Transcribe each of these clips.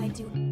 I do.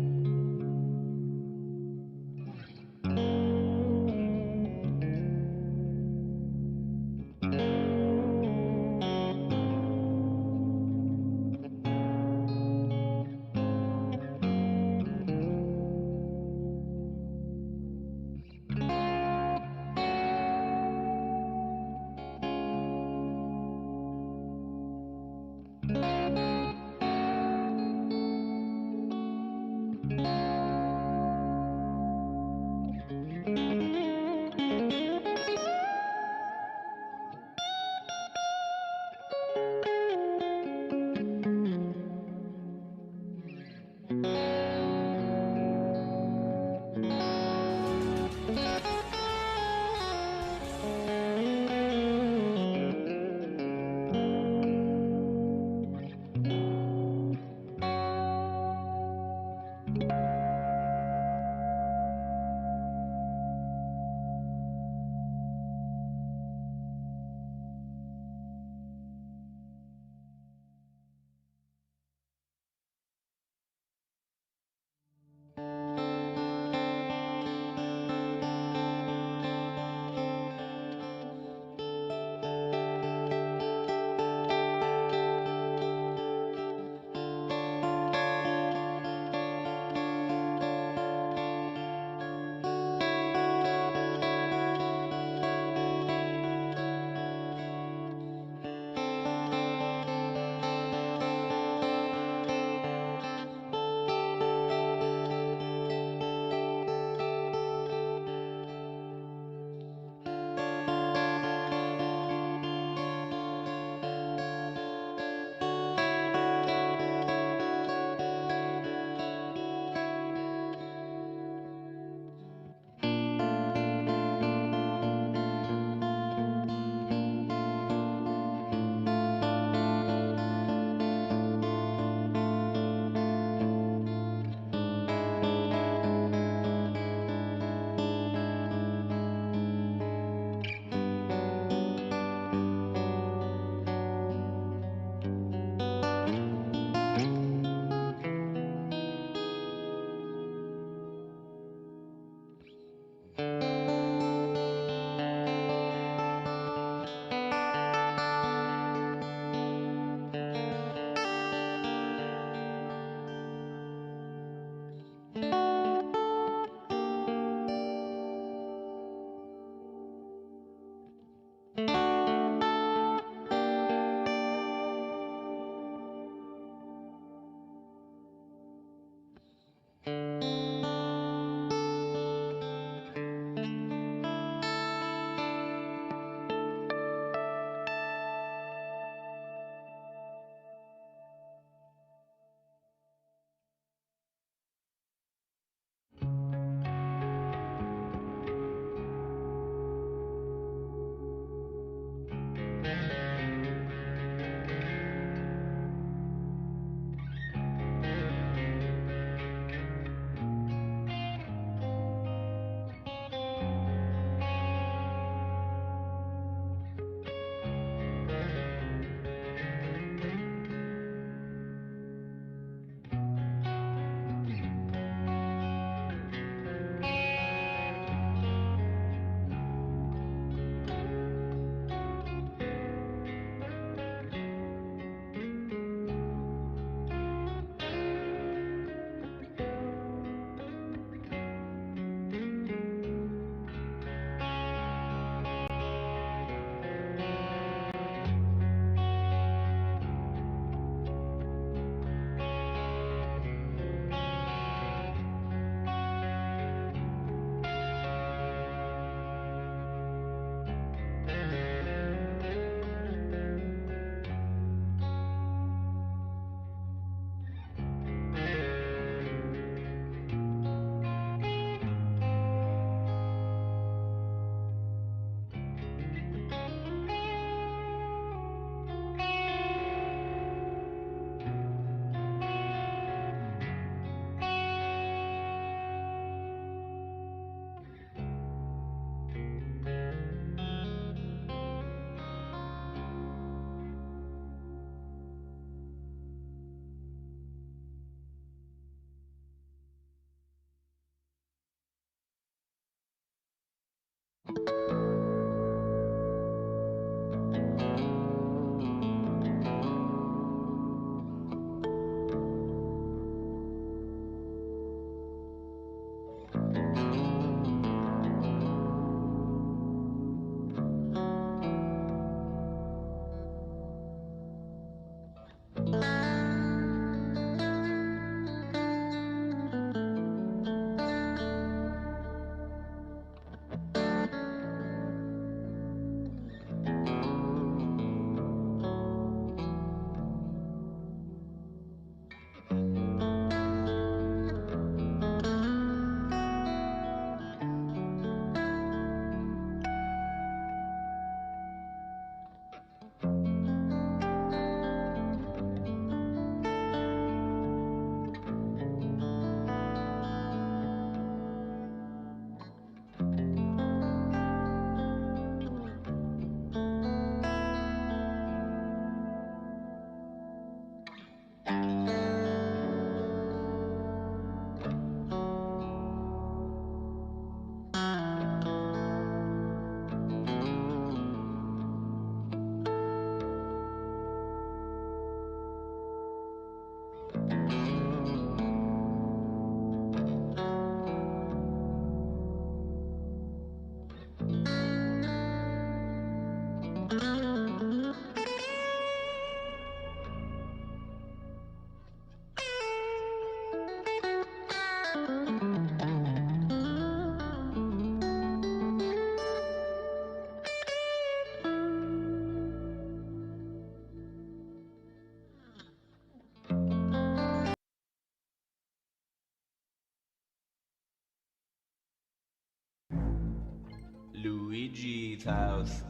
Luigi's house,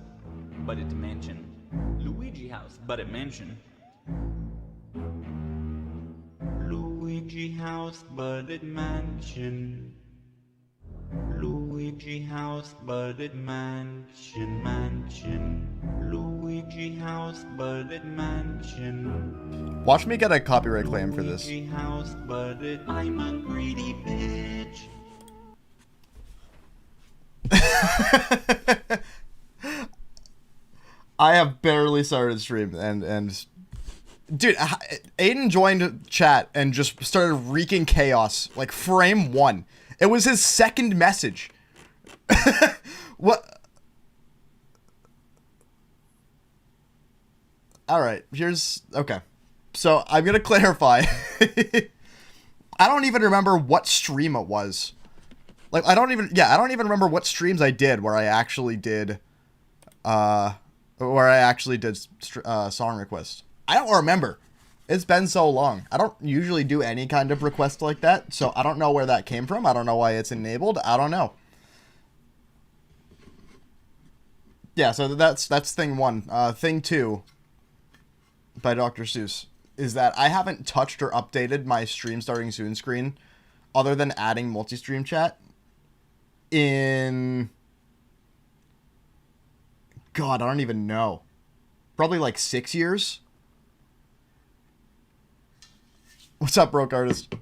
but it's mansion. Luigi house, but it mansion. Luigi house, but it mansion. Luigi house, but it mansion, mansion. Luigi house, but it mansion. Watch me get a copyright claim for this. Luigi house, but it I'm a greedy bitch. I have barely started stream and dude, Aiden joined chat and just started wreaking chaos like frame 1. It was his second message. What? All right, okay. So I'm gonna clarify. I don't even remember what stream it was. Like I don't even remember what streams I did where I actually did song requests. I don't remember. It's been so long. I don't usually do any kind of request like that, so I don't know where that came from. I don't know why it's enabled. I don't know. Yeah, so that's thing 1. Thing 2 by Dr. Seuss is that I haven't touched or updated my stream starting soon screen other than adding multi-stream chat in... God, I don't even know. Probably like 6 years. What's up, broke artist?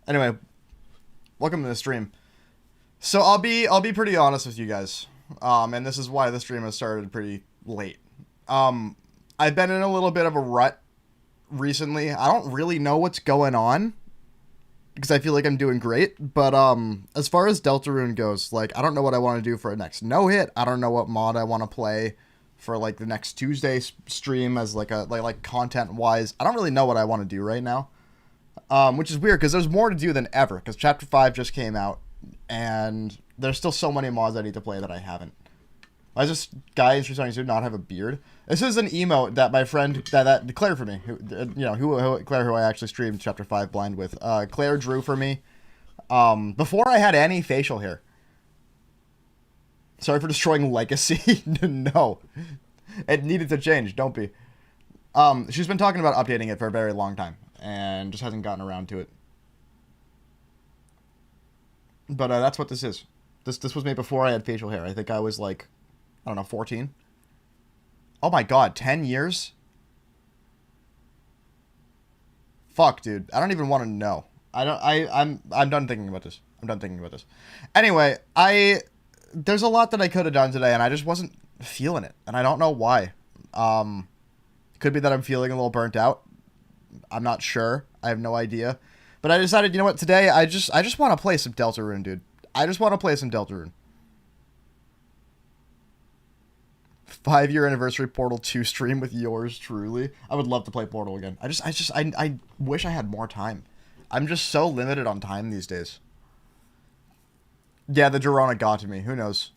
Anyway, welcome to the stream. So I'll be pretty honest with you guys. And this is why the stream has started pretty late. I've been in a little bit of a rut recently. I don't really know what's going on because I feel like I'm doing great, but as far as Deltarune goes, like I don't know what I want to do for a next no hit. I don't know what mod I want to play for like the next Tuesday stream as like content wise. I don't really know what I want to do right now. Which is weird because there's more to do than ever because chapter 5 just came out and there's still so many mods I need to play that I haven't. Why is this guy starting to not have a beard? This is an emote that my friend that Claire for me, Claire, who I actually streamed chapter 5 blind with. Claire drew for me before I had any facial hair. Sorry for destroying legacy. No, it needed to change. Don't be. She's been talking about updating it for a very long time and just hasn't gotten around to it. But that's what this is. This was made before I had facial hair. I think I was like, I don't know, 14. Oh my god, 10 years? Fuck, dude. I don't even want to know. I'm done thinking about this. I'm done thinking about this. Anyway, there's a lot that I could have done today and I just wasn't feeling it. And I don't know why. Could be that I'm feeling a little burnt out. I'm not sure. I have no idea. But I decided, you know what, today I just want to play some Deltarune, dude. I just want to play some Deltarune. 5-year anniversary Portal 2 stream with yours truly. I would love to play Portal again. I wish I had more time. I'm just so limited on time these days. Yeah, the Girona got to me. Who knows?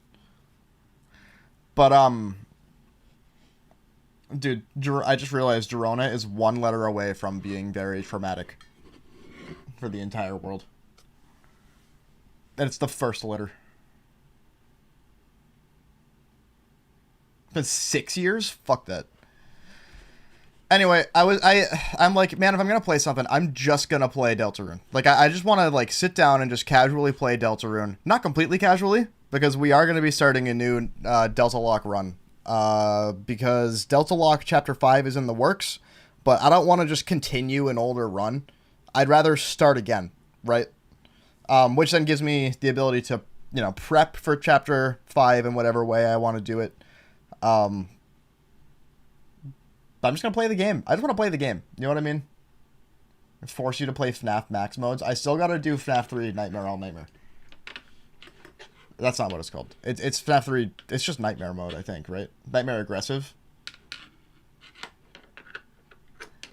But, dude, I just realized Girona is 1 letter away from being very traumatic for the entire world. And it's the first letter. It's been 6 years? Fuck that. Anyway, I'm like, man, if I'm gonna play something, I'm just gonna play Deltarune. Like, I just want to, like, sit down and just casually play Deltarune. Not completely casually, because we are gonna be starting a new Deltalocke run. Because Deltalocke Chapter 5 is in the works, but I don't want to just continue an older run. I'd rather start again, right? Which then gives me the ability to, prep for Chapter 5 in whatever way I want to do it. But I'm just going to play the game. I just want to play the game. You know what I mean? Force you to play FNAF Max modes. I still got to do FNAF 3 Nightmare All Nightmare. That's not what it's called. It's FNAF 3. It's just Nightmare mode, I think, right? Nightmare Aggressive.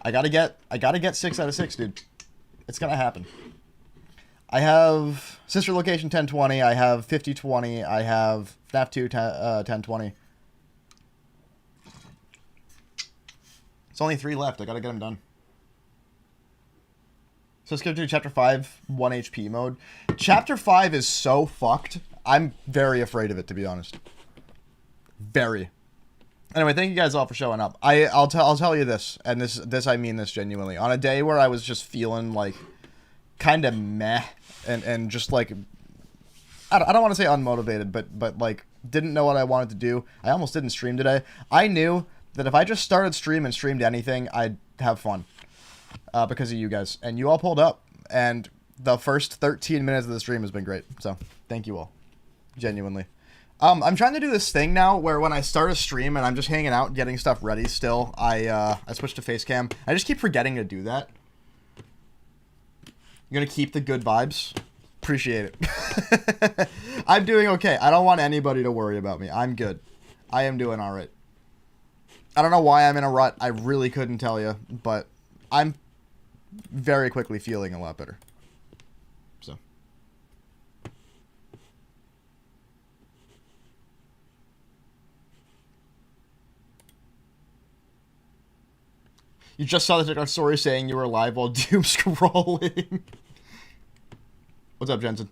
I gotta get 6 out of 6, dude. It's gonna happen. I have Sister Location 1020. I have 5020. I have FNAF 2 1020. It's only 3 left. I gotta get them done. So let's go to Chapter 5, 1 HP mode. Chapter 5 is so fucked. I'm very afraid of it, to be honest. Very. Anyway, thank you guys all for showing up. I'll tell you this, and this I mean this genuinely. On a day where I was just feeling like kind of meh and just like I don't want to say unmotivated, but like didn't know what I wanted to do. I almost didn't stream today. I knew that if I just started stream and streamed anything, I'd have fun because of you guys, and you all pulled up. And the first 13 minutes of the stream has been great. So thank you all, genuinely. I'm trying to do this thing now where when I start a stream and I'm just hanging out, getting stuff ready still, I switch to face cam. I just keep forgetting to do that. You're gonna keep the good vibes? Appreciate it. I'm doing okay. I don't want anybody to worry about me. I'm good. I am doing alright. I don't know why I'm in a rut. I really couldn't tell you, but I'm very quickly feeling a lot better. So. You just saw the TikTok story saying you were live while doom scrolling. What's up, Jensen?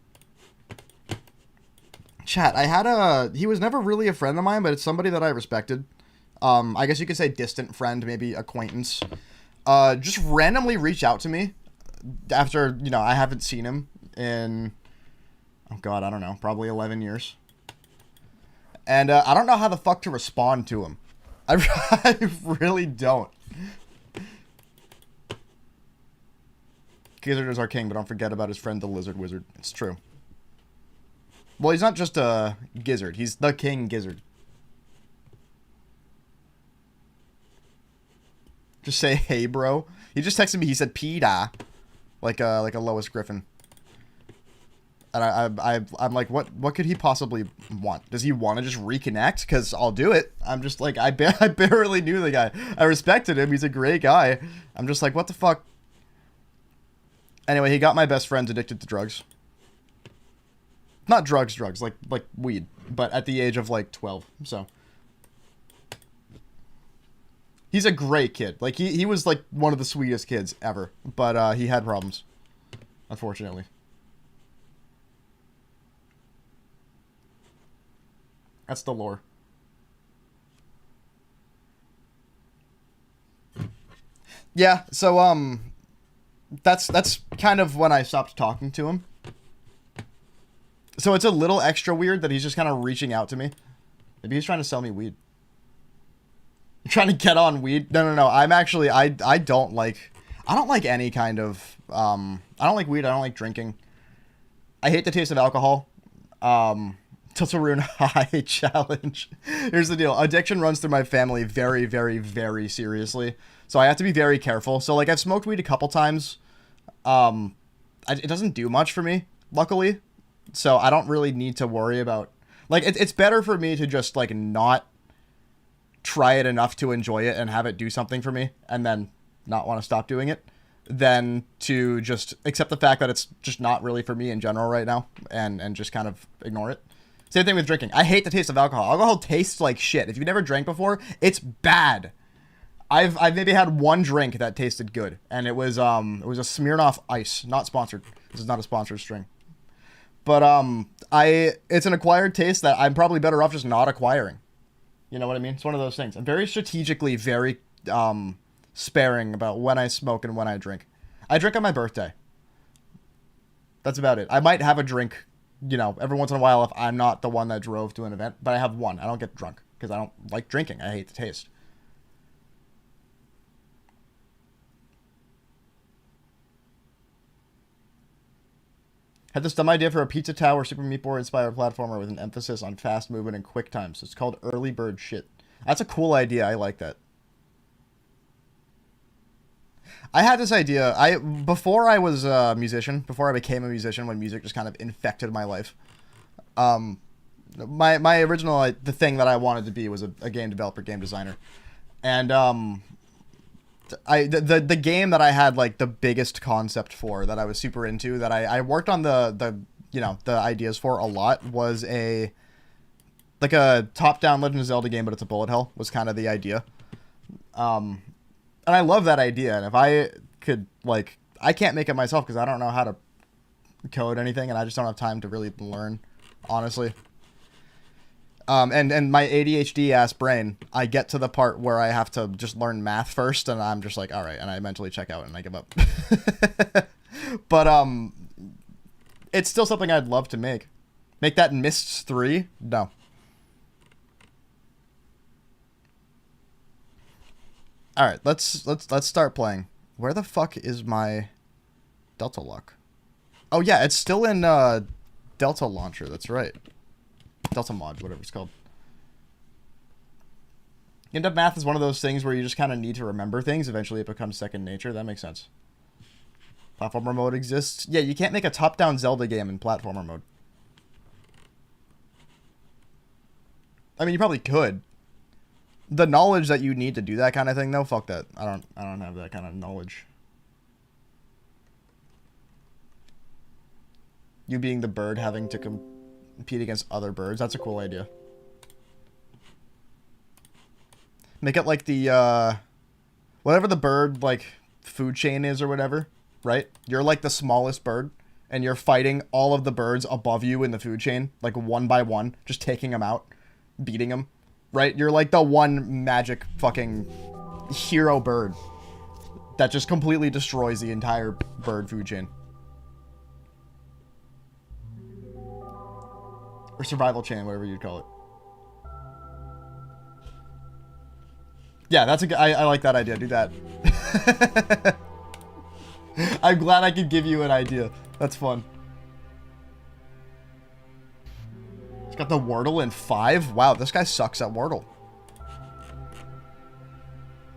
Chat, he was never really a friend of mine, but it's somebody that I respected. I guess you could say distant friend, maybe acquaintance. Just randomly reach out to me after, I haven't seen him in, oh god, I don't know, probably 11 years. And I don't know how the fuck to respond to him. I really don't. Gizzard is our king, but don't forget about his friend the lizard wizard. It's true. Well, he's not just a gizzard. He's the king gizzard. Just say, hey, bro. He just texted me. He said, Peta. Like a Lois Griffin. And I'm like, what could he possibly want? Does he want to just reconnect? Because I'll do it. I'm just like, I barely knew the guy. I respected him. He's a great guy. I'm just like, what the fuck? Anyway, he got my best friends addicted to drugs. Not drugs, like weed. But at the age of like 12, so. He's a great kid. Like, he was like one of the sweetest kids ever. But he had problems, unfortunately. That's the lore. Yeah, so, that's kind of when I stopped talking to him. So it's a little extra weird that he's just kind of reaching out to me. Maybe he's trying to sell me weed. You're trying to get on weed? No. I'm actually, I don't like any kind of, I don't like weed. I don't like drinking. I hate the taste of alcohol. Tiltaroon High Challenge. Here's the deal. Addiction runs through my family very, very, very seriously. So I have to be very careful. So, like, I've smoked weed a couple times. It doesn't do much for me, luckily. So I don't really need to worry about... Like, it's better for me to just, like, not try it enough to enjoy it and have it do something for me and then not want to stop doing it than to just accept the fact that it's just not really for me in general right now and just kind of ignore it. Same thing with drinking. I hate the taste of alcohol. Alcohol tastes like shit. If you've never drank before, it's bad. I've maybe had one drink that tasted good, and it was a Smirnoff Ice, not sponsored. This is not a sponsored string. But it's an acquired taste that I'm probably better off just not acquiring. You know what I mean? It's one of those things. I'm very strategically very sparing about when I smoke and when I drink. I drink on my birthday. That's about it. I might have a drink, every once in a while if I'm not the one that drove to an event, but I have one. I don't get drunk because I don't like drinking. I hate the taste. Had this dumb idea for a Pizza Tower Super Meat Boy inspired platformer with an emphasis on fast movement and quick times. It's called Early Bird Shit. That's a cool idea. I like that. I had this idea. Before I was a musician, before I became a musician, when music just kind of infected my life, my original, the thing that I wanted to be was a game developer, game designer. And the game that I had like the biggest concept for, that I was super into, that I worked on the ideas for a lot, was a top-down Legend of Zelda game, but it's a bullet hell, was kind of the idea. And I love that idea, and if I could, like, I can't make it myself because I don't know how to code anything, and I just don't have time to really learn, honestly. And my ADHD ass brain, I get to the part where I have to just learn math first, and I'm just like, all right, and I mentally check out and I give up. But it's still something I'd love to make. Make that in Mists 3? No. All right, let's start playing. Where the fuck is my Deltalocke? Oh yeah, it's still in Delta Launcher. That's right. Delta Mod, whatever it's called. In-depth math is one of those things where you just kind of need to remember things. Eventually, it becomes second nature. That makes sense. Platformer mode exists. Yeah, you can't make a top-down Zelda game in platformer mode. I mean, you probably could. The knowledge that you need to do that kind of thing, though, fuck that. I don't have that kind of knowledge. You being the bird having to compete against other birds. That's a cool idea. Make it like the, whatever the bird, like, food chain is or whatever, right? You're like the smallest bird, and you're fighting all of the birds above you in the food chain, like one by one, just taking them out, beating them, right? You're like the one magic fucking hero bird that just completely destroys the entire bird food chain. Or survival chain, whatever you'd call it. Yeah, that's a good... I like that idea. Do that. I'm glad I could give you an idea. That's fun. He's got the Wordle in 5? Wow, this guy sucks at Wordle.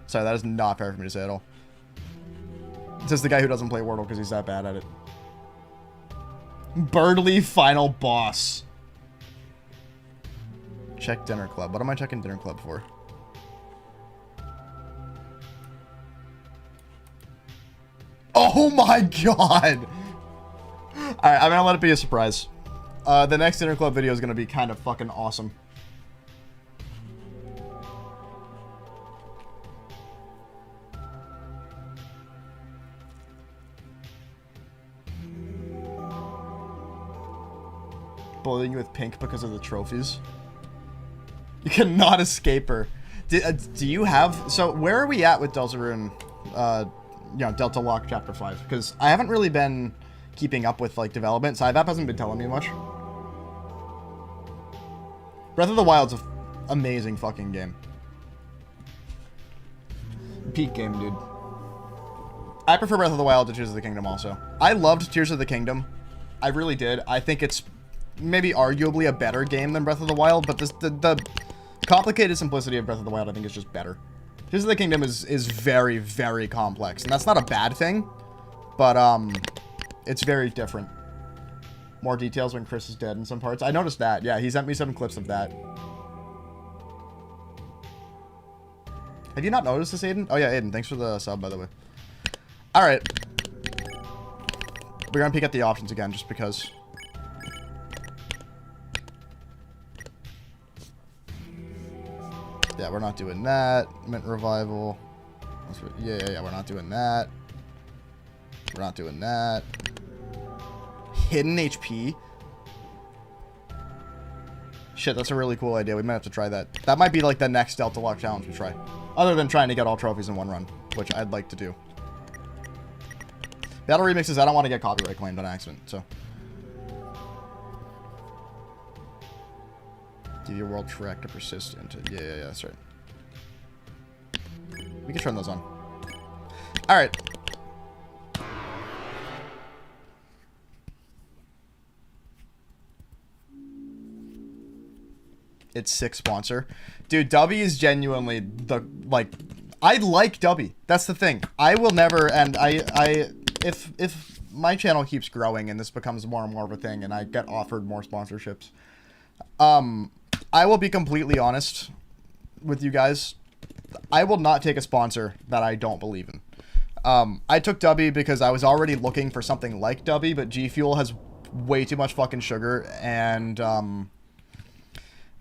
Sorry, that is not fair for me to say at all. It's just the guy who doesn't play Wordle because he's that bad at it. Birdly final boss. Check Dinner Club. What am I checking Dinner Club for? Oh my god! Alright, I'm gonna let it be a surprise. The next Dinner Club video is gonna be kind of fucking awesome. Bullying you with pink because of the trophies. You cannot escape her. Do you have... So, where are we at with Deltarune, you know, Deltalocke Chapter 5? Because I haven't really been keeping up with, like, development. Cyvap hasn't been telling me much. Breath of the Wild's an amazing fucking game. Peak game, dude. I prefer Breath of the Wild to Tears of the Kingdom also. I loved Tears of the Kingdom. I really did. I think it's maybe arguably a better game than Breath of the Wild, but the complicated simplicity of Breath of the Wild I think is just better. Tears of the Kingdom is very, very complex, and that's not a bad thing, but it's very different. More details when Chris is dead in some parts. I noticed that. Yeah, he sent me some clips of that. Have you not noticed this, Aiden? Oh yeah, Aiden, thanks for the sub, by the way. Alright. We're gonna peek at the options again, just because. Yeah, we're not doing that. Mint Revival. Yeah, we're not doing that. We're not doing that. Hidden HP. Shit, that's a really cool idea. We might have to try that. That might be like the next Deltalocke challenge we try. Other than trying to get all trophies in one run, which I'd like to do. Battle remixes, I don't want to get copyright claimed on accident, so. Give your world track to persist into... Yeah, that's right. We can turn those on. Alright. It's sick sponsor. Dude, Dubby is genuinely the, like... I like Dubby. That's the thing. I will never... And if my channel keeps growing and this becomes more and more of a thing and I get offered more sponsorships... I will be completely honest with you guys. I will not take a sponsor that I don't believe in. I took Dubby because I was already looking for something like Dubby, but G Fuel has way too much fucking sugar, and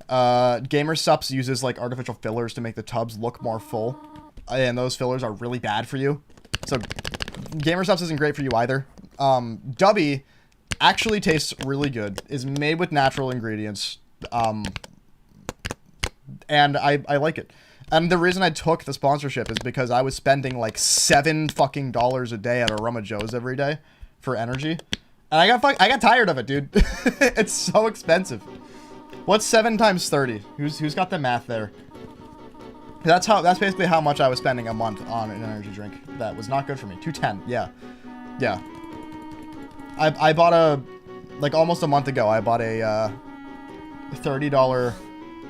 Gamersups uses like artificial fillers to make the tubs look more full, and those fillers are really bad for you. So Gamer Subs isn't great for you either. Dubby actually tastes really good. Is made with natural ingredients. And I like it. And the reason I took the sponsorship is because I was spending like $7 fucking a day at Aroma Joe's every day for energy. And I got tired of it, dude. It's so expensive. What's 7 times 30? Who's got the math there? That's basically how much I was spending a month on an energy drink. That was not good for me. 210. Yeah. Yeah. I bought like almost a month ago, I bought a $30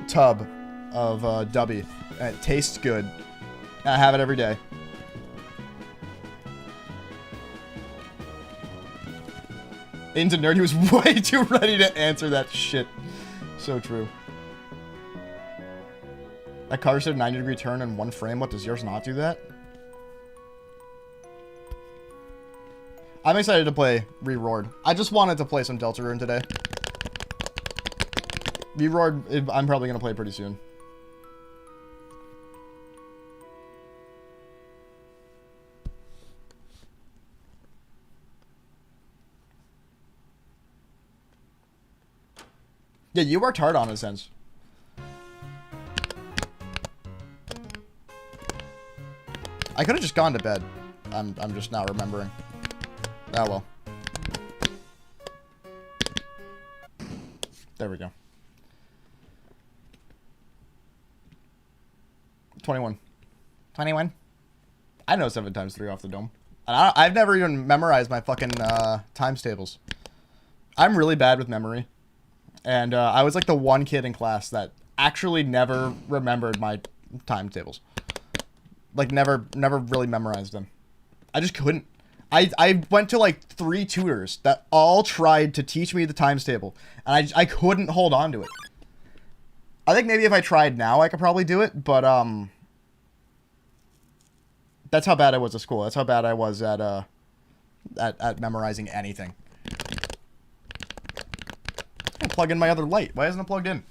tub of Dubby. And it tastes good. And I have it every day. Into Nerd, he was way too ready to answer that shit. So true. That car said 90-degree turn in 1 frame. What, does yours not do that? I'm excited to play Reroared. I just wanted to play some Deltarune today. Reroared, I'm probably going to play pretty soon. Yeah, you worked hard on it, Sense. I could have just gone to bed. I'm just now remembering. Oh well. There we go. 21. 21? I know 7 times 3 off the dome. And I've never even memorized my fucking times tables. I'm really bad with memory. And I was like the one kid in class that actually never remembered my timetables. Like, never really memorized them. I just couldn't. I went to, like, 3 tutors that all tried to teach me the times table. And I couldn't hold on to it. I think maybe if I tried now, I could probably do it. But, that's how bad I was at school. That's how bad I was at memorizing anything. I'm plug in my other light. Why isn't it plugged in?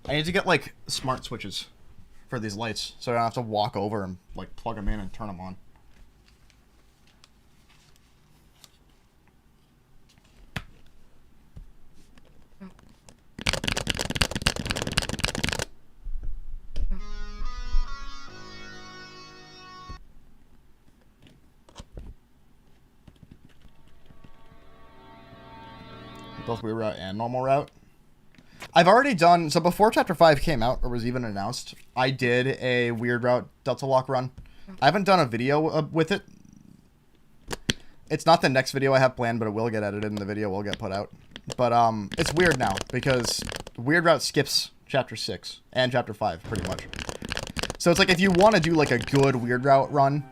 I need to get, like, smart switches for these lights, so I don't have to walk over and, like, plug them in and turn them on. Both weird route and normal route. I've already done, so before Chapter 5 came out, or was even announced, I did a Weird Route Deltalocke run. I haven't done a video with it. It's not the next video I have planned, but it will get edited and the video will get put out. But it's weird now, because Weird Route skips Chapter 6 and Chapter 5, pretty much. So it's like, if you want to do, like, a good Weird Route run,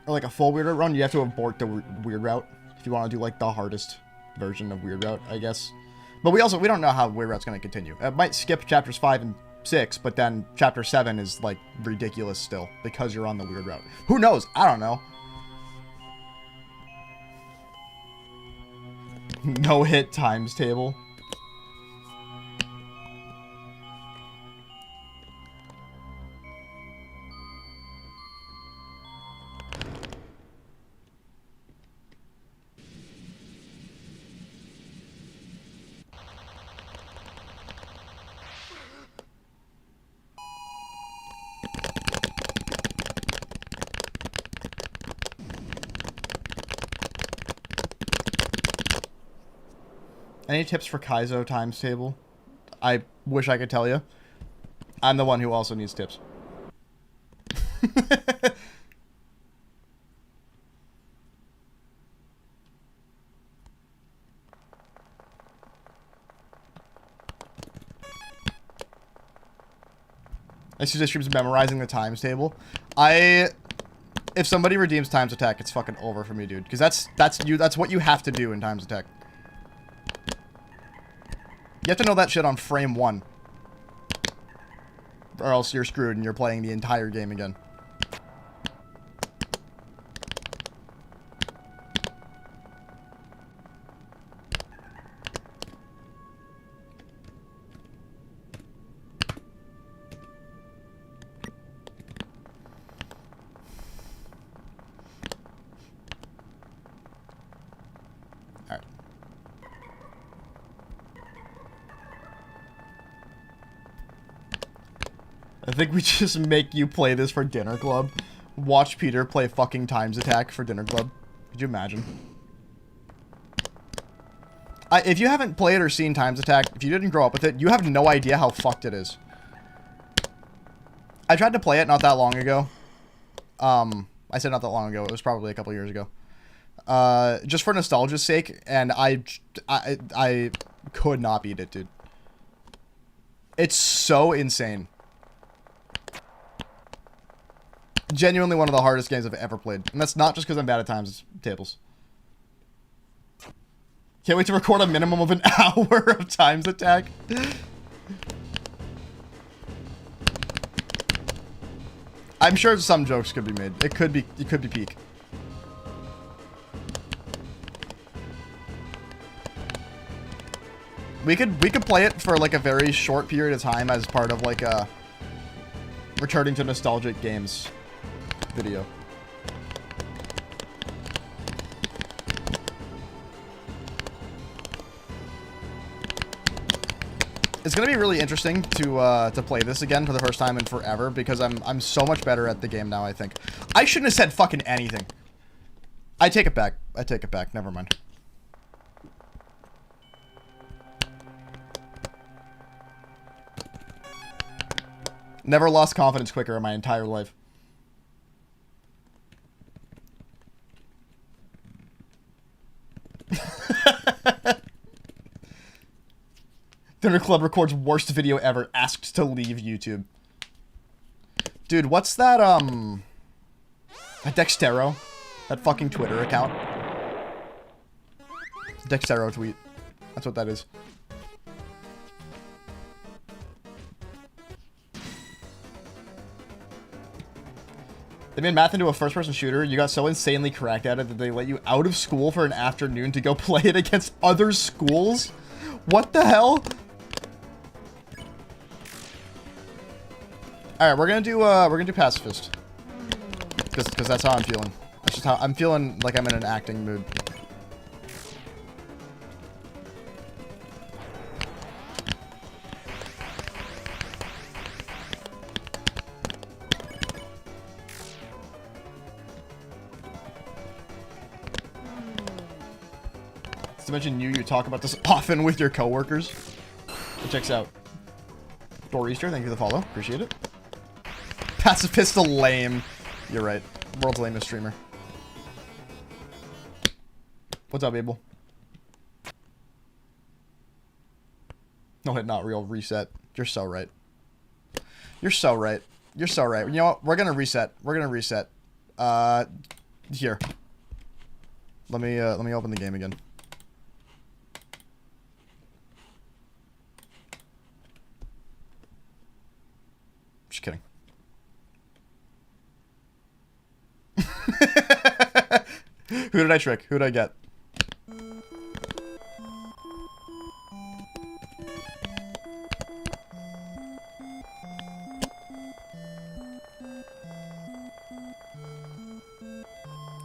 or, like, a full Weird Route run, you have to abort the Weird Route, if you want to do, like, the hardest version of Weird Route, I guess. But we don't know how Weird Route's going to continue. It might skip chapters 5 and 6, but then chapter 7 is, like, ridiculous still, because you're on the Weird Route. Who knows? I don't know. No hit times table. Any tips for Kaizo times table? I wish I could tell you. I'm the one who also needs tips. I suggest streams memorizing the times table. If somebody redeems times attack, it's fucking over for me, dude. Because that's what you have to do in times attack. You have to know that shit on frame 1. Or else you're screwed and you're playing the entire game again. I think we just make you play this for dinner club. Watch Peter play fucking Times Attack for dinner club. Could you imagine? If you haven't played or seen Times Attack, if you didn't grow up with it, you have no idea how fucked it is. I tried to play it not that long ago. I said not that long ago. It was probably a couple years ago. Just for nostalgia's sake, and I could not beat it, dude. It's so insane. Genuinely one of the hardest games I've ever played. And that's not just because I'm bad at times tables. Can't wait to record a minimum of an hour of Times Attack. I'm sure some jokes could be made. It could be peak. We could play it for like a very short period of time as part of like a returning to nostalgic games video. It's gonna be really interesting to play this again for the first time in forever because I'm so much better at the game now. I think I shouldn't have said fucking anything. I take it back. I take it back. Never mind. Never lost confidence quicker in my entire life. Dinner Club records worst video ever. Asked to leave YouTube. Dude, what's that, a Dextero? That fucking Twitter account? Dextero tweet. That's what that is. They made math into a first-person shooter. You got so insanely cracked at it that they let you out of school for an afternoon to go play it against other schools? What the hell? Alright, we're gonna do pacifist. Because that's how I'm feeling. That's just how I'm feeling, like I'm in an acting mood. To mention you talk about this often with your coworkers. It checks out. Door Easter, thank you for the follow. Appreciate it. Pacifist lame. You're right. World's lamest streamer. What's up, Abel? No hit, not real. Reset. You're so right. You're so right. You're so right. You know what? We're gonna reset. We're gonna reset. Here. Let me open the game again. Just kidding. Who did I trick? Who did I get?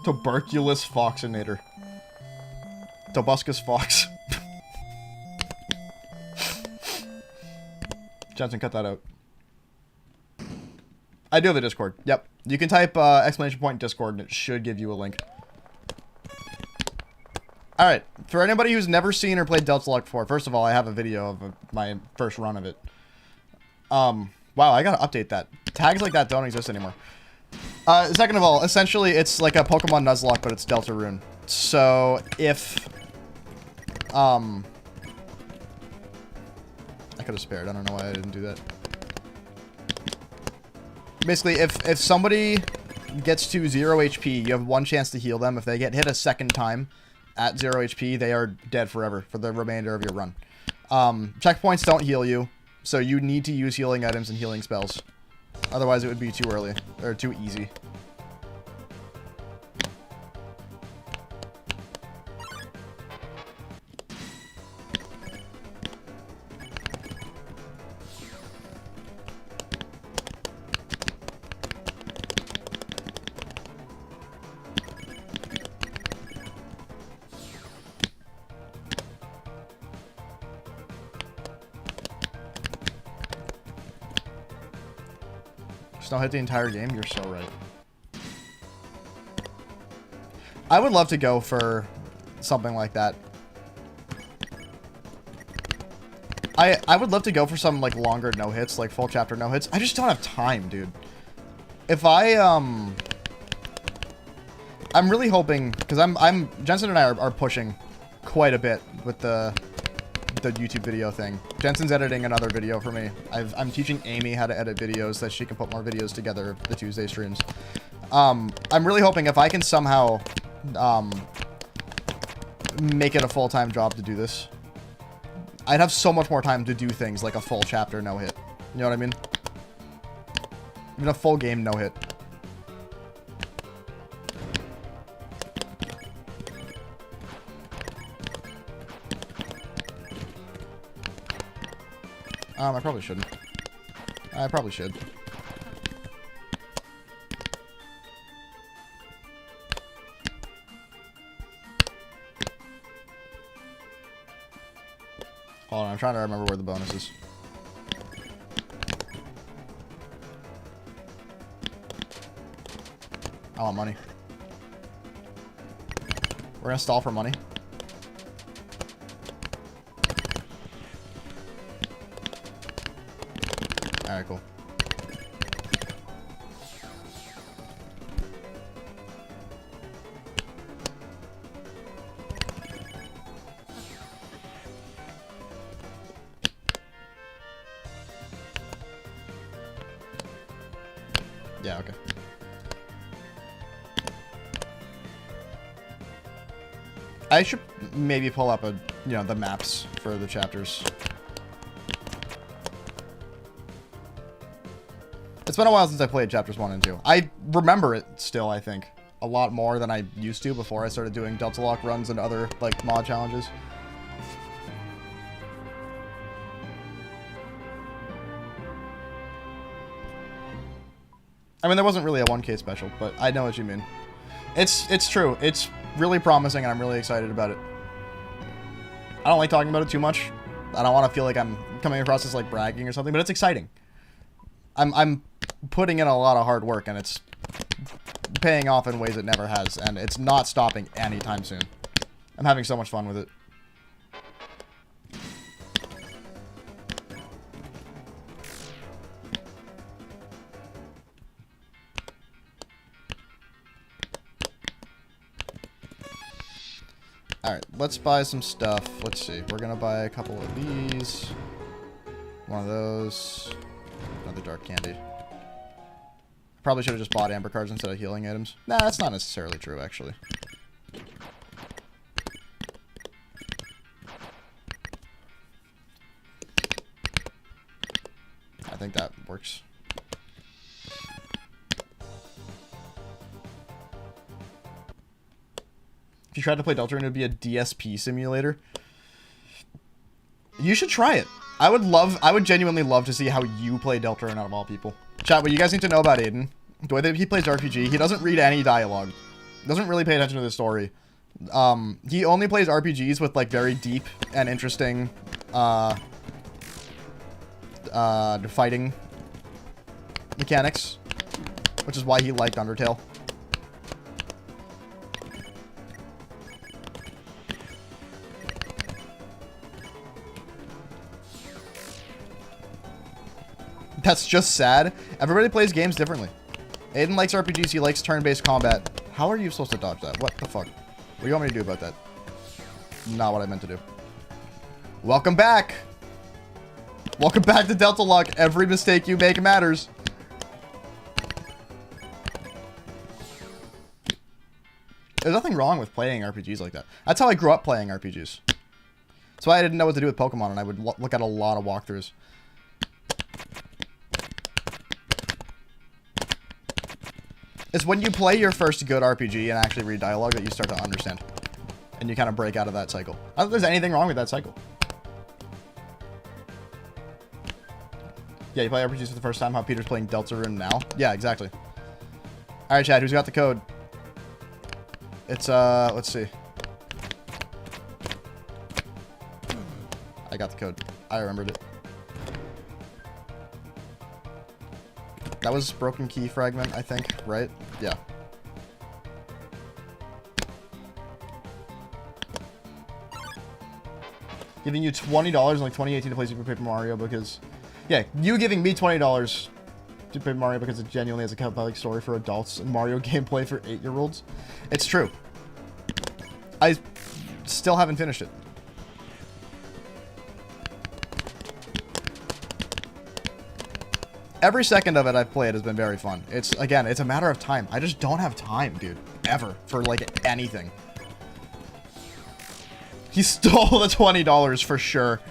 Tuberculous Foxinator. Tobuscus Fox. Johnson, cut that out. I do have a Discord. Yep. You can type exclamation point Discord and it should give you a link. Alright. For anybody who's never seen or played Deltalocke before, first of all, I have a video of my first run of it. Wow, I gotta update that. Tags like that don't exist anymore. Second of all, essentially, it's like a Pokemon Nuzlocke, but it's Deltarune. So, if... I could have spared. I don't know why I didn't do that. Basically, if somebody gets to 0 HP, you have one chance to heal them. If they get hit a second time at 0 HP, they are dead forever for the remainder of your run. Checkpoints don't heal you, so you need to use healing items and healing spells. Otherwise, it would be too early, or too easy. Snow hit the entire game? You're so right. I would love to go for something like that. I would love to go for some, like, longer no-hits, like full chapter no-hits. I just don't have time, dude. If I'm really hoping, because Jensen and I are pushing quite a bit with the YouTube video thing. Jensen's editing another video for me. I'm teaching Amy how to edit videos so that she can put more videos together, the Tuesday streams. I'm really hoping if I can somehow, make it a full-time job to do this, I'd have so much more time to do things like a full chapter no-hit. You know what I mean? Even a full game no-hit. I probably shouldn't. I probably should. Hold on, I'm trying to remember where the bonus is. I want money. We're gonna stall for money. Alright, cool. Yeah, okay. I should maybe pull up the maps for the chapters. It's been a while since I played chapters 1 and 2. I remember it still, I think, a lot more than I used to before I started doing Deltalocke runs and other, like, mod challenges. I mean, there wasn't really a 1K special, but I know what you mean. It's true. It's really promising, and I'm really excited about it. I don't like talking about it too much. I don't want to feel like I'm coming across as, like, bragging or something, but it's exciting. I'm putting in a lot of hard work, and it's paying off in ways it never has, and it's not stopping anytime soon. I'm having so much fun with it. Alright, let's buy some stuff. Let's see. We're gonna buy a couple of these. One of those. Another dark candy. Probably should have just bought amber cards instead of healing items. Nah, that's not necessarily true, actually. I think that works. If you tried to play Deltarune, it would be a DSP simulator. You should try it. I would genuinely love to see how you play Deltarune out of all people. Chat, what you guys need to know about Aiden, the way that he plays RPG, he doesn't read any dialogue. Doesn't really pay attention to the story. He only plays RPGs with, like, very deep and interesting, fighting mechanics. Which is why he liked Undertale. That's just sad. Everybody plays games differently. Aiden likes RPGs. He likes turn-based combat. How are you supposed to dodge that? What the fuck? What do you want me to do about that? Not what I meant to do. Welcome back. Welcome back to Deltalocke. Every mistake you make matters. There's nothing wrong with playing RPGs like that. That's how I grew up playing RPGs. That's why I didn't know what to do with Pokemon, and I would look at a lot of walkthroughs. It's when you play your first good RPG and actually read dialogue that you start to understand. And you kind of break out of that cycle. I don't think there's anything wrong with that cycle. Yeah, you play RPGs for the first time, how Peter's playing Deltarune now? Yeah, exactly. Alright, Chad, who's got the code? It's, let's see. I got the code. I remembered it. That was broken key fragment, I think, right? Yeah. Giving you $20 in like 2018 to play Super Paper Mario because... Yeah, you giving me $20 to play Mario because it genuinely has a compelling story for adults and Mario gameplay for 8-year-olds. It's true. I still haven't finished it. Every second of it I've played has been very fun. It's, again, it's a matter of time. I just don't have time, dude. Ever. For, like, anything. He stole the $20 for sure.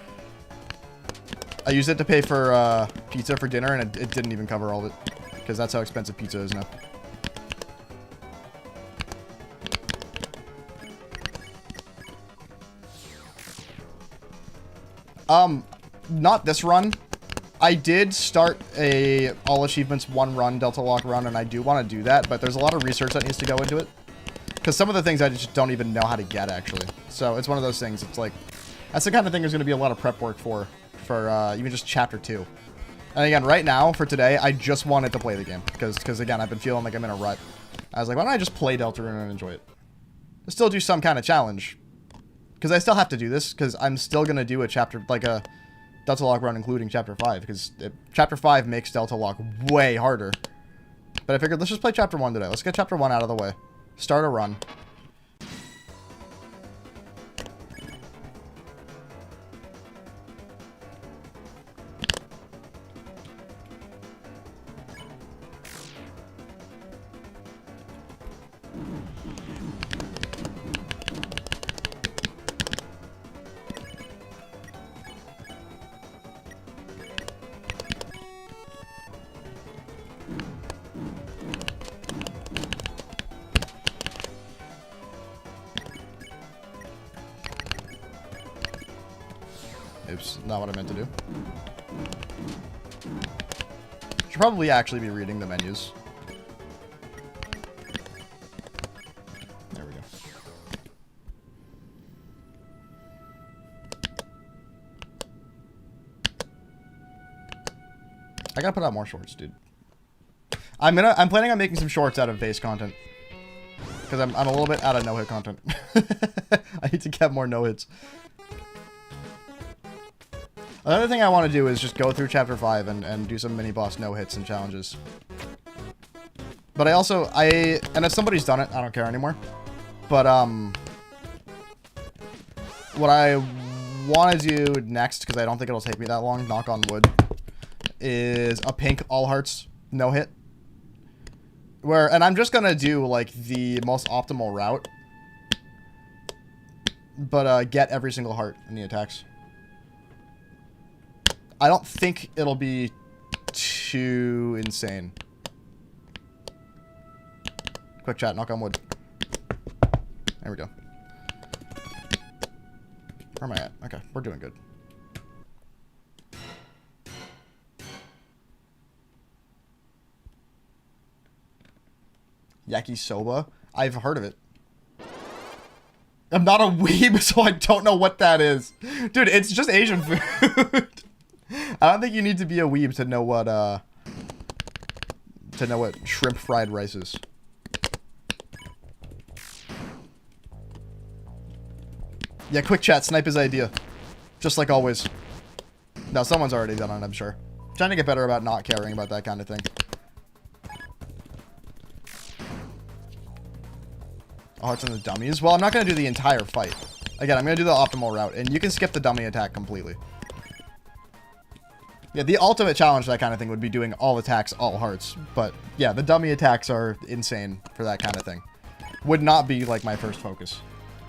I used it to pay for pizza for dinner, and it didn't even cover all of it. Because that's how expensive pizza is now. Not this run. I did start a all achievements 1 run, Deltalocke run, and I do want to do that, but there's a lot of research that needs to go into it. Because some of the things I just don't even know how to get, actually. So it's one of those things, it's like, that's the kind of thing there's going to be a lot of prep work for even just Chapter 2. And again, right now, for today, I just wanted to play the game. Because again, I've been feeling like I'm in a rut. I was like, why don't I just play Deltarune and enjoy it? I'll still do some kind of challenge. Because I still have to do this, because I'm still going to do a chapter, like a Deltalocke run including Chapter 5, because Chapter 5 makes Deltalocke way harder. But I figured, let's just play Chapter 1 today. Let's get Chapter 1 out of the way. Start a run. Oops, not what I meant to do. Should probably actually be reading the menus. There we go. I gotta put out more shorts, dude. I'm planning on making some shorts out of base content. Because I'm a little bit out of no-hit content. I need to get more no-hits. Another thing I want to do is just go through Chapter 5 and do some mini-boss no-hits and challenges. But and if somebody's done it, I don't care anymore. But, what I want to do next, because I don't think it'll take me that long, knock on wood, is a pink all hearts no-hit. And I'm just gonna do, like, the most optimal route. But, get every single heart in the attacks. I don't think it'll be too insane. Quick chat, knock on wood. There we go. Where am I at? Okay, we're doing good. Yakisoba? I've heard of it. I'm not a weeb, so I don't know what that is. Dude, it's just Asian food. I don't think you need to be a weeb to know what shrimp fried rice is. Yeah, quick chat, snipe his idea. Just like always. No, someone's already done it, I'm sure. Trying to get better about not caring about that kind of thing. All hearts on the dummies? Well, I'm not going to do the entire fight. Again, I'm going to do the optimal route, and you can skip the dummy attack completely. Yeah, the ultimate challenge for that kind of thing would be doing all attacks, all hearts. But, yeah, the dummy attacks are insane for that kind of thing. Would not be, like, my first focus.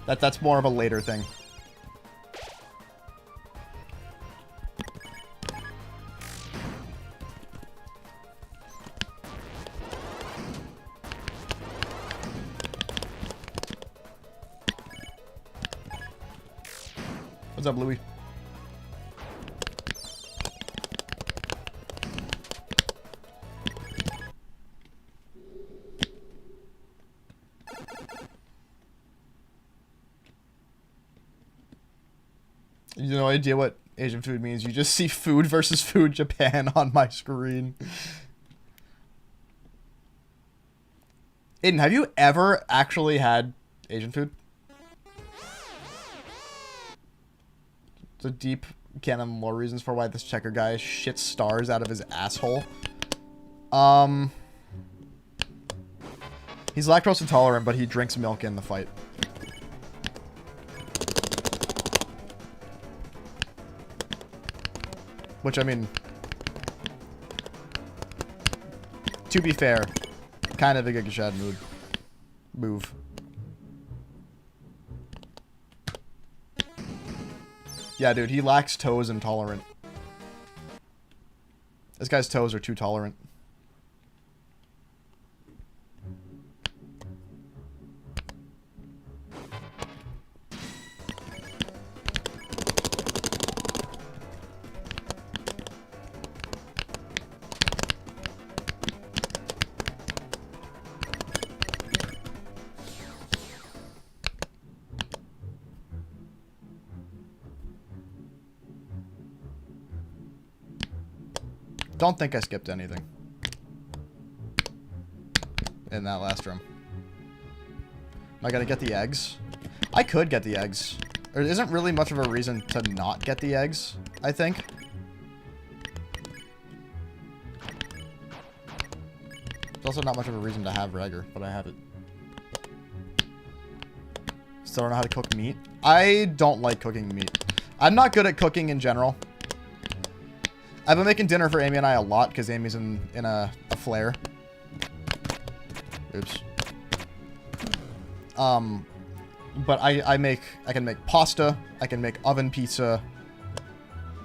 That's more of a later thing. What's up, Louie? You have no idea what Asian food means. You just see food versus food Japan on my screen. Aiden, have you ever actually had Asian food? The deep canon more reasons for why this checker guy shits stars out of his asshole. He's lactose intolerant, but he drinks milk in the fight. Which, I mean, to be fair, kind of a Giga Chad move. Yeah, dude, he lacks toes intolerant. This guy's toes are too tolerant. Don't think I skipped anything in that last room. Am I gonna get the eggs? I could get the eggs. There isn't really much of a reason to not get the eggs, I think. There's also not much of a reason to have Rager, but I have it. Still don't know how to cook meat. I don't like cooking meat. I'm not good at cooking in general. I've been making dinner for Amy and I a lot because Amy's in a flare. Oops. But I can make pasta. I can make oven pizza.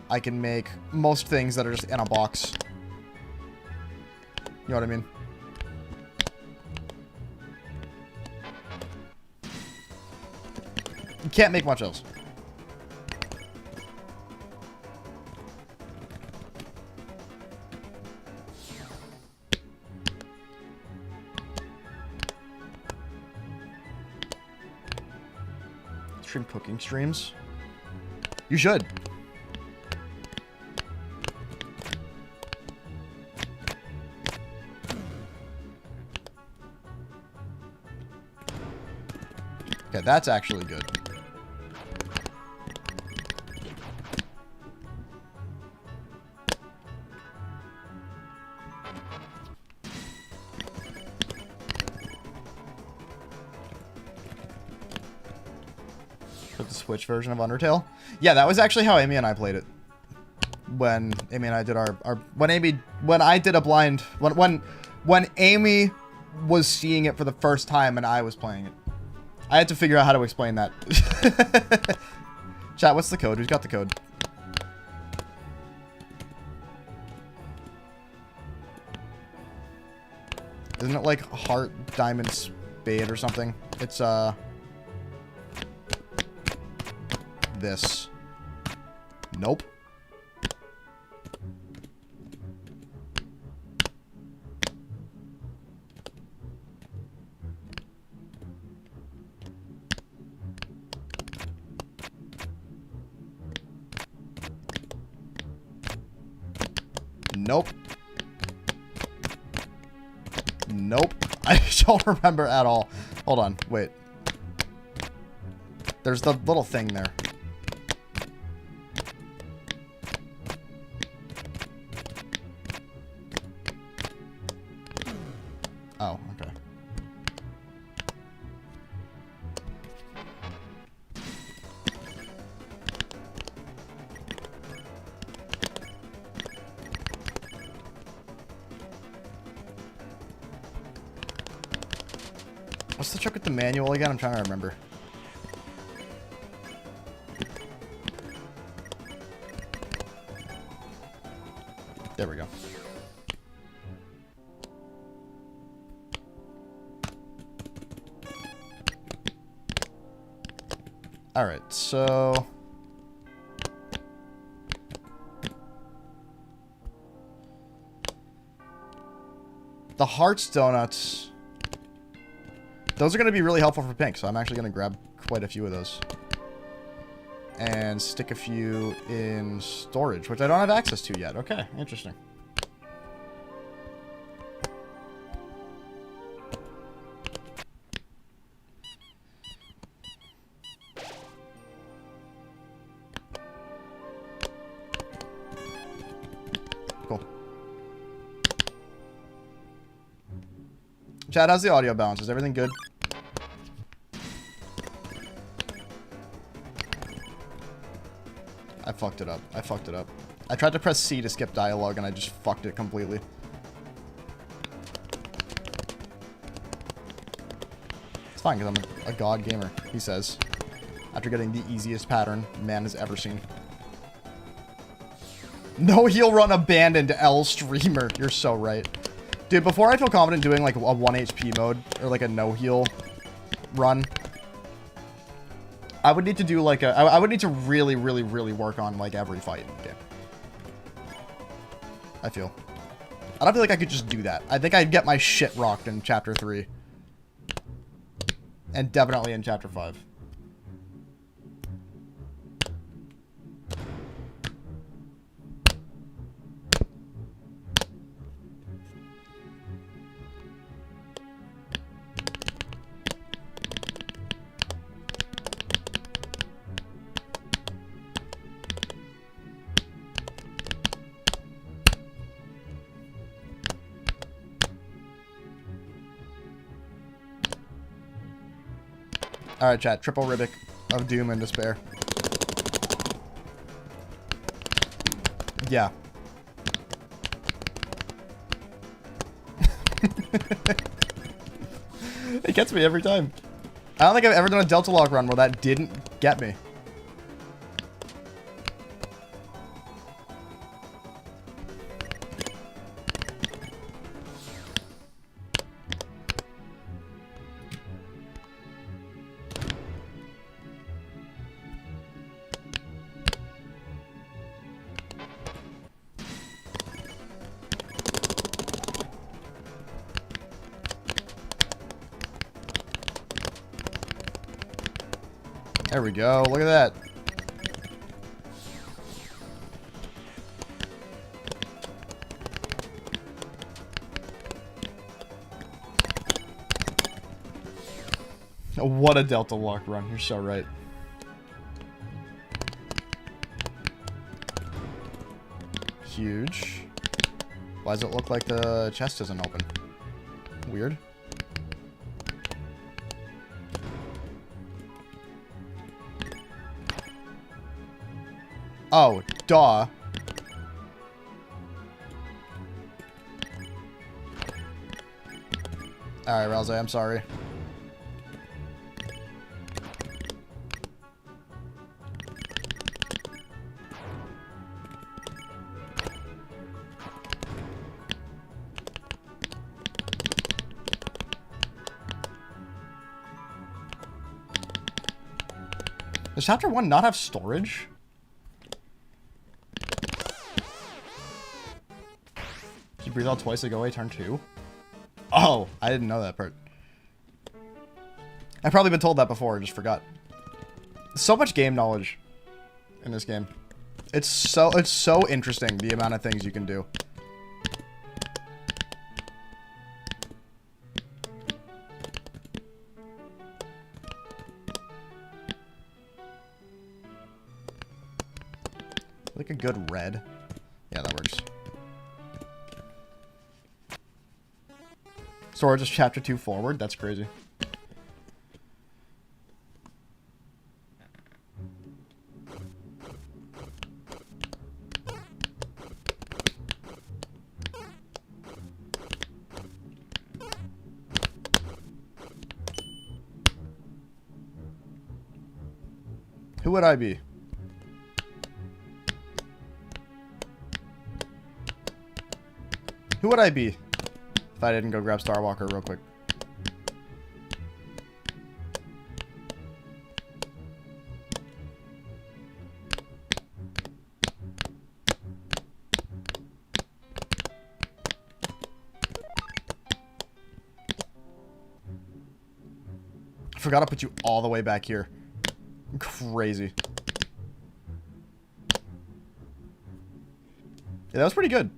I can make most things that are just in a box. You know what I mean? You can't make much else. Stream cooking streams. You should. Okay, that's actually good. The Switch version of Undertale. Yeah, that was actually how Amy and I played it. When Amy and I did when Amy was seeing it for the first time and I was playing it. I had to figure out how to explain that. Chat, what's the code? Who's got the code? Isn't it like heart, diamond, spade or something? It's this. Nope. Nope. Nope. I don't remember at all. Hold on. Wait. There's the little thing there. Oh, okay. What's the trick with the manual again? I'm trying to remember. There we go. Alright, so... the Hearts Donuts... those are going to be really helpful for Pink, so I'm actually going to grab quite a few of those. And stick a few in storage, which I don't have access to yet. Okay, interesting. cool. Chad, how's the audio balance? Is everything good? I fucked it up. I fucked it up. I tried to press C to skip dialogue and I just fucked it completely. It's fine because I'm a god gamer, he says. After getting the easiest pattern man has ever seen. No heal run abandoned, L streamer. You're so right. Dude, before I feel confident doing like a 1 HP mode or like a no heal run, I would need to do like a... I would need to really, really, really work on like every fight in the game. I feel. I don't feel like I could just do that. I think I'd get my shit rocked in Chapter 3. And definitely in Chapter 5. Alright, chat. Triple Ribic of Doom and Despair. Yeah. It gets me every time. I don't think I've ever done a Deltalocke run where that didn't get me. There we go. Look at that. Oh, what a Deltalocke run. You're so right. Huge. Why does it look like the chest isn't open? Weird. Oh, duh. Alright, Ralze, I'm sorry. Does Chapter 1 not have storage? You breathe out twice to go away, turn 2? Oh, I didn't know that part. I've probably been told that before, I just forgot. So much game knowledge in this game. It's so interesting, the amount of things you can do. Like a good red. Yeah, that works. Storage is Chapter 2 forward? That's crazy. Who would I be? Who would I be if I didn't go grab Starwalker real quick? I forgot to put you all the way back here. Crazy. Yeah, that was pretty good.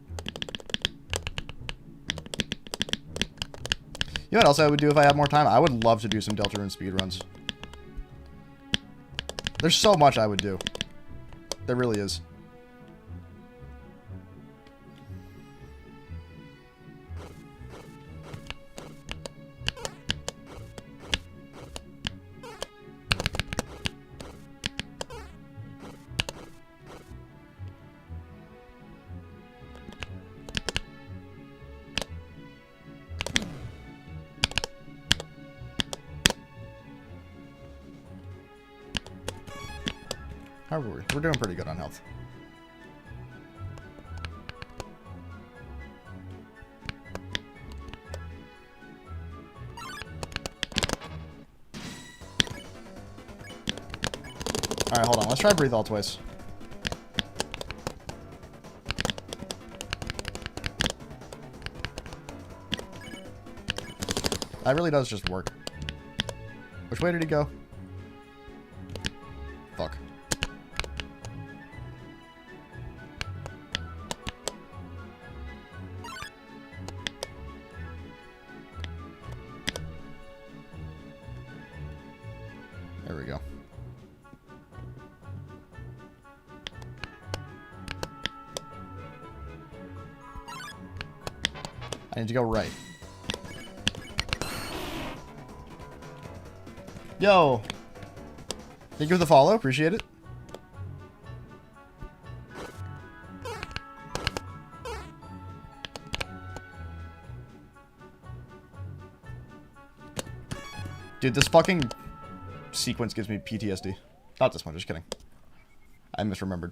You know what else I would do if I had more time? I would love to do some Deltarune speedruns. There's so much I would do. There really is. How are we? We're doing pretty good on health. Alright, hold on. Let's try breathe all twice. That really does just work. Which way did he go? Fuck. There we go. I need to go right. Yo! Thank you for the follow. Appreciate it. Dude, this fucking sequence gives me PTSD. Not this one, just kidding. I misremembered.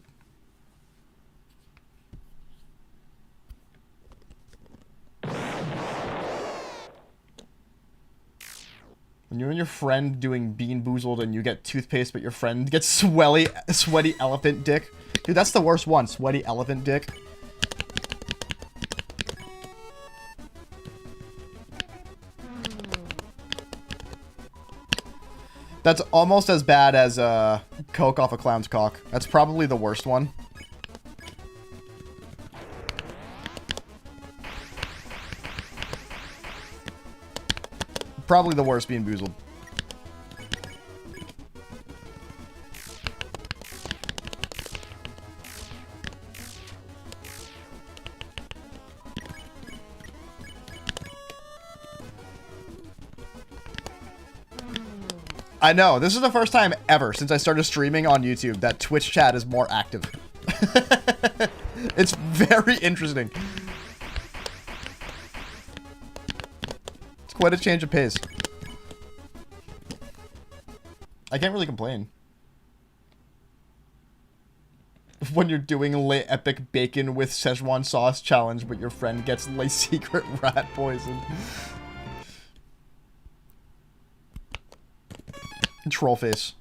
When you and your friend doing Bean Boozled and you get toothpaste, but your friend gets sweaty elephant dick. Dude, that's the worst one. Sweaty elephant dick. That's almost as bad as coke off a clown's cock. That's probably the worst one. Probably the worst Bean Boozled. I know, this is the first time ever since I started streaming on YouTube that Twitch chat is more active. It's very interesting. It's quite a change of pace. I can't really complain. When you're doing late epic bacon with Szechuan sauce challenge, but your friend gets like secret rat poison. Troll face.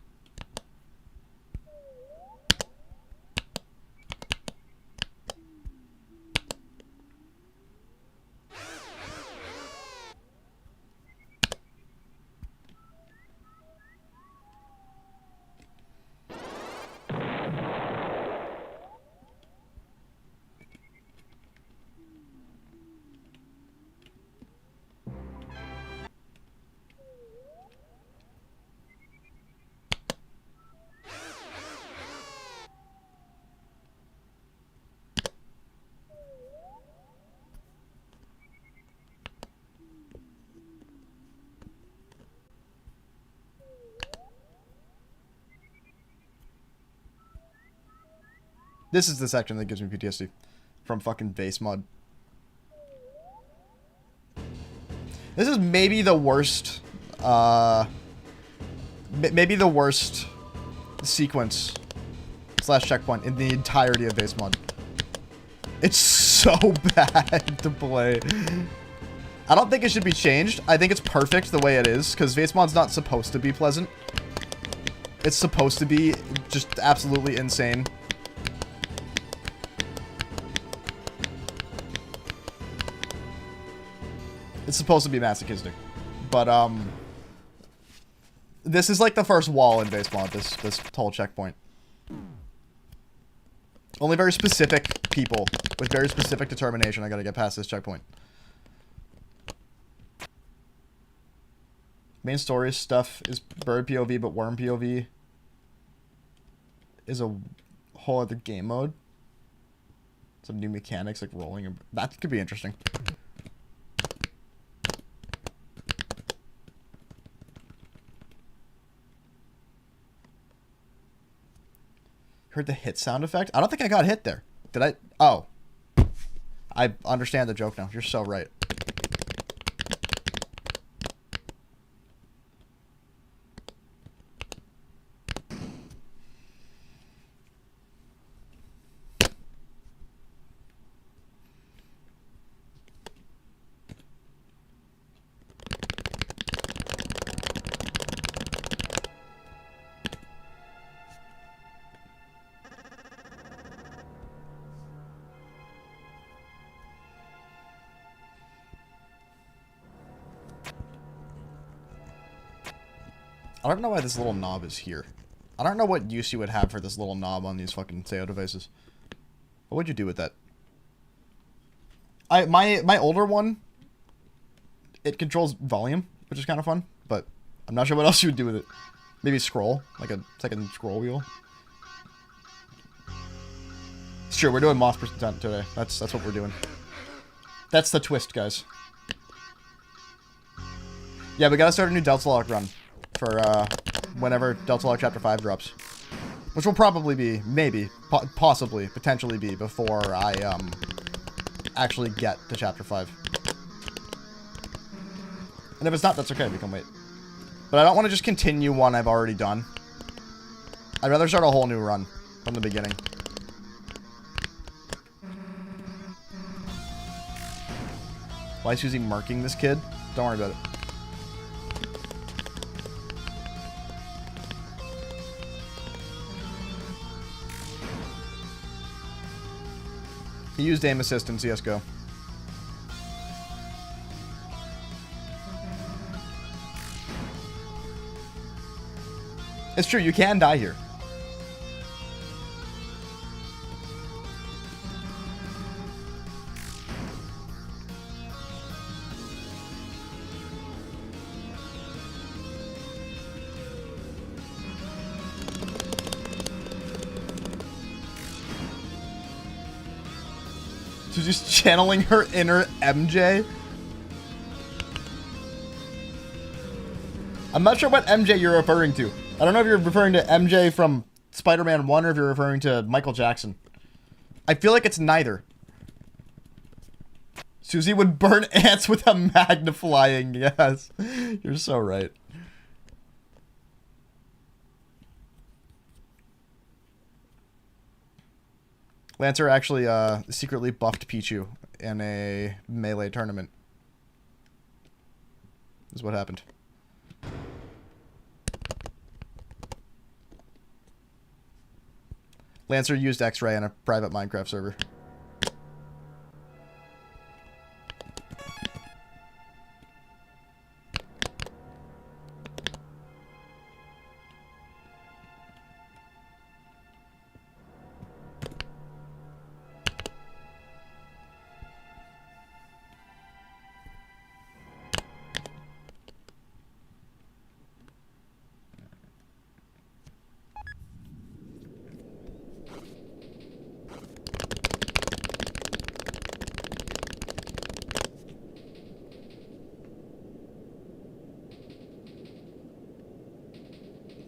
This is the section that gives me PTSD. From fucking base mod. This is maybe the worst, maybe the worst sequence / checkpoint in the entirety of base mod. It's so bad to play. I don't think it should be changed. I think it's perfect the way it is, because base mod's not supposed to be pleasant. It's supposed to be just absolutely insane. It's supposed to be masochistic, but this is like the first wall in base mod. This whole checkpoint. Only very specific people with very specific determination are gonna get past this checkpoint. Main story stuff is bird POV, but worm POV is a whole other game mode. Some new mechanics like rolling, and that could be interesting. Heard the hit sound effect? I don't think I got hit there. Did I? Oh. I understand the joke now. You're so right. I don't know why this little knob is here. I don't know what use you would have for this little knob on these fucking SEO devices. What would you do with that? My older one, it controls volume, which is kind of fun, but I'm not sure what else you would do with it. Maybe scroll, like a second scroll wheel. It's true, we're doing Moss percent today. That's what we're doing. That's the twist, guys. Yeah, we gotta start a new Deltalocke run for whenever Deltalocke Chapter 5 drops. Which will probably be, maybe, possibly, potentially be before I actually get to Chapter 5. And if it's not, that's okay, we can wait. But I don't want to just continue one I've already done. I'd rather start a whole new run from the beginning. Why is Susie marking this kid? Don't worry about it. He used aim assist in CSGO. It's true, you can die here. She's just channeling her inner MJ. I'm not sure what MJ you're referring to. I don't know if you're referring to MJ from Spider-Man 1 or if you're referring to Michael Jackson. I feel like it's neither. Susie would burn ants with a magnifying. Yes. You're so right. Lancer actually secretly buffed Pichu in a melee tournament. This is what happened. Lancer used X-Ray on a private Minecraft server.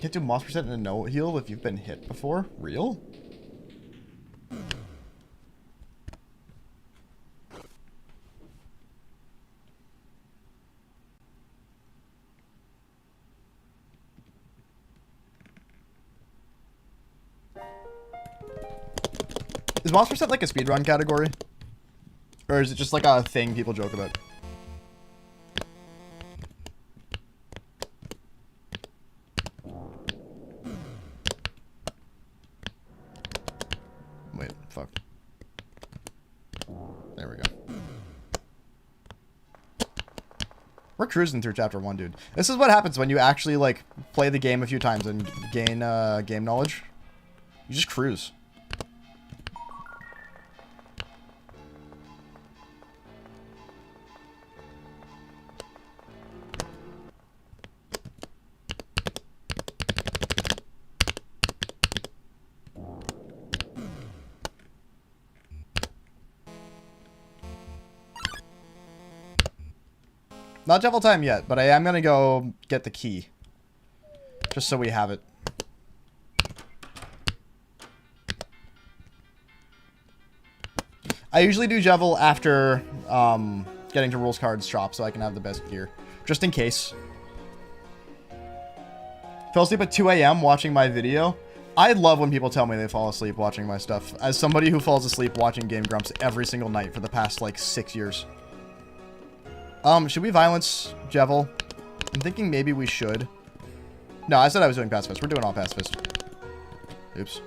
Can't do Moss percent in a no heal if you've been hit before? Real? Is Moss percent like a speedrun category? Or is it just like a thing people joke about? Wait, fuck. There we go. We're cruising through chapter 1, dude. This is what happens when you actually, like, play the game a few times and gain, game knowledge. You just cruise. Not devil time yet, but I am going to go get the key. Just so we have it. I usually do Jevil after getting to rules cards shop so I can have the best gear. Just in case. Fell asleep at 2 a.m. watching my video. I love when people tell me they fall asleep watching my stuff. As somebody who falls asleep watching Game Grumps every single night for the past, like, 6 years. Should we violence Jevil? I'm thinking maybe we should. No, I said I was doing pacifist. We're doing all pacifist. Oops.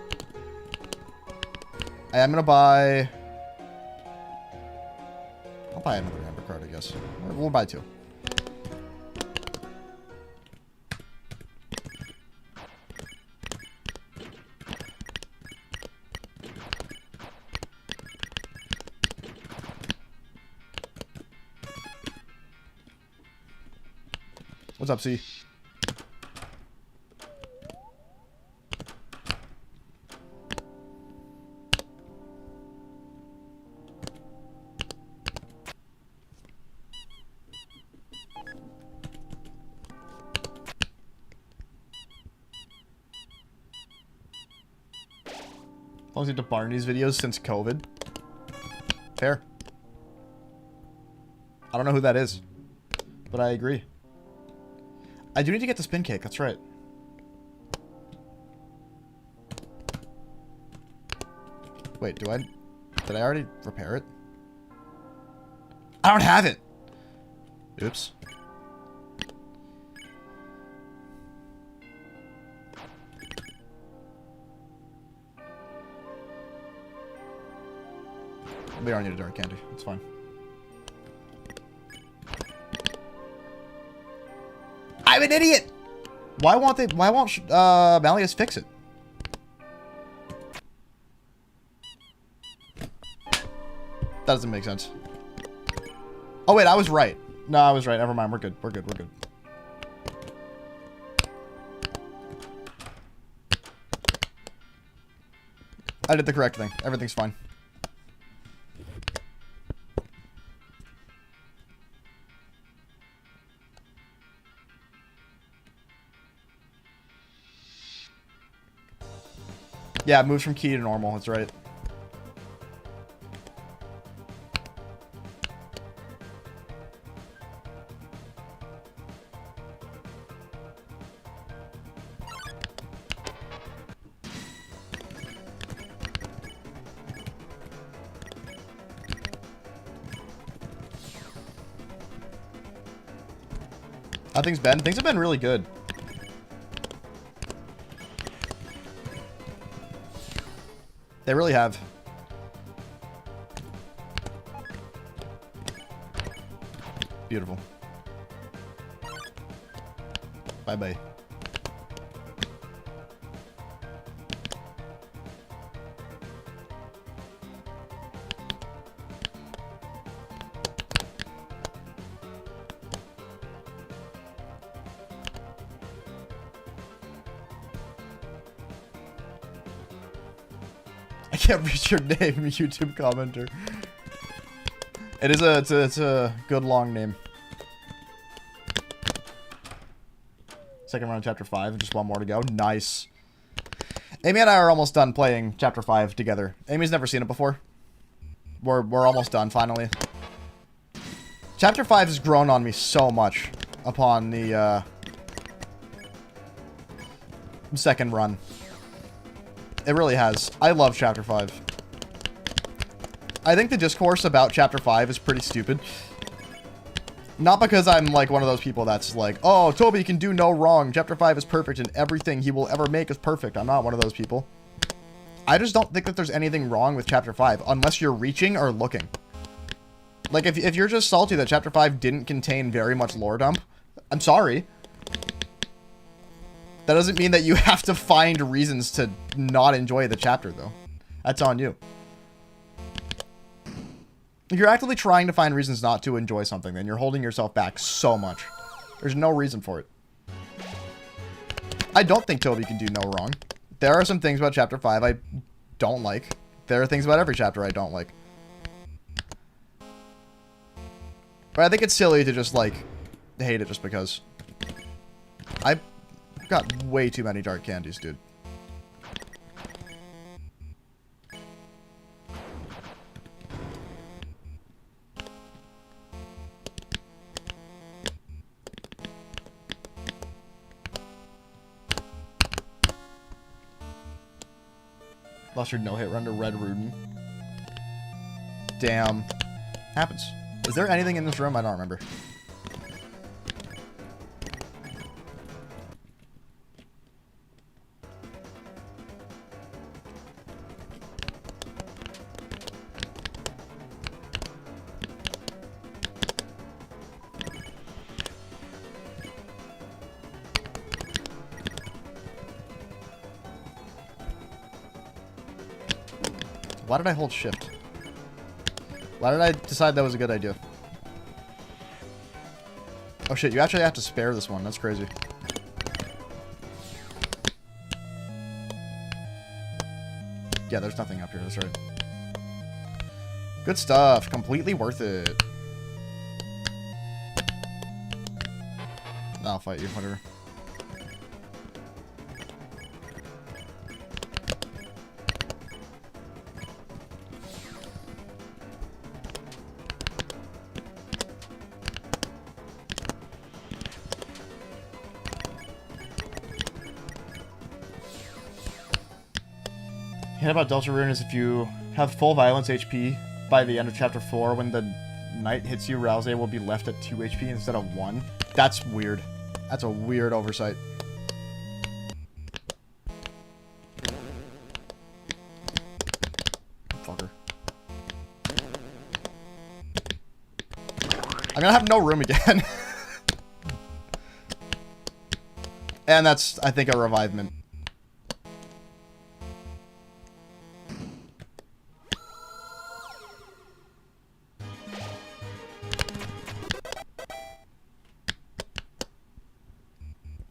I am gonna buy... I'll buy another Amber card, I guess. We'll buy 2. What's up, C? As long as you have to Barney's videos since COVID. Fair. I don't know who that is, but I agree. I do need to get the spin cake, that's right. Wait, did I already repair it? I don't have it! Oops. We don't need a dark candy. It's fine. I'm an idiot! Why won't Malleus fix it? That doesn't make sense. Oh wait, I was right. No, I was right. Never mind. We're good. We're good. We're good. I did the correct thing. Everything's fine. Yeah, it moves from key to normal. That's right. How things been? Things have been really good. They really have. Beautiful. Bye-bye. I can't read your name, YouTube commenter. It's a good long name. Second round of chapter 5, just one more to go. Nice. Amy and I are almost done playing chapter 5 together. Amy's never seen it before. We're almost done finally. Chapter 5 has grown on me so much upon the second run. It really has. I love Chapter 5. I think the discourse about Chapter 5 is pretty stupid. Not because I'm like one of those people that's like, oh, Toby can do no wrong. Chapter 5 is perfect and everything he will ever make is perfect. I'm not one of those people. I just don't think that there's anything wrong with Chapter 5 unless you're reaching or looking. Like, if you're just salty that Chapter 5 didn't contain very much lore dump, I'm sorry. That doesn't mean that you have to find reasons to not enjoy the chapter, though. That's on you. If you're actively trying to find reasons not to enjoy something, then you're holding yourself back so much. There's no reason for it. I don't think Toby can do no wrong. There are some things about Chapter 5 I don't like. There are things about every chapter I don't like. But I think it's silly to just, like, hate it just because. I've got way too many dark candies, dude. Lost your no-hit run to Red Rudin. Damn. Happens. Is there anything in this room? I don't remember. Why did I hold shift? Why did I decide that was a good idea? Oh shit, you actually have to spare this one. That's crazy. Yeah, there's nothing up here. That's right. Good stuff. Completely worth it. I'll fight you. Whatever. Hit about Deltarune is if you have full violence HP by the end of chapter 4, when the knight hits you, Rouse will be left at 2 HP instead of 1. That's weird. That's a weird oversight. Fucker. I'm gonna have no room again. And that's, I think, a revivement.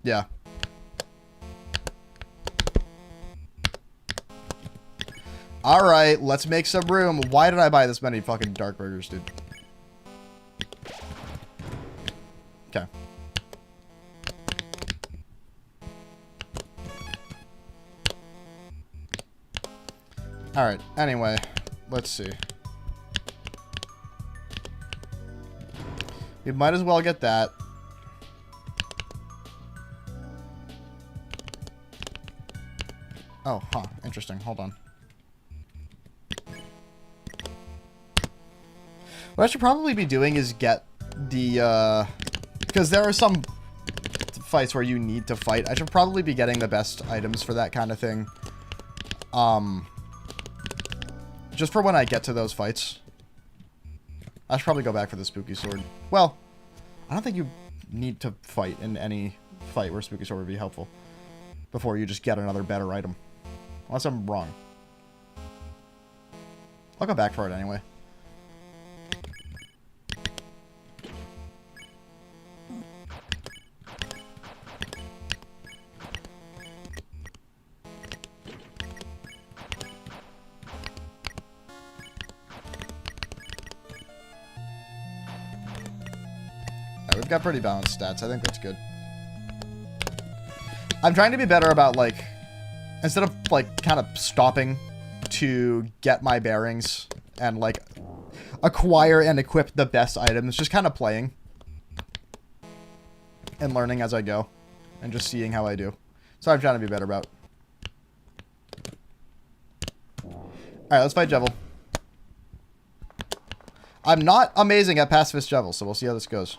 Yeah. Alright, let's make some room. Why did I buy this many fucking dark burgers, dude? Okay. Alright, anyway, let's see. We might as well get that. Oh, huh. Interesting. Hold on. What I should probably be doing is get the, because there are some fights where you need to fight. I should probably be getting the best items for that kind of thing. Just for when I get to those fights. I should probably go back for the spooky sword. Well, I don't think you need to fight in any fight where spooky sword would be helpful before you just get another better item. Unless I'm wrong. I'll go back for it anyway. Alright, we've got pretty balanced stats. I think that's good. I'm trying to be better about, like, instead of, like, kind of stopping to get my bearings and, like, acquire and equip the best items, just kind of playing and learning as I go and just seeing how I do. So I'm trying to be better about. Alright, let's fight Jevil. I'm not amazing at pacifist Jevil, so we'll see how this goes.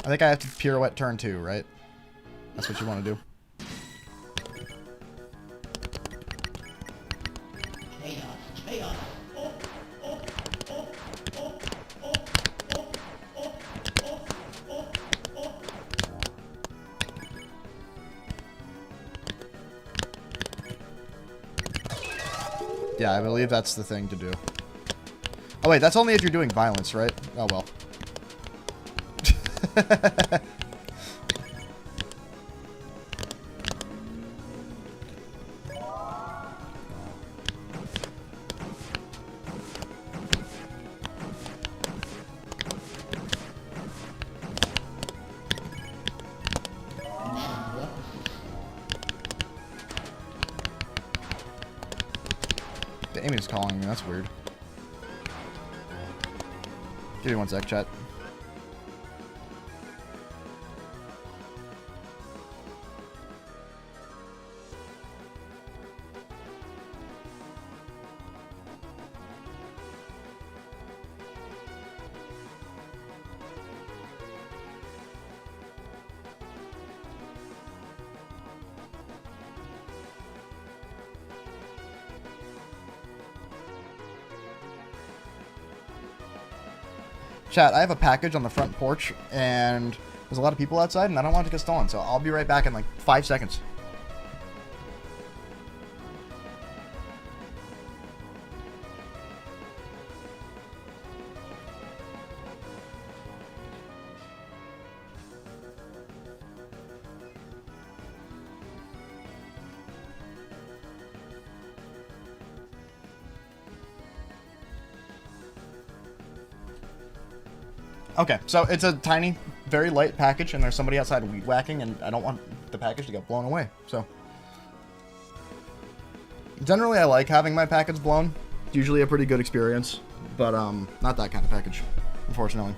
I think I have to pirouette turn 2, right? That's what you want to do. Yeah, I believe that's the thing to do. Oh wait, that's only if you're doing violence, right? Oh well. Amy's calling me, that's weird. Give me one sec, chat. Chat, I have a package on the front porch, and There's a lot of people outside, and I don't want it to get stolen, so I'll be right back in like 5 seconds. Okay, so it's a tiny, very light package, and there's somebody outside weed whacking, and I don't want the package to get blown away, so. Generally, I like having my package blown. It's usually a pretty good experience, but not that kind of package, unfortunately.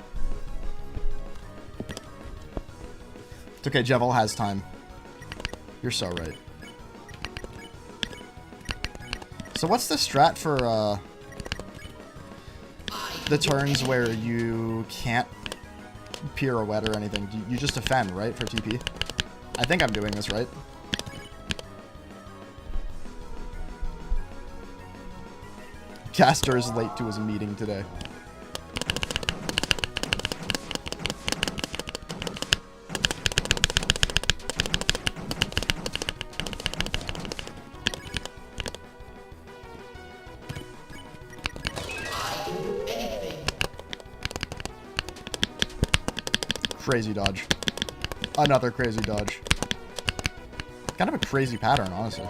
It's okay, Jevel has time. You're so right. So what's the strat for, the turns where you can't pirouette or anything? You just defend, right, for TP? I think I'm doing this right. Caster is late to his meeting today. Crazy dodge. Another crazy dodge. Kind of a crazy pattern, honestly.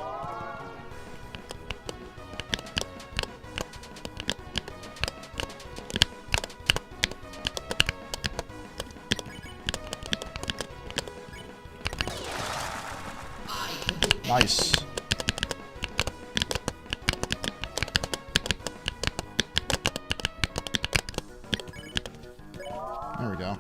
Nice. There we go.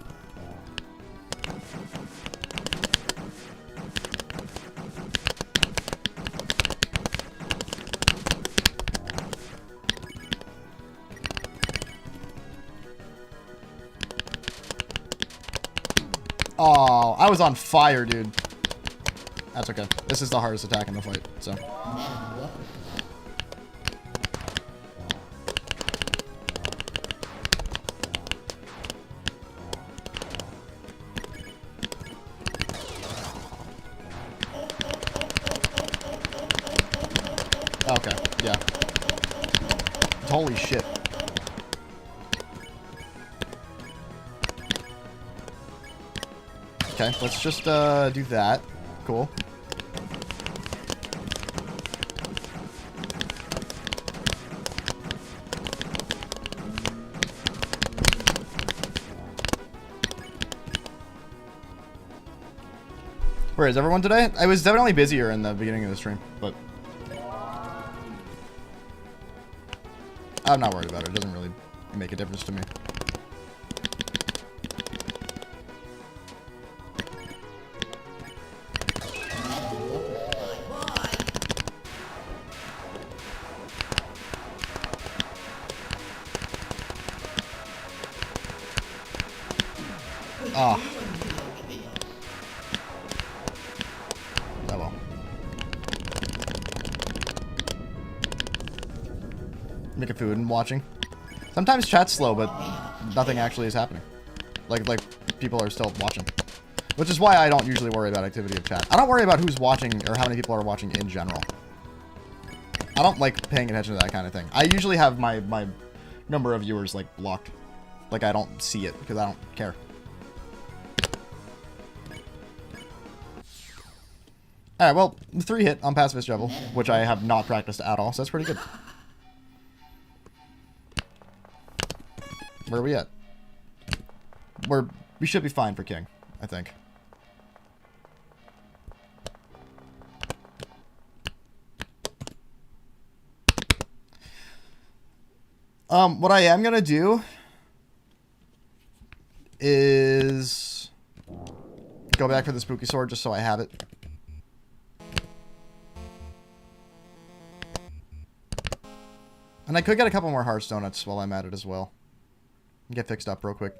Oh, I was on fire, dude. That's okay. This is the hardest attack in the fight, so. Okay, yeah. Holy shit. Okay, let's just do that. Cool. Where is everyone today? I was definitely busier in the beginning of the stream, but I'm not worried about it. It doesn't really make a difference to me. Ah. Oh well. Making food and watching. Sometimes chat's slow, but nothing actually is happening. Like people are still watching. Which is why I don't usually worry about activity of chat. I don't worry about who's watching or how many people are watching in general. I don't like paying attention to that kind of thing. I usually have my number of viewers like blocked. Like I don't see it because I don't care. Alright, well, 3 hit on Pacifist Jebel, which I have not practiced at all, so that's pretty good. Where are we at? We should be fine for King, I think. What I am gonna do is go back for the spooky sword just so I have it. And I could get a couple more Hearthstone donuts while I'm at it as well. Get fixed up real quick.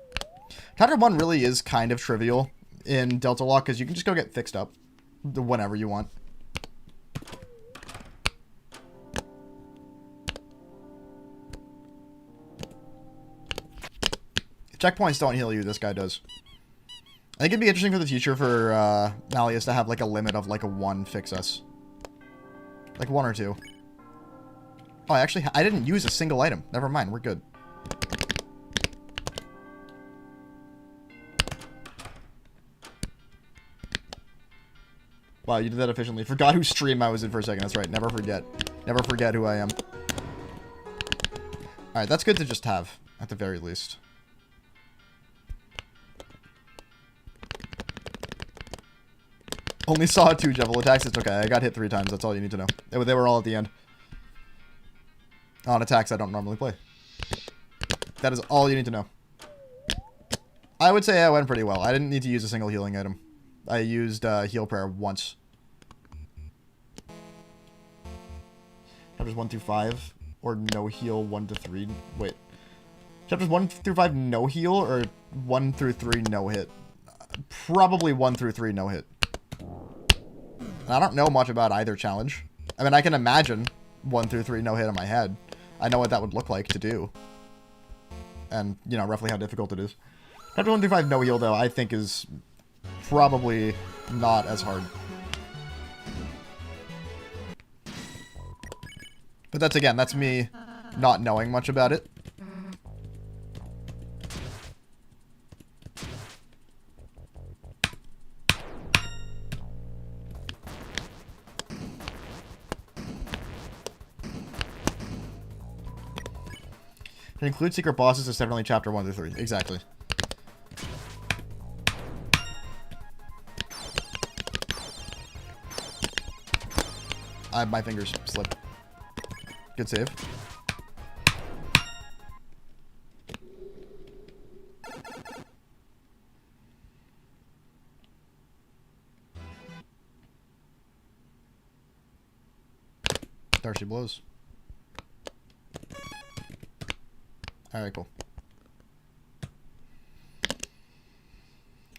Chapter 1 really is kind of trivial in Deltalocke because you can just go get fixed up whenever you want. If checkpoints don't heal you, this guy does. think it'd be interesting for the future for Malleus to have like a limit of like a 1 fix us. Like 1 or 2. Oh, actually, I didn't use a single item. Never mind, we're good. Wow, you did that efficiently. Forgot whose stream I was in for a second. That's right. Never forget. Never forget who I am. Alright, that's good to just have, at the very least. Only saw 2 javelin attacks. It's okay. I got hit 3 times. That's all you need to know. They were all at the end. On attacks I don't normally play. That is all you need to know. I would say I went pretty well. I didn't need to use a single healing item. I used heal prayer once. Chapters 1 through 5, or no heal 1 to 3. Wait. Chapters 1 through 5 no heal, or 1 through 3 no hit? Probably 1 through 3 no hit. I don't know much about either challenge. I mean, I can imagine 1 through 3 no hit in my head. I know what that would look like to do. And, you know, roughly how difficult it is. Chapter 1 through 5 no heal, though, I think is probably not as hard. But that's, again, that's me not knowing much about it. To include secret bosses is definitely chapter 1 through 3. Exactly. My fingers slipped. Good save. There she blows. Alright, cool.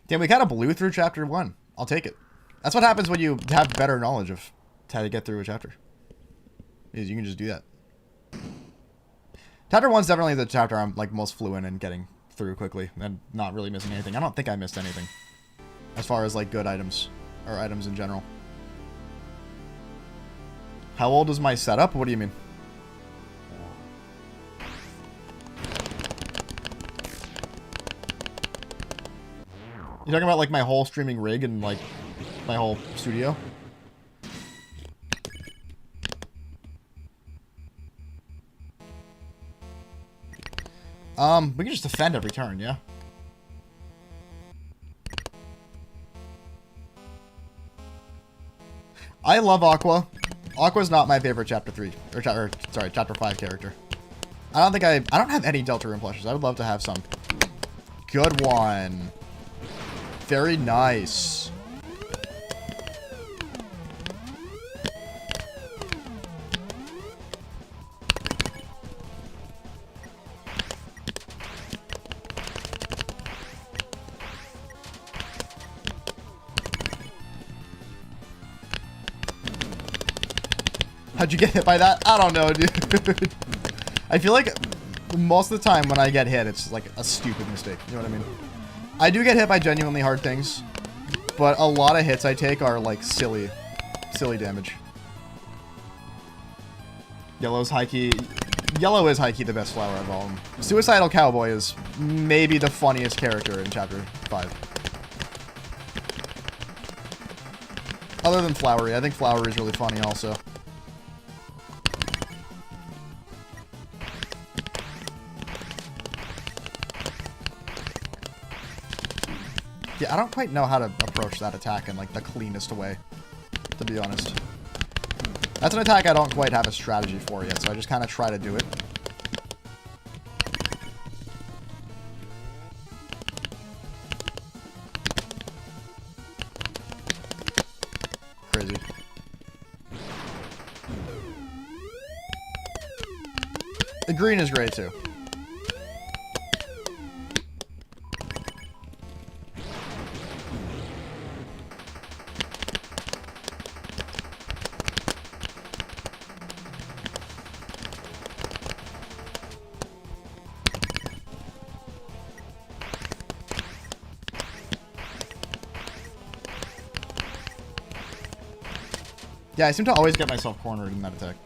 Damn, we kind of blew through chapter 1. I'll take it. That's what happens when you have better knowledge of how to get through a chapter. Is you can just do that. Chapter 1's definitely the chapter I'm like most fluent in getting through quickly and not really missing anything. I don't think I missed anything as far as like good items or items in general. How old is my setup? What do you mean? You talking about like my whole streaming rig and like my whole studio? We can just defend every turn, yeah? I love Aqua. Aqua's not my favorite chapter 3, or sorry, chapter 5 character. I don't have any Deltarune plushes. I would love to have some. Good one. Very nice. How'd you get hit by that? I don't know, dude. I feel like most of the time when I get hit, it's like a stupid mistake. You know what I mean? I do get hit by genuinely hard things, but a lot of hits I take are like silly damage. Yellow is high-key the best flower of all. Suicidal Cowboy is maybe the funniest character in chapter 5. Other than Flowery. I think Flowery is really funny also. Yeah, I don't quite know how to approach that attack in like the cleanest way, to be honest. That's an attack I don't quite have a strategy for yet, so I just kind of try to do it. Crazy. The green is great too. Yeah, I seem to always get myself cornered in that attack.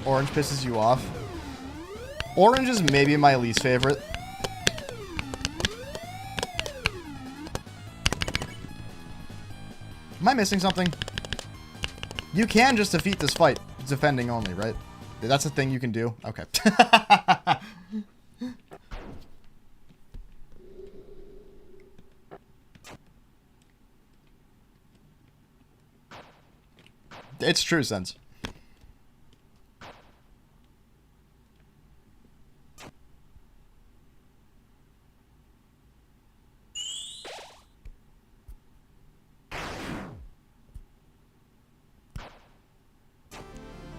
Orange pisses you off. Orange is maybe my least favorite. Am I missing something? You can just defeat this fight. Defending only, right? That's a thing you can do? Okay. It's true sense.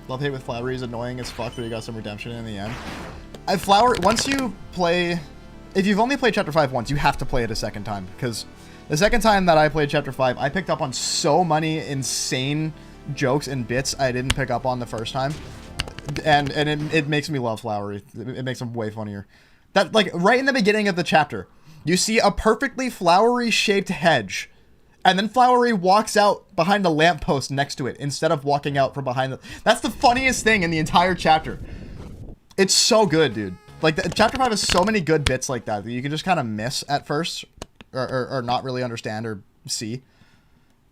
Love hate with Flowery is annoying as fuck, but you got some redemption in the end. Once you play... If you've only played Chapter 5 once, you have to play it a second time. Because the second time that I played Chapter 5, I picked up on so many insane jokes and bits I didn't pick up on the first time. And it makes me love Flowery. It makes him way funnier. That, like, right in the beginning of the chapter, you see a perfectly flowery-shaped hedge. And then Flowery walks out behind a lamppost next to it instead of walking out from behind the... That's the funniest thing in the entire chapter. It's so good, dude. Like, Chapter 5 has so many good bits like that you can just kind of miss at first. Or not really understand or see.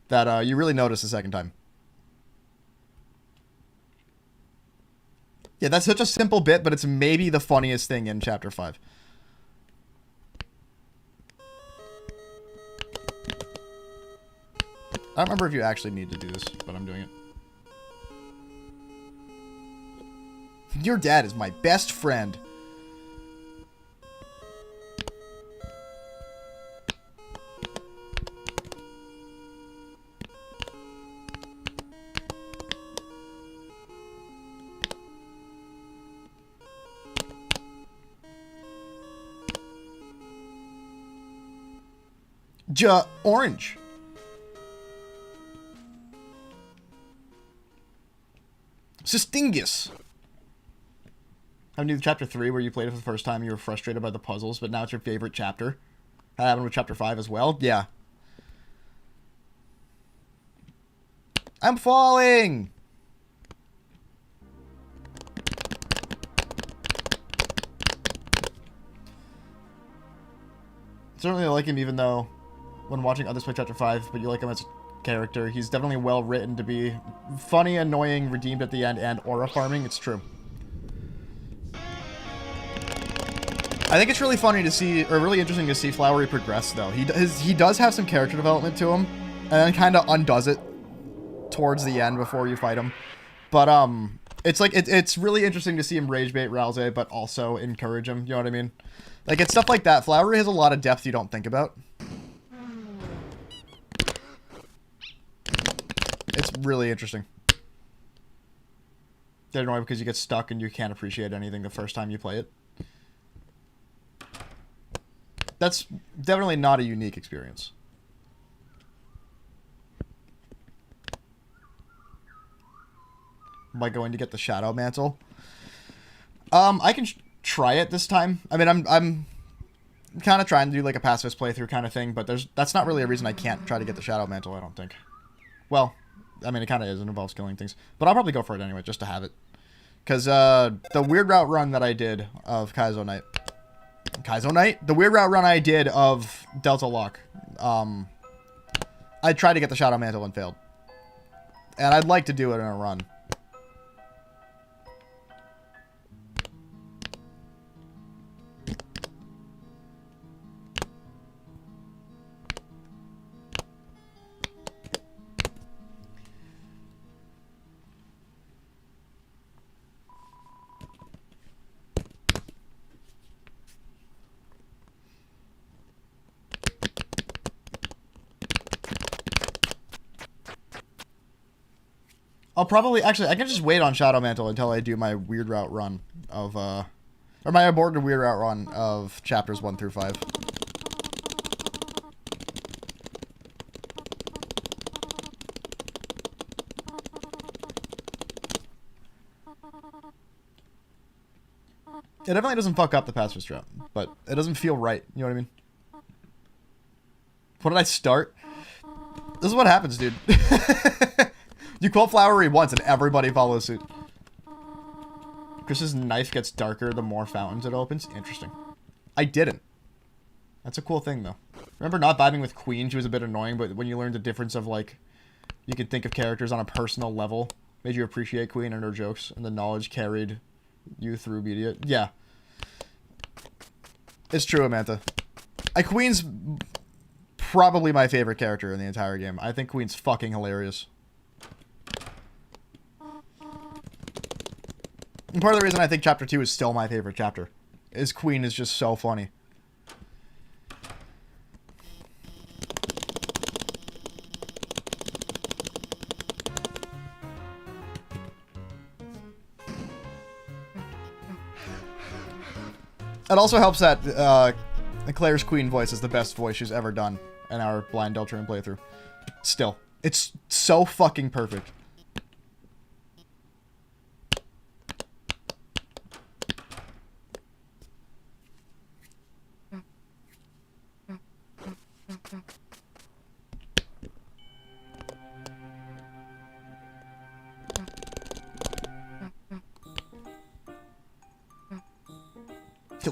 That you really notice the second time. Yeah, that's such a simple bit, but it's maybe the funniest thing in Chapter 5. I don't remember if you actually need to do this, but I'm doing it. Your dad is my best friend. Orange. Sistingus. Happened to you Chapter 3 where you played it for the first time, you were frustrated by the puzzles, but now it's your favorite chapter? That happened with Chapter 5 as well? Yeah. I'm falling! Certainly I like him even though when watching others play Chapter 5, but you like him as a character. He's definitely well written to be funny, annoying, redeemed at the end, and aura farming. It's true. I think it's really funny to see, or really interesting to see Flowery progress, though. He does have some character development to him, and then kind of undoes it towards the end before you fight him. But, it's like, it's really interesting to see him rage bait Rousey, but also encourage him, you know what I mean? Like, it's stuff like that. Flowery has a lot of depth you don't think about. It's really interesting. Get annoyed because you get stuck and you can't appreciate anything the first time you play it. That's definitely not a unique experience. Am I going to get the Shadow Mantle? I can try it this time. I mean, I'm kind of trying to do like a pacifist playthrough kind of thing, but that's not really a reason I can't try to get the Shadow Mantle, I don't think. Well, I mean, it kind of is. It involves killing things. But I'll probably go for it anyway, just to have it. Because the Weird Route run that I did of Kaizo Knight... Kaizo Knight? The Weird Route run I did of Deltalocke. I tried to get the Shadow Mantle and failed. And I'd like to do it in a run. I'll probably... Actually, I can just wait on Shadow Mantle until I do my Weird Route run of... or my aborted Weird Route run of chapters 1 through 5. It definitely doesn't fuck up the passive strat, but it doesn't feel right. You know what I mean? What did I start? This is what happens, dude. You quote Flowery once and everybody follows suit. Chris's knife gets darker the more fountains it opens. Interesting. I didn't. That's a cool thing, though. Remember not vibing with Queen? She was a bit annoying, but when you learned the difference of, like, you could think of characters on a personal level, made you appreciate Queen and her jokes, and the knowledge carried you through media. Yeah. It's true, Amantha. Queen's probably my favorite character in the entire game. I think Queen's fucking hilarious. And part of the reason I think Chapter 2 is still my favorite chapter is Queen is just so funny. It also helps that Claire's Queen voice is the best voice she's ever done in our blind Deltarune playthrough. Still. It's so fucking perfect.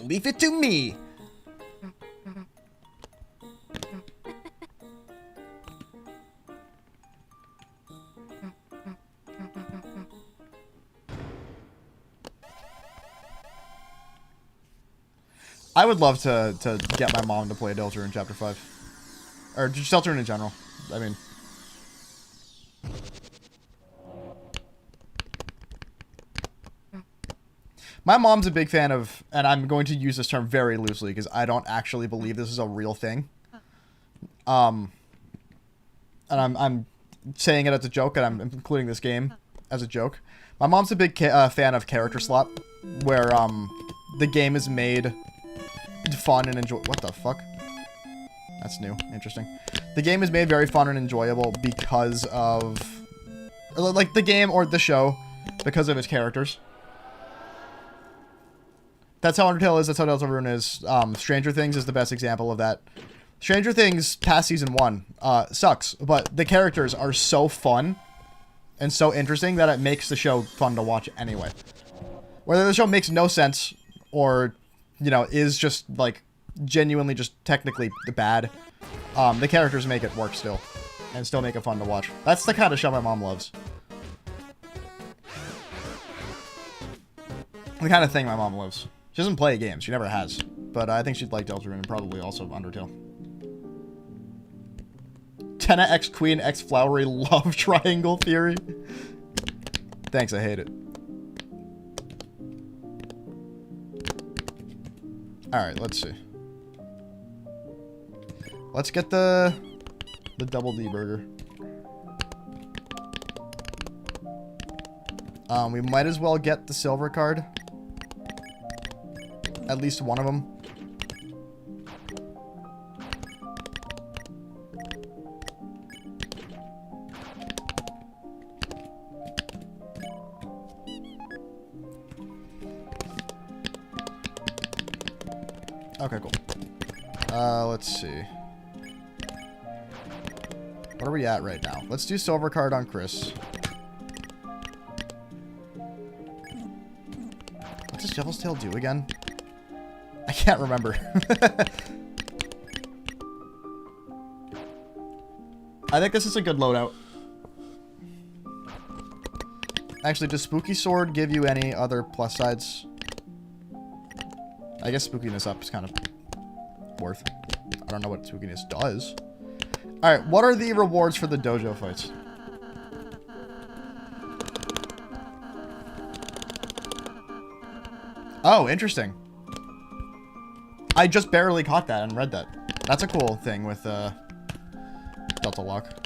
Leave it to me. I would love to get my mom to play Deltarune in Chapter 5. Or just Deltarune in general. I mean... My mom's a big fan of, and I'm going to use this term very loosely because I don't actually believe this is a real thing. And I'm saying it as a joke, and I'm including this game as a joke. My mom's a big fan of character slot, where the game is made fun and enjoy. What the fuck? That's new. Interesting. The game is made very fun and enjoyable because of, like, the game or the show, because of its characters. That's how Undertale is. That's how Deltarune is. Stranger Things is the best example of that. Stranger Things past season 1 sucks, but the characters are so fun and so interesting that it makes the show fun to watch anyway. Whether the show makes no sense or, you know, is just, like, genuinely just technically bad, the characters make it work still and still make it fun to watch. That's the kind of show my mom loves. The kind of thing my mom loves. She doesn't play games. She never has. But I think she'd like Deltarune and probably also Undertale. Tenna X Queen X Flowery love triangle theory. Thanks, I hate it. Alright, let's see. Let's get the Double D burger. We might as well get the silver card. At least one of them. Okay, cool. Let's see. What are we at right now? Let's do silver card on Chris. What does Devil's Tail do again? I can't remember. I think this is a good loadout. Actually, does Spooky Sword give you any other plus sides? I guess spookiness up is kind of worth. I don't know what spookiness does. Alright, what are the rewards for the dojo fights? Oh, interesting. I just barely caught that and read that. That's a cool thing with Deltalocke.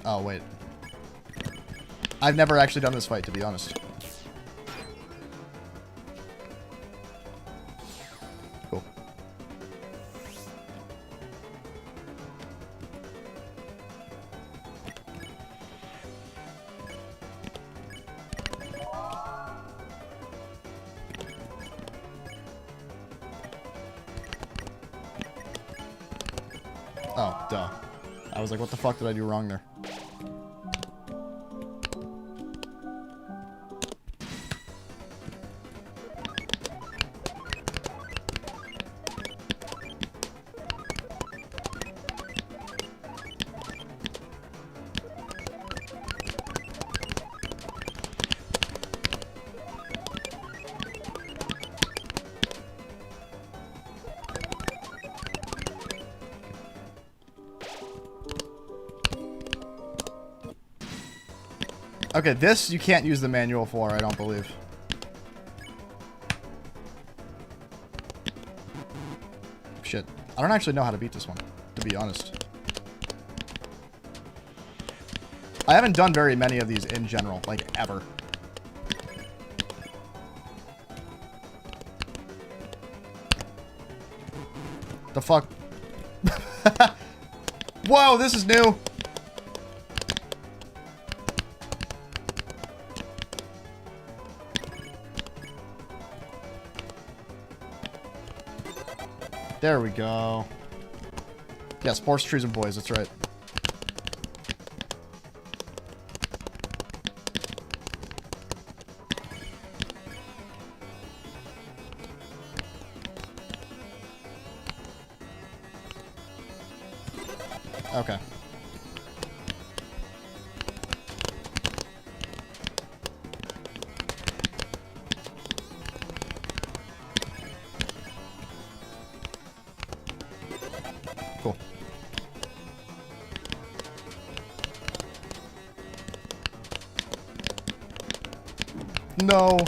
Oh, wait. I've never actually done this fight, to be honest. Oh, duh. I was like, what the fuck did I do wrong there? Okay, this you can't use the manual for, I don't believe. Shit. I don't actually know how to beat this one, to be honest. I haven't done very many of these in general, like, ever. The fuck? Whoa, this is new! There we go. Yeah, sports, trees, and boys, that's right. Okay. Cool. No.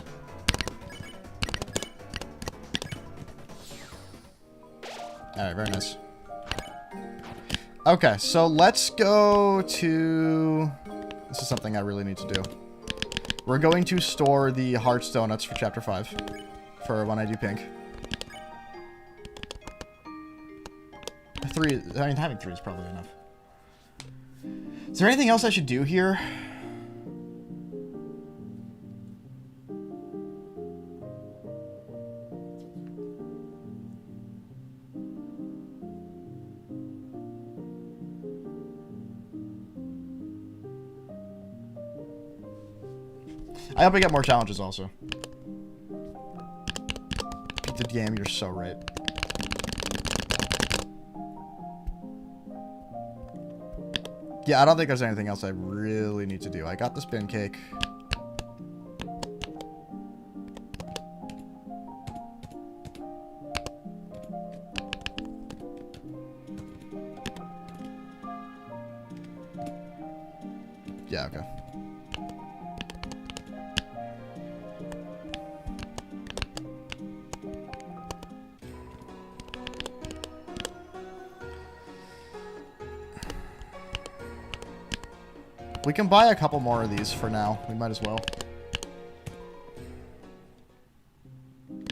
Alright, very nice. Okay, so let's go to... This is something I really need to do. We're going to store the Hearts Donuts for Chapter 5. For when I do pink. 3... I mean, having 3 is probably enough. Is there anything else I should do here? I hope I get more challenges also. Beat the game, you're so right. Yeah, I don't think there's anything else I really need to do. I got the spin cake. Yeah, okay. We can buy a couple more of these for now. We might as well. Is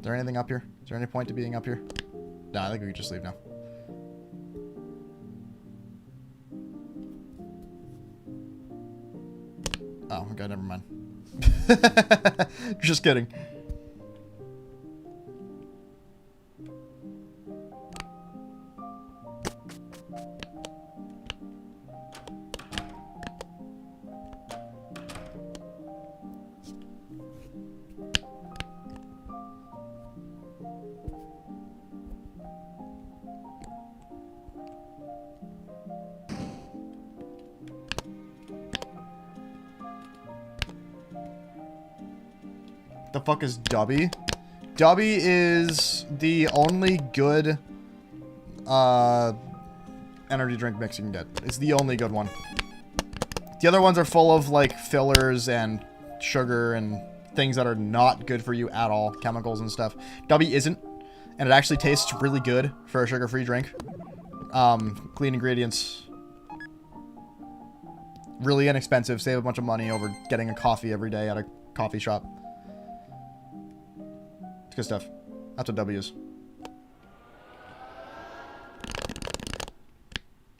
there anything up here? Is there any point to being up here? No, I think we can just leave now. Oh, okay, never mind. Just kidding. The fuck is Dubby? Dubby is the only good energy drink mix you can get. It's the only good one. The other ones are full of like fillers and sugar and things that are not good for you at all, chemicals and stuff. Dubby isn't, and it actually tastes really good for a sugar-free drink. Clean ingredients. Really inexpensive. Save a bunch of money over getting a coffee every day at a coffee shop. It's good stuff. That's what W is.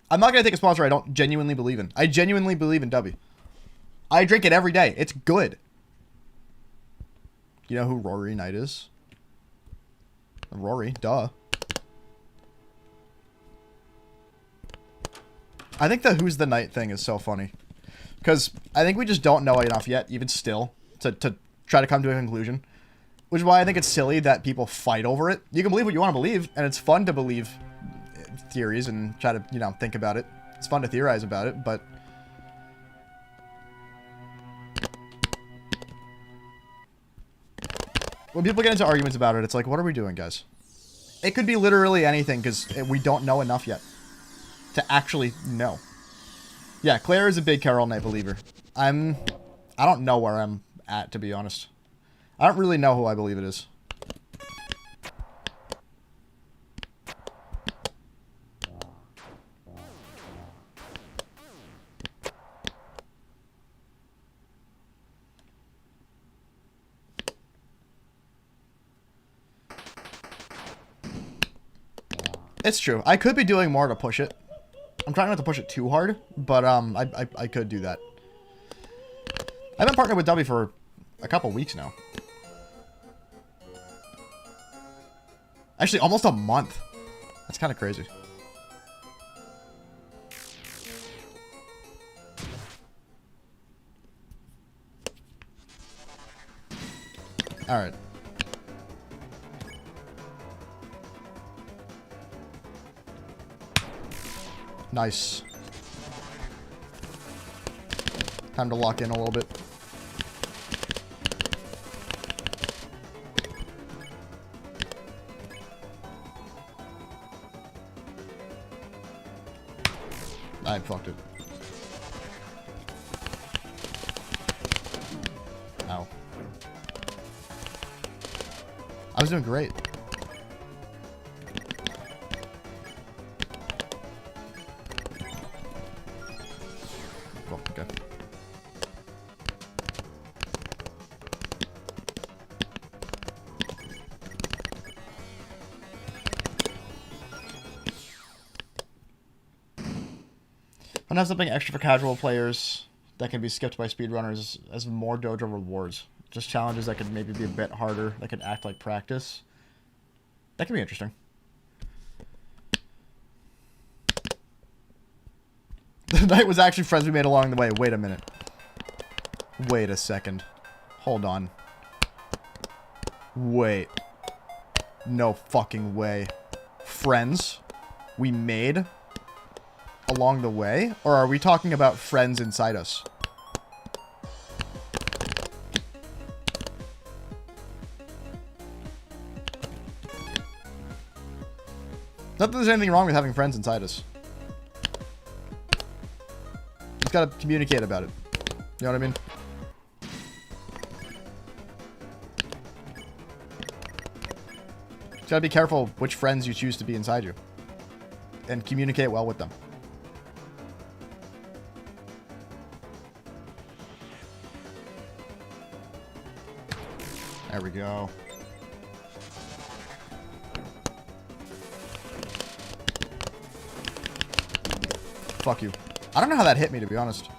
I'm not going to take a sponsor I don't genuinely believe in. I genuinely believe in W. I drink it every day. It's good. You know who Rory Knight is? Rory, duh. I think the who's the knight thing is so funny. Because I think we just don't know enough yet, even still, to try to come to a conclusion. Which is why I think it's silly that people fight over it. You can believe what you want to believe, and it's fun to believe theories and try to, you know, think about it. It's fun to theorize about it, but... when people get into arguments about it, it's like, what are we doing, guys? It could be literally anything, because we don't know enough yet to actually know. Yeah, Claire is a big Carol Knight believer. I don't know where I'm at, to be honest. I don't really know who I believe it is. It's true. I could be doing more to push it. I'm trying not to push it too hard, but I could do that. I've been partnered with W for a couple weeks now. Actually, almost a month. That's kind of crazy. All right. Nice. Time to lock in a little bit. I fucked it. Ow. I was doing great. Oh, okay. And have something extra for casual players that can be skipped by speedrunners as more dojo rewards. Just challenges that could maybe be a bit harder, that could act like practice. That could be interesting. The knight was actually friends we made along the way. Wait a minute. Wait a second. Hold on. Wait. No fucking way. Friends we made along the way? Or are we talking about friends inside us? Not that there's anything wrong with having friends inside us. Just gotta communicate about it. You know what I mean? Just gotta be careful which friends you choose to be inside you. And communicate well with them. There we go. Fuck you. I don't know how that hit me, to be honest.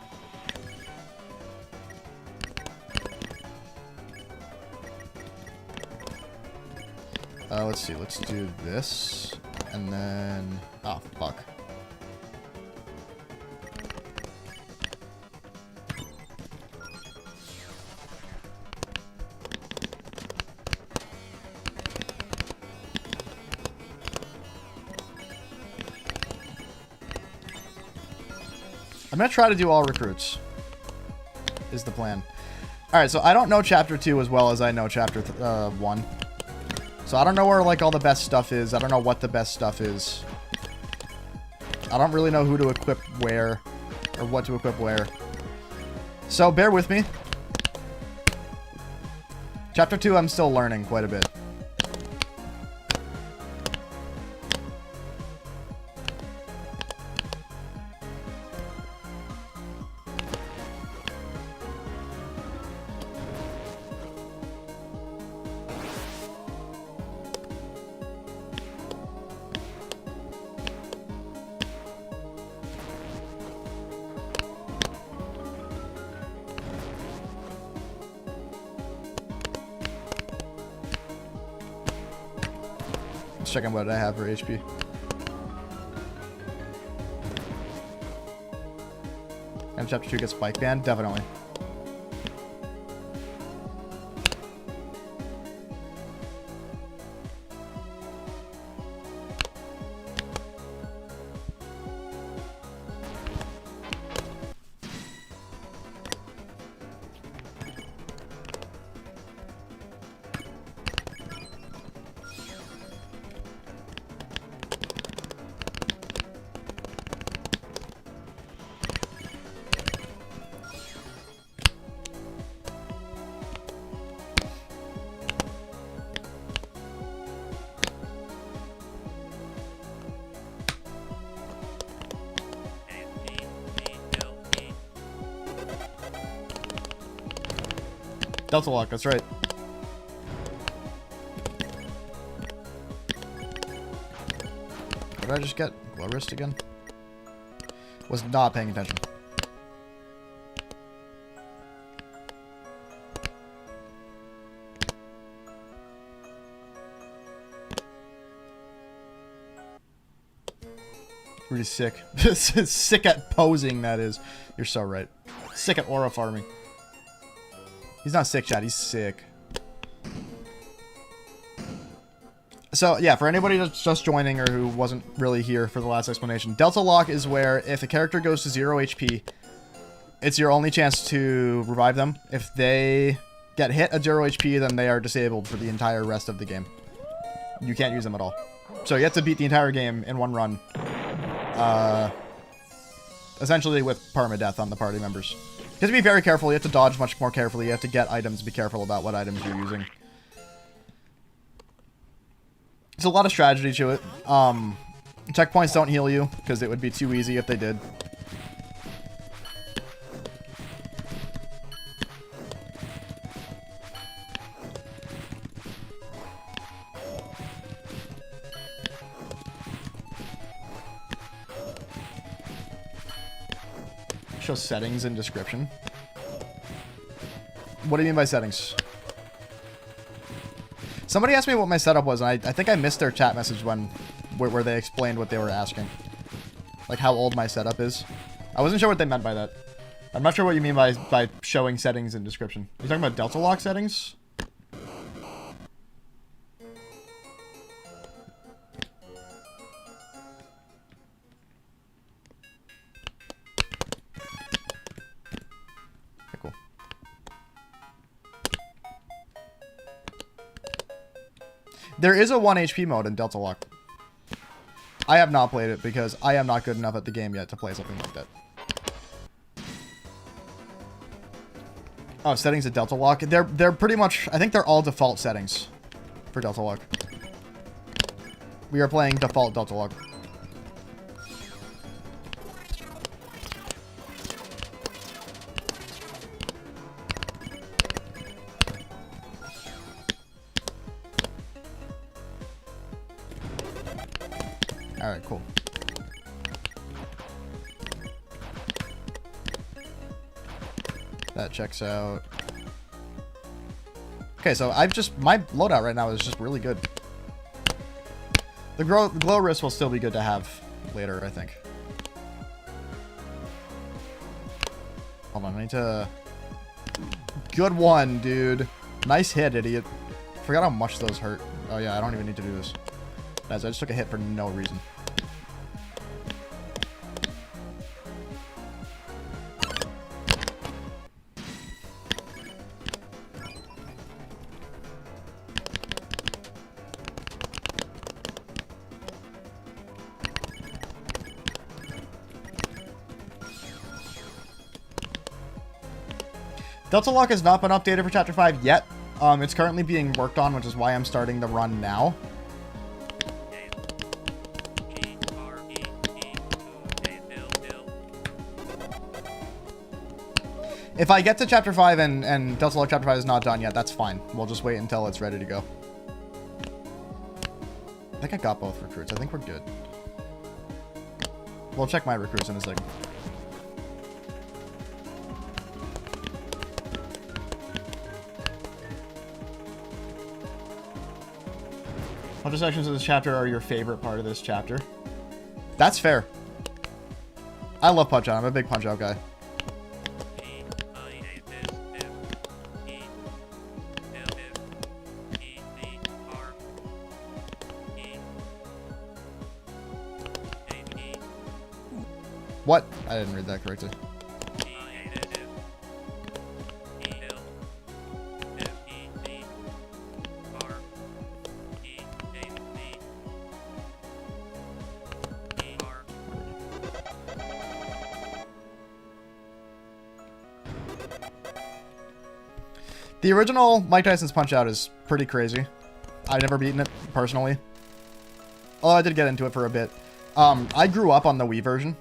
Let's see. Let's do this. And then... oh, fuck. I'm going to try to do all recruits, is the plan. Alright, so I don't know Chapter 2 as well as I know Chapter 1. So I don't know where, like, all the best stuff is. I don't know what the best stuff is. I don't really know who to equip where, or what to equip where. So bear with me. Chapter 2, I'm still learning quite a bit. checking what I have for HP. And chapter 2 gets spike banned? Definitely. Deltalocke, that's right. What did I just get? Glow wrist again? Was not paying attention. Really sick. Sick at posing, that is. You're so right. Sick at aura farming. He's not sick, chat. He's sick. So, yeah, for anybody that's just joining or who wasn't really here for the last explanation, Deltalocke is where if a character goes to 0 HP, it's your only chance to revive them. If they get hit at 0 HP, then they are disabled for the entire rest of the game. You can't use them at all. So you have to beat the entire game in one run. Essentially with permadeath on the party members. You have to be very careful. You have to dodge much more carefully. You have to get items. Be careful about what items you're using. There's a lot of strategy to it. Checkpoints don't heal you, because it would be too easy if they did. Show settings in description. What do you mean by settings? Somebody asked me what my setup was, and I think I missed their chat message where they explained what they were asking. Like how old my setup is. I wasn't sure what they meant by that. I'm not sure what you mean by showing settings in description. Are you talking about Deltalocke settings? There is a 1 HP mode in Deltalocke. I have not played it because I am not good enough at the game yet to play something like that. Oh, settings at Deltalocke. They're pretty much, I think they're all default settings for Deltalocke. We are playing default Deltalocke. Alright, cool. That checks out. Okay, so my loadout right now is just really good. The glow wrist will still be good to have later, I think. Hold on, I need to... Good one, dude. Nice hit, idiot. Forgot how much those hurt. Oh yeah, I don't even need to do this. Guys, I just took a hit for no reason. Deltalocke has not been updated for Chapter 5 yet. It's currently being worked on, which is why I'm starting the run now. If I get to Chapter 5 and Deltalocke Chapter 5 is not done yet, that's fine. We'll just wait until it's ready to go. I think I got both recruits. I think we're good. We'll check my recruits in a second. What the sections of this chapter are your favorite part of this chapter? That's fair. I love Punch-Out. I'm a big Punch-Out guy. What? I didn't read that correctly. The original Mike Tyson's Punch-Out is pretty crazy. I've never beaten it, personally. Although I did get into it for a bit. I grew up on the Wii version.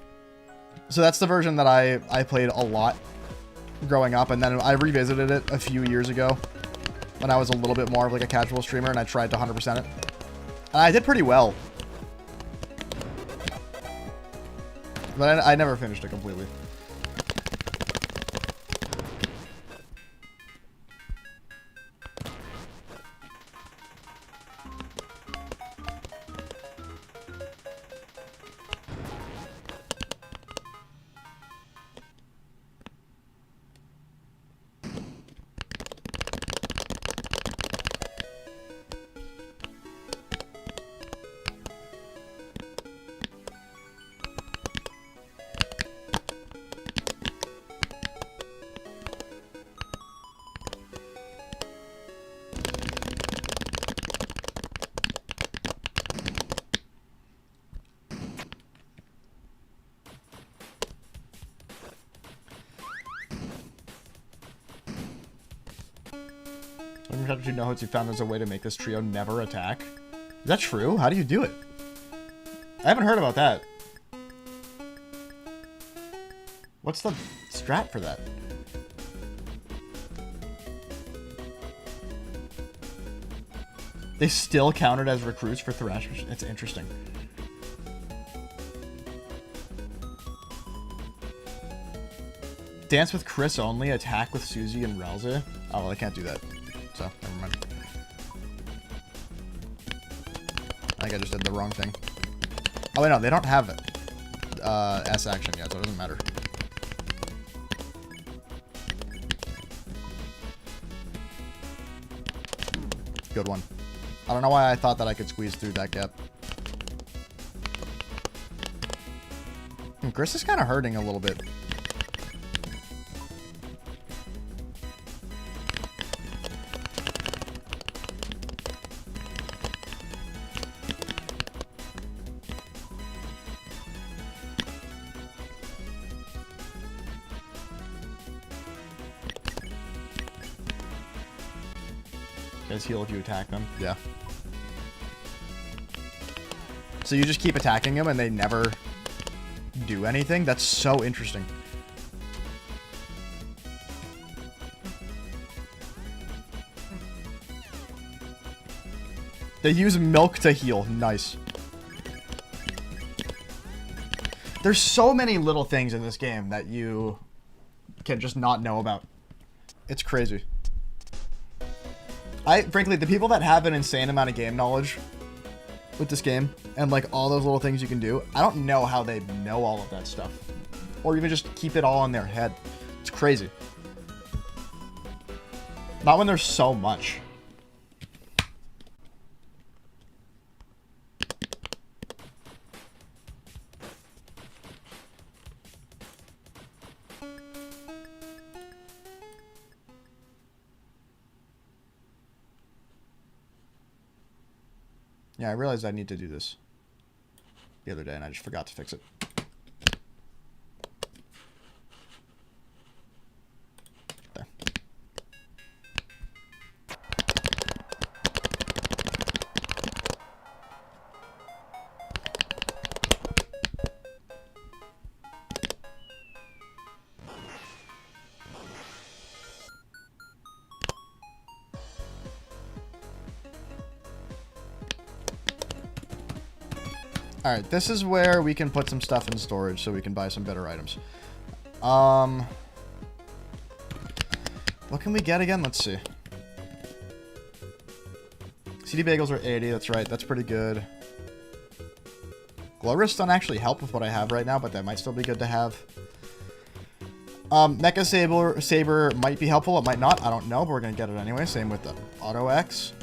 So that's the version that I played a lot growing up. And then I revisited it a few years ago when I was a little bit more of like a casual streamer and I tried to 100% it. And I did pretty well. But I never finished it completely. Chapter 2 notes you found there's a way to make this trio never attack. Is that true? How do you do it? I haven't heard about that. What's the strat for that? They still counted as recruits for Thrash. It's interesting. Dance with Chris only, attack with Susie and Relza. Oh, well, I can't do that. So, never mind. I think I just did the wrong thing. Oh, wait, no, they don't have S action yet, so it doesn't matter. Good one. I don't know why I thought that I could squeeze through that gap. Chris is kind of hurting a little bit. Heal if you attack them. Yeah. So you just keep attacking them and they never do anything? That's so interesting. They use milk to heal. Nice. There's so many little things in this game that you can just not know about. It's crazy. Frankly, the people that have an insane amount of game knowledge with this game and like all those little things you can do, I don't know how they know all of that stuff or even just keep it all in their head. It's crazy. Not when there's so much. Yeah, I realized I need to do this the other day, and I just forgot to fix it. There. Alright, this is where we can put some stuff in storage so we can buy some better items. What can we get again? Let's see. CD bagels are 80. That's right. That's pretty good. Glow wrists don't actually help with what I have right now, but that might still be good to have. Mecha Saber might be helpful. It might not. I don't know, but we're going to get it anyway. Same with the Auto X.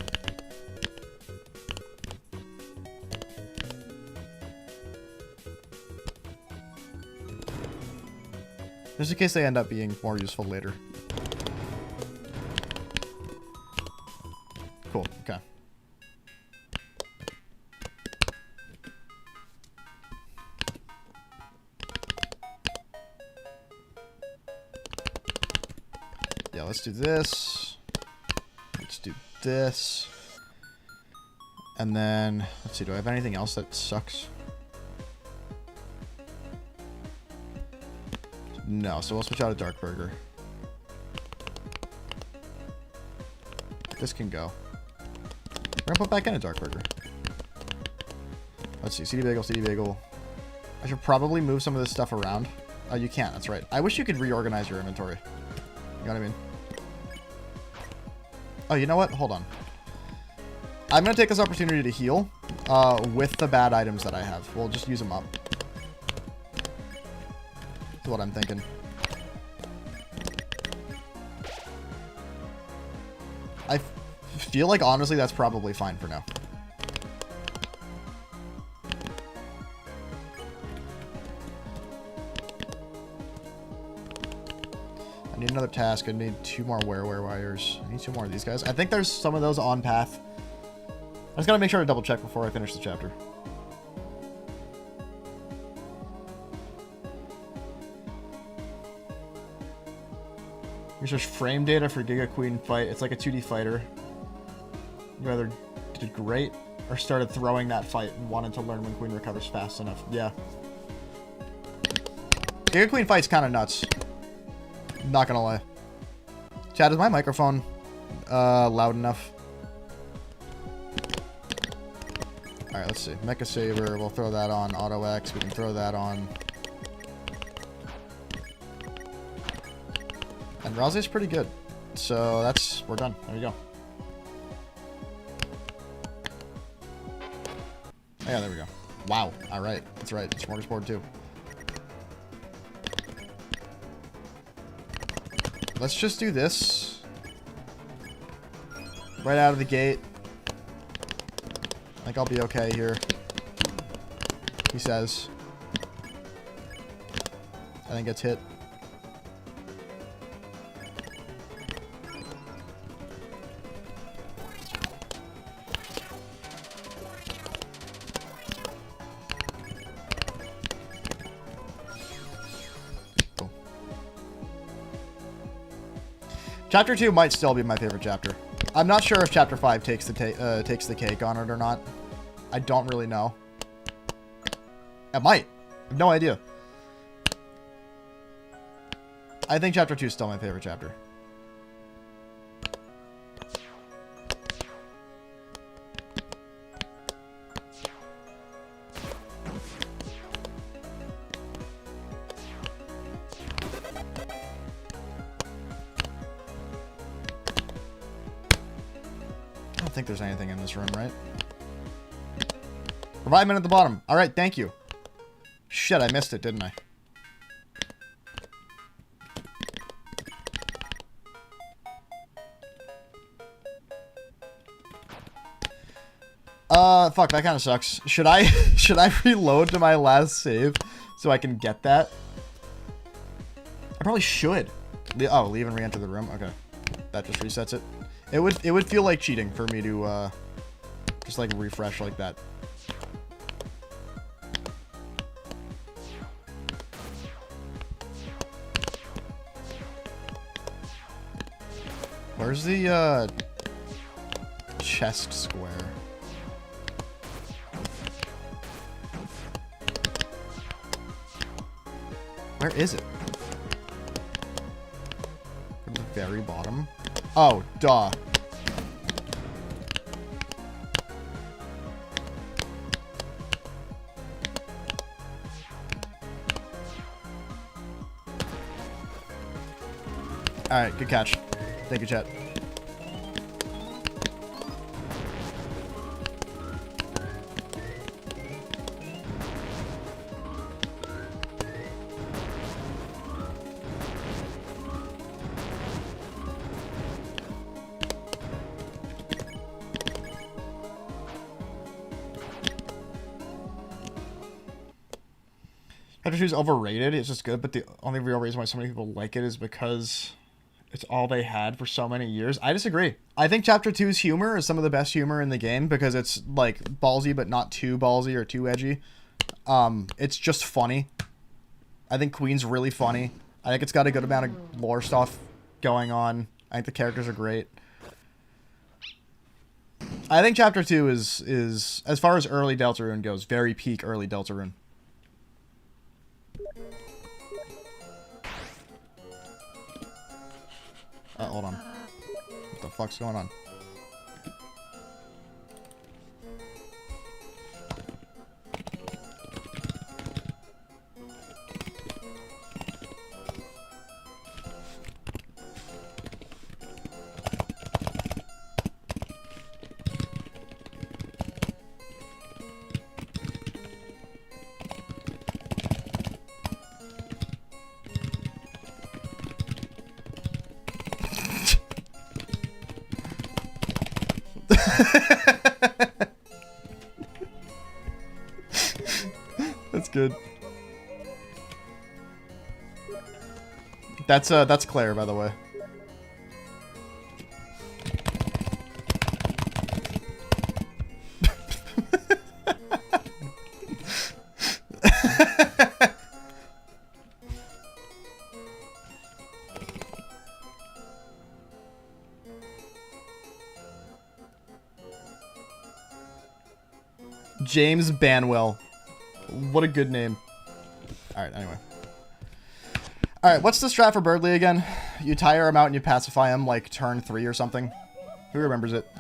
Just in case they end up being more useful later. Cool. Okay. Yeah, let's do this. Let's do this. And then, let's see, do I have anything else that sucks? No, so we'll switch out a Dark Burger. This can go. We're gonna put back in a Dark Burger. Let's see, CD Bagel, CD Bagel. I should probably move some of this stuff around. Oh, you can't, that's right. I wish you could reorganize your inventory. You know what I mean? Oh, you know what? Hold on. I'm gonna take this opportunity to heal with the bad items that I have. We'll just use them up. That's what I'm thinking. I feel like, honestly, that's probably fine for now. I need another task. I need 2 more wear wires. I need 2 more of these guys. I think there's some of those on path. I just gotta make sure to double check before I finish the chapter. Here's just frame data for Giga Queen fight. It's like a 2D fighter. You either did great or started throwing that fight and wanted to learn when Queen recovers fast enough. Yeah. Giga Queen fight's kind of nuts. Not gonna lie. Chat, is my microphone loud enough? Alright, let's see. Mecha Saber, we'll throw that on. Auto X, we can throw that on. And Raze's pretty good. So that's, we're done. There we go. Oh, yeah, there we go. Wow. Alright. That's right. Smorgasbord too. Let's just do this. Right out of the gate. I think I'll be okay here. He says. I think it's hit. Chapter 2 might still be my favorite chapter. I'm not sure if Chapter 5 takes the cake on it or not. I don't really know. It might. I have no idea. I think Chapter 2 is still my favorite chapter. I don't think there's anything in this room, right? Revival at the bottom. Alright, thank you. Shit, I missed it, didn't I? Fuck, that kind of sucks. Should I reload to my last save so I can get that? I probably should. Oh, leave and re-enter the room. Okay. That just resets it. It would feel like cheating for me to just like refresh like that. Where's the chest square? Where is it? At the very bottom? Oh, duh. Alright, good catch. Thank you, chat. Chapter 2 is overrated. It's just good, but the only real reason why so many people like it is because it's all they had for so many years. I disagree. I think Chapter 2's humor is some of the best humor in the game because it's like ballsy but not too ballsy or too edgy. It's just funny. I think Queen's really funny. I think it's got a good amount of lore stuff going on. I think the characters are great. I think Chapter 2 is as far as early Deltarune goes, very peak early Deltarune. Hold on. What the fuck's going on? That's good. That's Claire, by the way. James Banwell. What a good name. Alright, anyway. Alright, what's the strat for Birdly again? You tire him out and you pacify him like turn 3 or something. Who remembers it?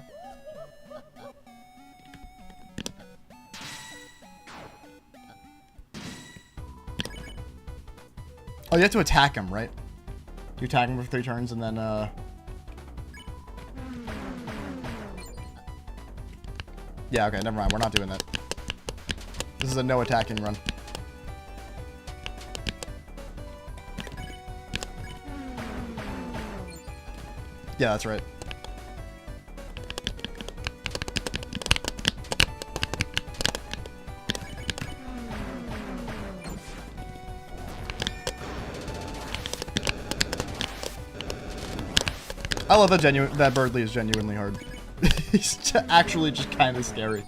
Oh, you have to attack him, right? You attack him for 3 turns and then, yeah, okay, never mind. We're not doing that. This is a no attacking run. Yeah, that's right. I love that Birdly is genuinely hard. He's actually just kind of scary.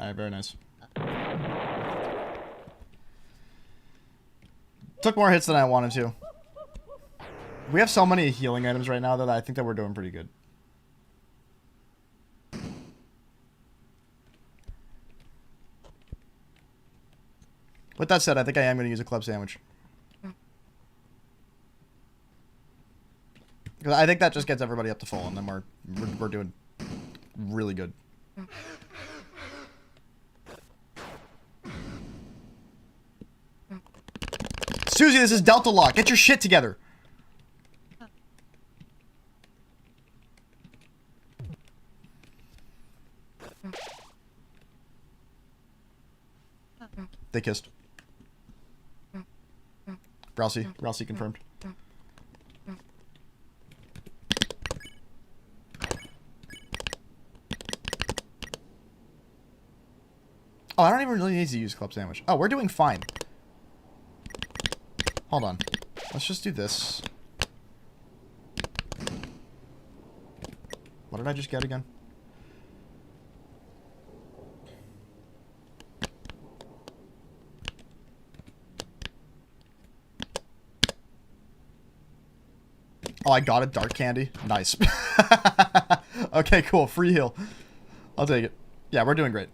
Alright, very nice. Took more hits than I wanted to. We have so many healing items right now that I think that we're doing pretty good. With that said, I think I am going to use a club sandwich. Because I think that just gets everybody up to full, and then we're doing really good. Susie, this is Deltalocke. Get your shit together. They kissed. Rousey confirmed. Oh, I don't even really need to use club sandwich. Oh, we're doing fine. Hold on. Let's just do this. What did I just get again? Oh, I got it. Dark candy. Nice. Okay, cool. Free heal. I'll take it. Yeah, we're doing great.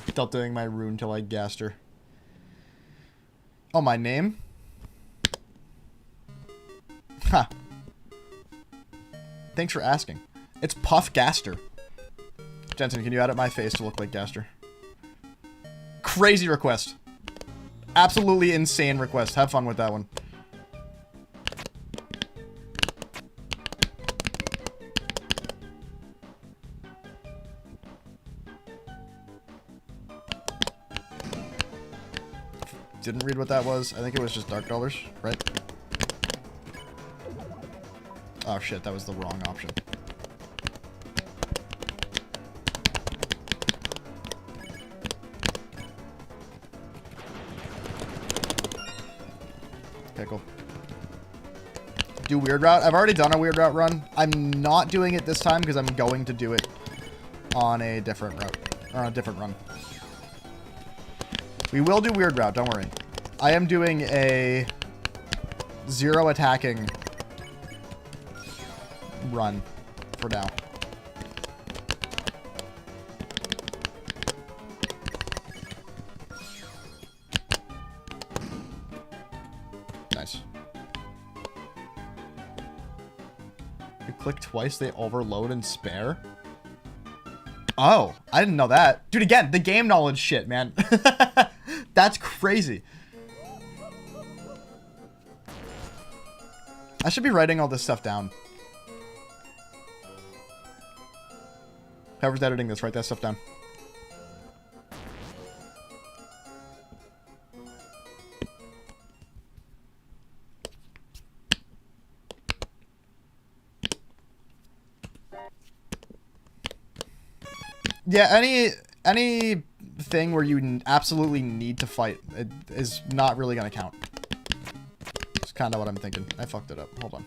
Still doing my rune till I gassed her. Oh, my name? Ha. Thanks for asking. It's Puff Gaster. Jensen, can you edit my face to look like Gaster? Crazy request. Absolutely insane request. Have fun with that one. Didn't read what that was. I think it was just dark colors, right? Oh shit, that was the wrong option. Okay, cool. Do weird route. I've already done a weird route run. I'm not doing it this time because I'm going to do it on a different route. Or on a different run. We will do weird route, don't worry. I am doing a 0 attacking run for now. Nice. You click twice, they overload and spare. Oh, I didn't know that. Dude, again, the game knowledge shit, man. That's crazy. I should be writing all this stuff down. Whoever's editing this, write that stuff down. Yeah, any thing where you absolutely need to fight it is not really going to count. It's kind of what I'm thinking. I fucked it up. Hold on.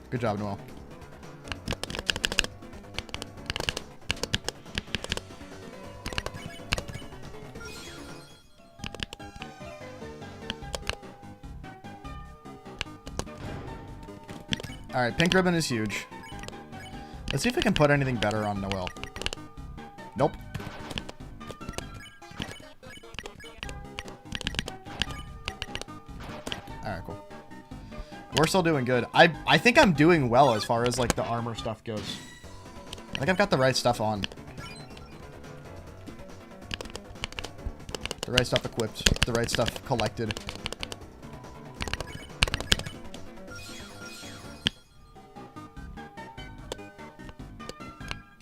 Good job, Noel. Alright, pink ribbon is huge. Let's see if we can put anything better on Noel. Nope. Alright, cool. We're still doing good. I think I'm doing well as far as, like, the armor stuff goes. I think I've got the right stuff on. The right stuff equipped. The right stuff collected.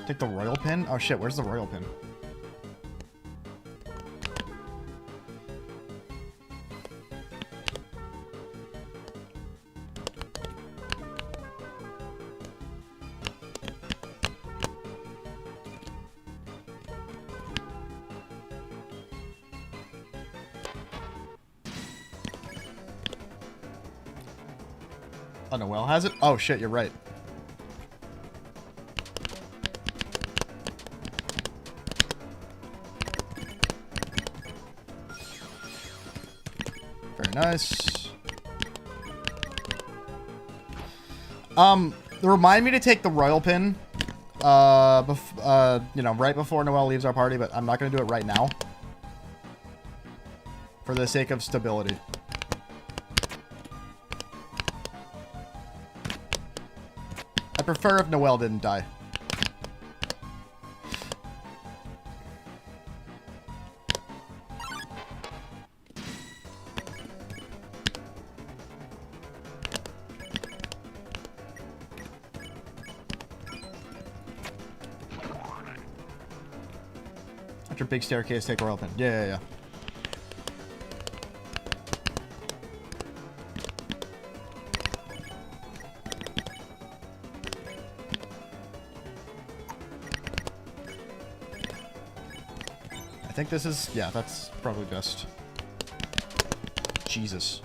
Take the royal pin? Oh, shit. Where's the royal pin? Oh, Noel has it? Oh, shit, you're right. Very nice. Remind me to take the royal pin, you know, right before Noel leaves our party, but I'm not going to do it right now. For the sake of stability. I prefer if Noel didn't die. After big staircase, take royal pin. Yeah. I think this is... Yeah, that's probably best. Jesus.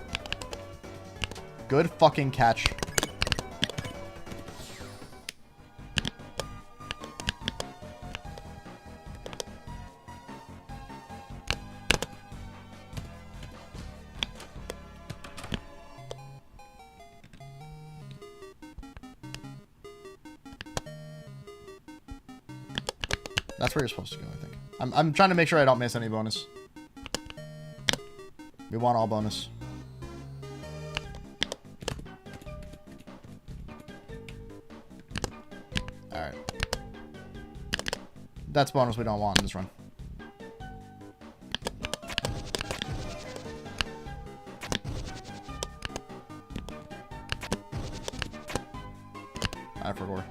Good fucking catch. That's where you're supposed to go, I think. I'm trying to make sure I don't miss any bonus. We want all bonus. Alright. That's bonus we don't want in this run. I forgot.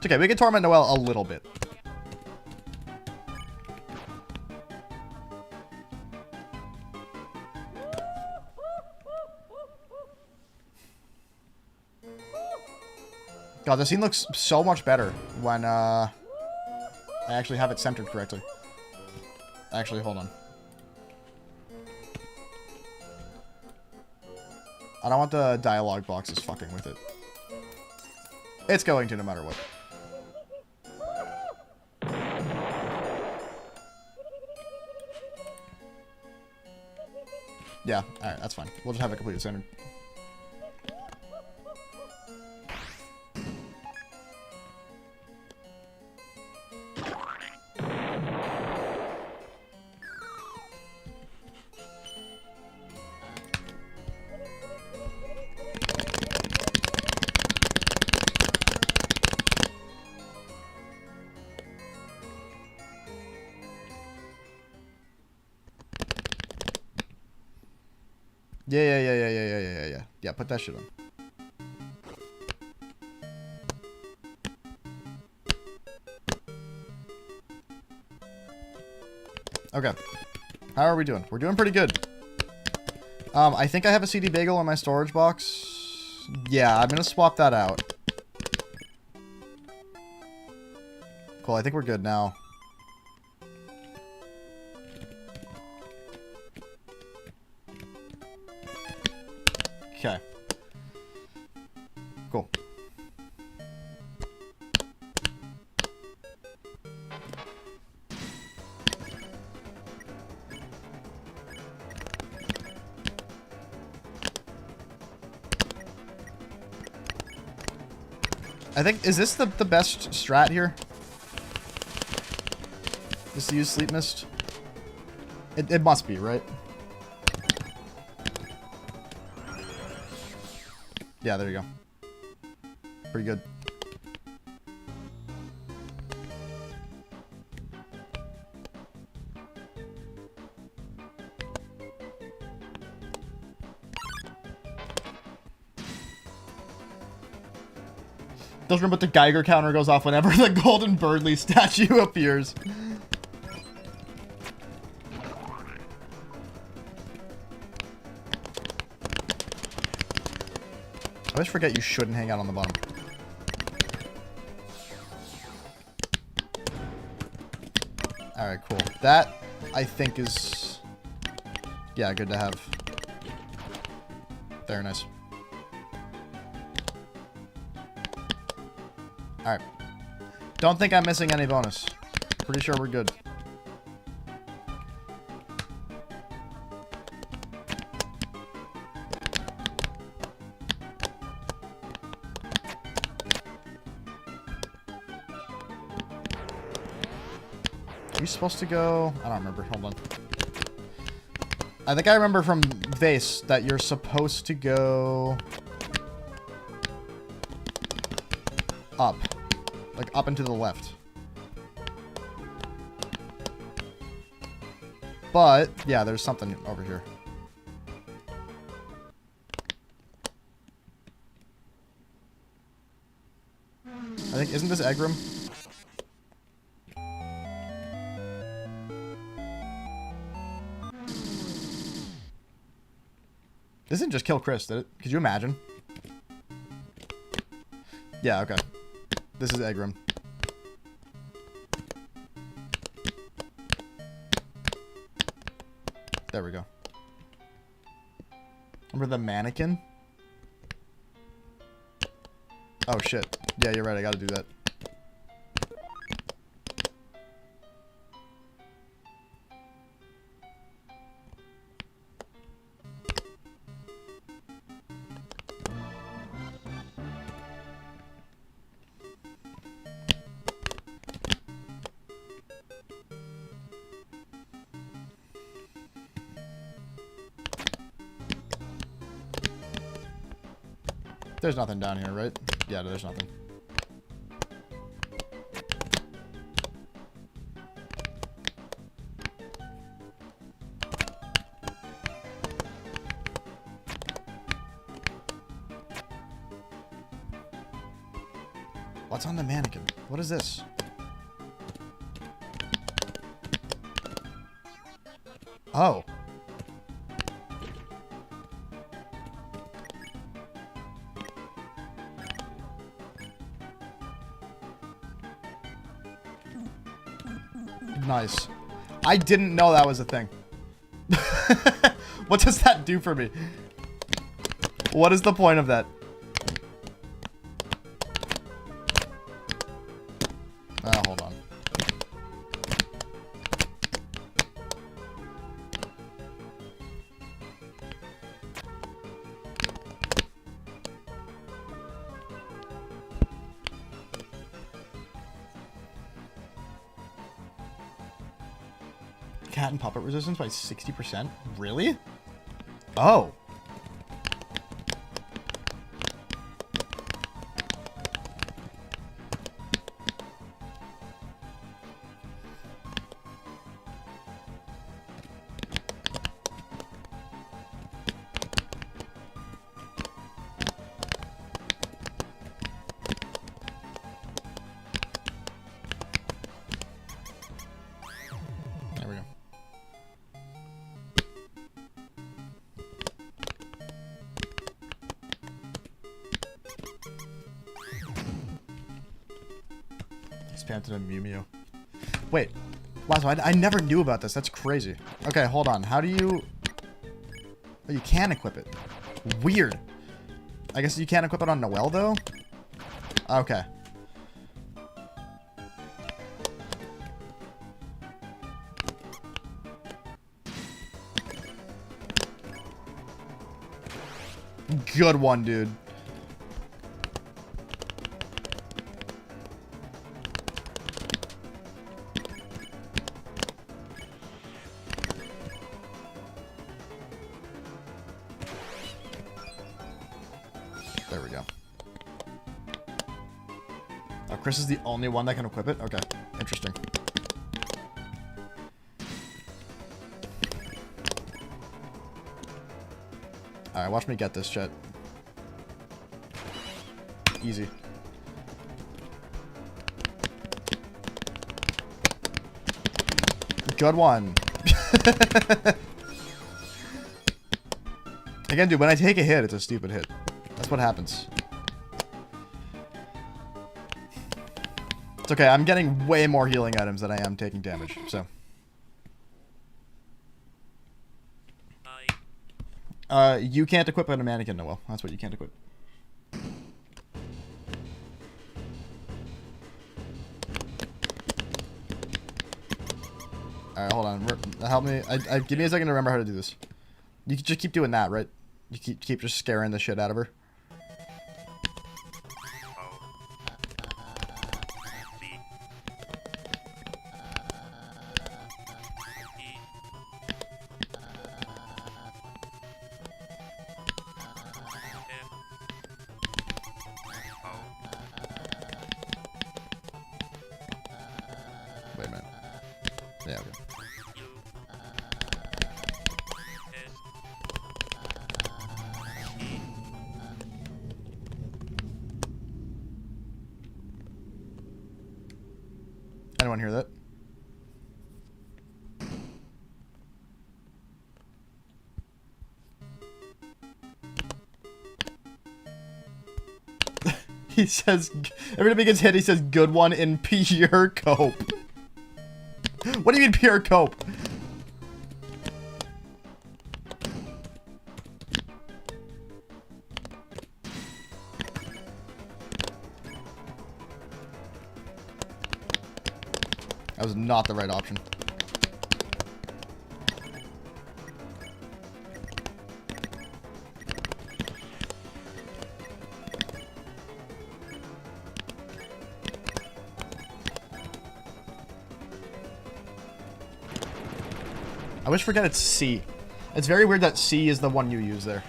It's okay, we can torment Noelle a little bit. God, this scene looks so much better when I actually have it centered correctly. Actually, hold on. I don't want the dialogue boxes fucking with it. It's going to no matter what. Yeah, alright, that's fine. We'll just have it completely centered. Yeah. Yeah, put that shit on. Okay. How are we doing? We're doing pretty good. I think I have a CD bagel in my storage box. Yeah, I'm gonna swap that out. Cool, I think we're good now. Okay. Cool. I think, is this the best strat here? Just to use Sleep Mist? It must be, right? Yeah, there you go. Pretty good. Doesn't remember the Geiger counter goes off whenever the Golden Birdly statue appears. I always forget you shouldn't hang out on the bottom. Alright, cool. That, I think, is... yeah, good to have. Very nice. Alright. Don't think I'm missing any bonus. Pretty sure we're good. Are you supposed to go? I don't remember. Hold on. I think I remember from Vase that you're supposed to go up. Like up and to the left. But, yeah, there's something over here. I think, isn't this Egram? This didn't just kill Chris, did it? Could you imagine? Yeah, okay. This is Egram. There we go. Remember the mannequin? Oh, shit. Yeah, you're right. I gotta do that. There's nothing down here, right? Yeah, there's nothing. What's on the mannequin? What is this? Oh. Nice. I didn't know that was a thing. What does that do for me? What is the point of that? Hold on. Cat and puppet resistance by 60%? Really? Oh. There we go. Spam to the Mew Mew. Wait. Wow, so I never knew about this. That's crazy. Okay, hold on. How do you... Oh, you can equip it. Weird. I guess you can't equip it on Noelle, though? Okay. Good one, dude. There we go. Oh, Chris is the only one that can equip it? Okay. Interesting. Alright, watch me get this, chat. Easy. Good one. Again, dude, when I take a hit, it's a stupid hit. That's what happens. It's okay, I'm getting way more healing items than I am taking damage, so. You can't equip a mannequin, Noelle. That's what you can't equip. Alright, hold on. Help me. Give me a second to remember how to do this. You can just keep doing that, right? You keep just scaring the shit out of her. Wait a minute. Yeah, okay. Anyone hear that? He says, every time he gets hit, he says, good one in pure cope. What do you mean pure cope? That was not the right option. I always forget it's C. It's very weird that C is the one you use there.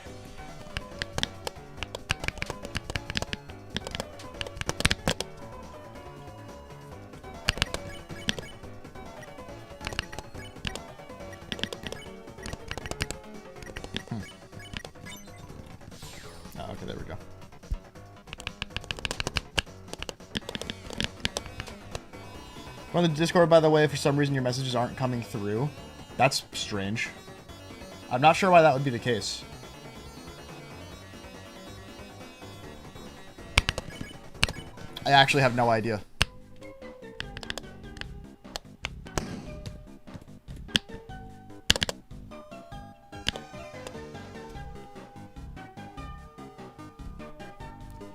Okay, there we go. On the Discord, by the way, for some reason your messages aren't coming through. That's strange. I'm not sure why that would be the case. I actually have no idea.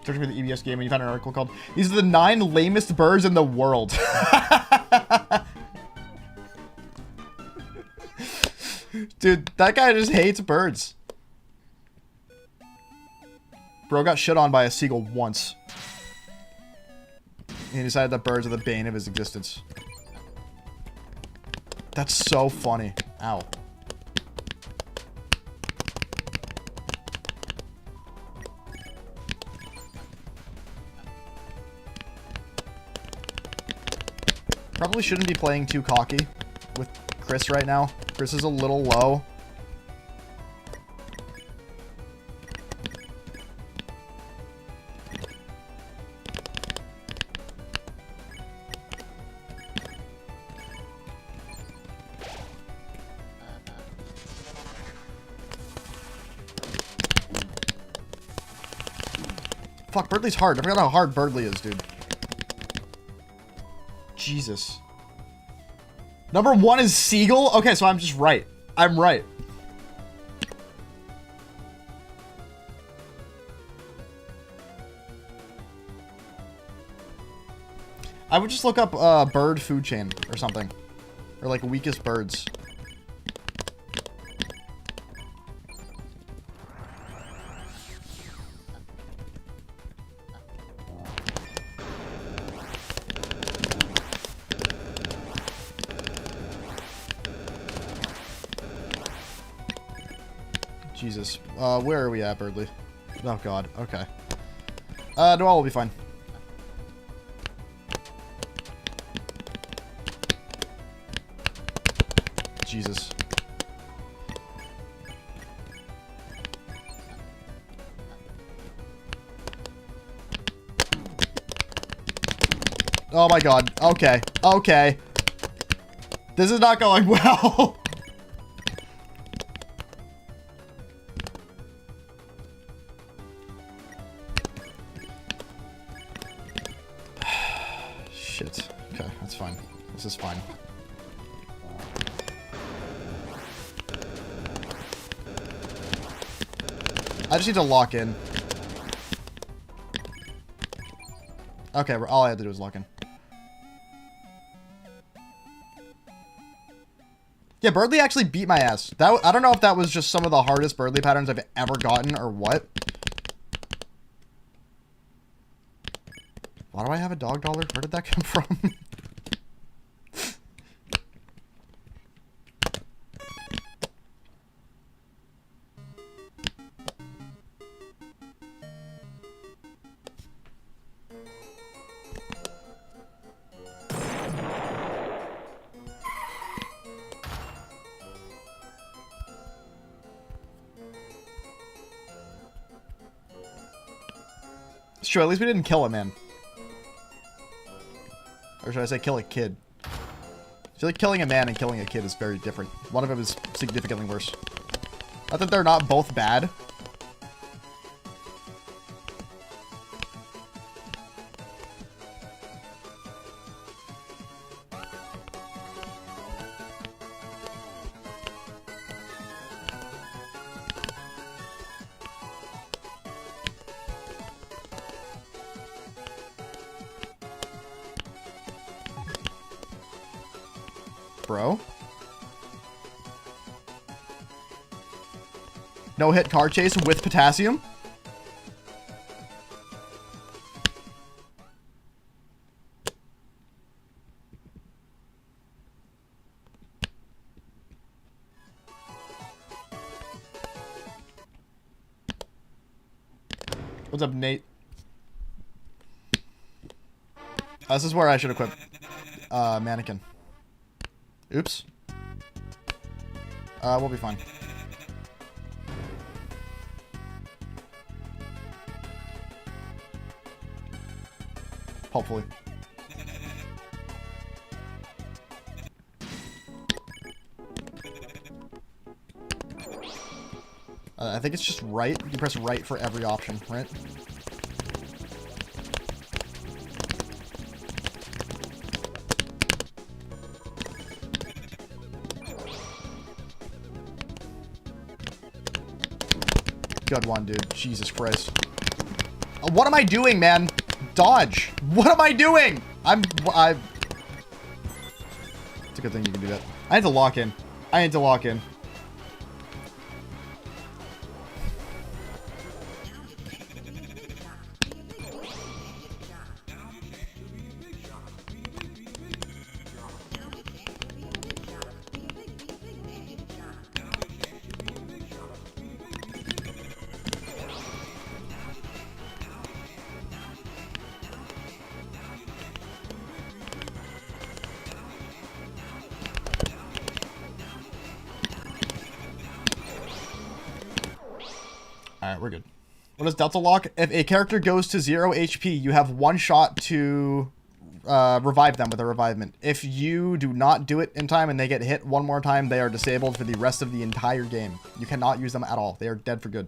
Searching for the EBS game and you found an article called "These are the 9 lamest birds in the world." Dude, that guy just hates birds. Bro got shit on by a seagull once. And he decided that birds are the bane of his existence. That's so funny. Ow. Probably shouldn't be playing too cocky with Chris right now. Chris is a little low. Fuck, Birdley's hard. I forgot how hard Birdley is, dude. Jesus. Number 1 is Seagull? Okay, so I'm just right. I'm right. I would just look up bird food chain or something. Or like weakest birds. Jesus. Where are we at, Birdley? Oh, God. Okay. Noel will be fine. Jesus. Oh, my God. Okay. Okay. This is not going well. Shit. Okay, that's fine. This is fine. I just need to lock in. Okay, all I had to do was lock in. Yeah, Birdley actually beat my ass. I don't know if that was just some of the hardest Birdley patterns I've ever gotten or what. Why do I have a dog dollar? Where did that come from? It's true, at least we didn't kill a man. Or should I say kill a kid? I feel like killing a man and killing a kid is very different. One of them is significantly worse. Not that they're not both bad. Bro. No hit car chase with potassium? What's up, Nate? This is where I should equip mannequin. Oops. We'll be fine. Hopefully. I think it's just right. You press right for every option, right? Good one, dude. Jesus Christ. What am I doing, man? Dodge. What am I doing? It's a good thing you can do that. I need to lock in. I need to lock in. Alright, we're good. What is Deltalocke? If a character goes to 0 HP, you have one shot to revive them with a revivement. If you do not do it in time and they get hit one more time, they are disabled for the rest of the entire game. You cannot use them at all. They are dead for good.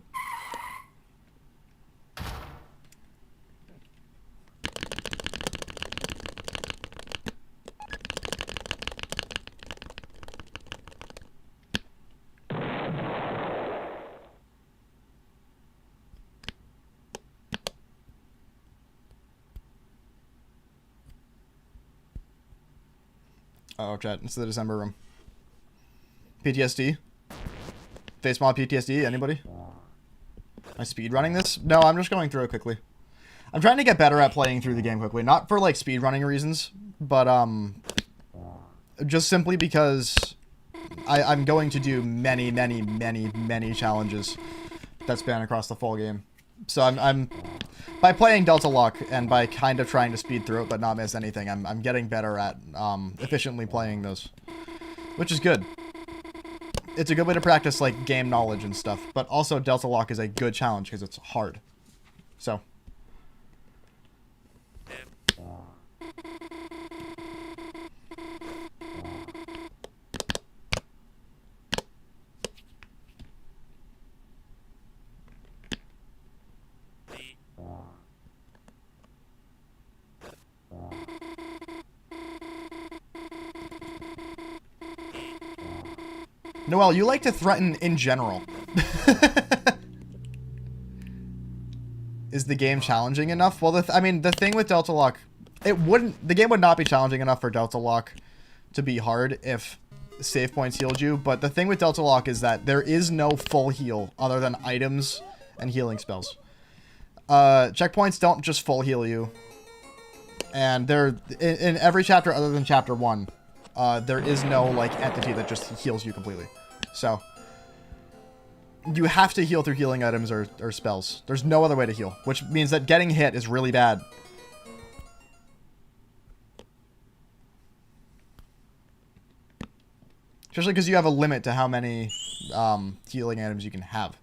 Oh, chat. It's the December room. PTSD? Face mod PTSD? Anybody? Am I speedrunning this? No, I'm just going through it quickly. I'm trying to get better at playing through the game quickly. Not for, like, speedrunning reasons, but, just simply because I'm going to do many challenges that span across the full game. So I'm by playing Deltalocke and by kind of trying to speed through it but not miss anything, I'm getting better at efficiently playing those, which is good. It's a good way to practice like game knowledge and stuff, but also Deltalocke is a good challenge because it's hard. So. Noel, you like to threaten in general. Is the game challenging enough? Well, I mean, the thing with Deltalocke, the game would not be challenging enough for Deltalocke to be hard if save points healed you, but the thing with Deltalocke is that there is no full heal other than items and healing spells. Checkpoints don't just full heal you, and they're in every chapter other than chapter 1. There is no, like, entity that just heals you completely. So, you have to heal through healing items or spells. There's no other way to heal, which means that getting hit is really bad. Especially because you have a limit to how many healing items you can have.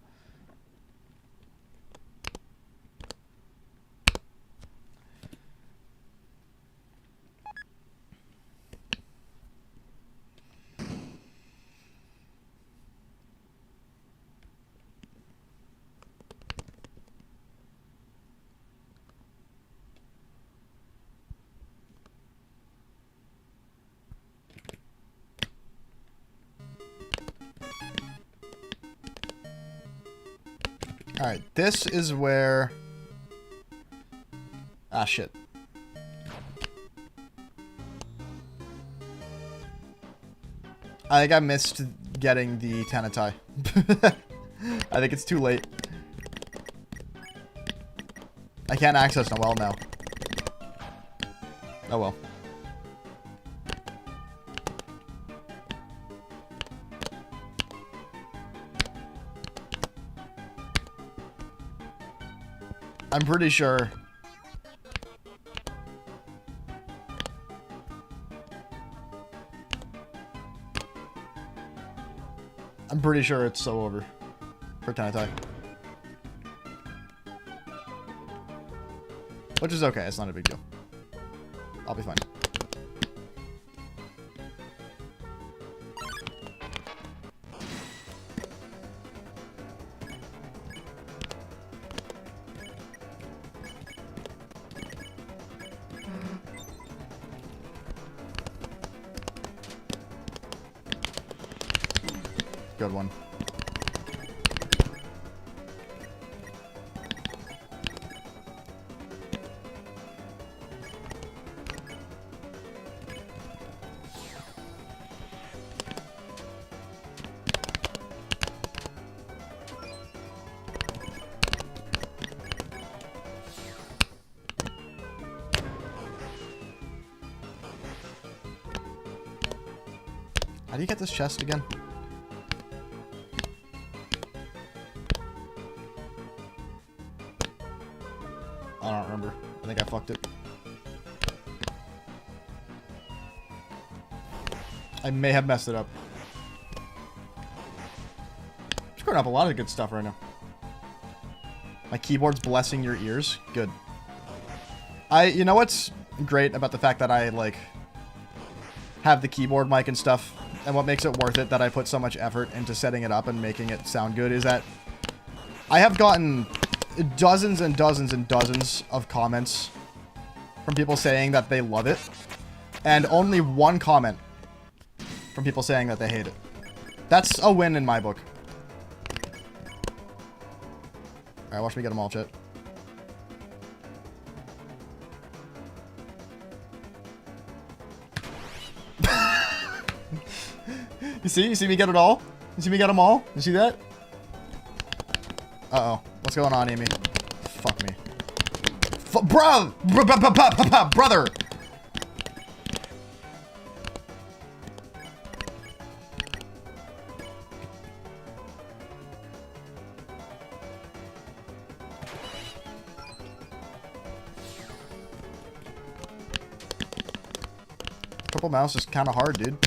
Alright, this is where... Ah, shit. I think I missed getting the Tanatai. I think it's too late. I can't access Noel now. Oh well. I'm pretty sure. I'm pretty sure it's so over for Tanatai. Which is okay, it's not a big deal. I'll be fine. Good one. How do you get this chest again? I don't remember. I think I fucked it. I may have messed it up. Screwing up a lot of good stuff right now. My keyboard's blessing your ears. Good. You know what's great about the fact that I, like, have the keyboard mic and stuff, and what makes it worth it that I put so much effort into setting it up and making it sound good is that I have gotten dozens and dozens and dozens of comments from people saying that they love it, and only one comment from people saying that they hate it. That's a win in my book. Alright, watch me get them all, chat. You see? You see me get it all? You see me get them all? You see that? Uh-oh. What's going on, Amy? Fuck me. Brother! Triple mouse is kind of hard, dude.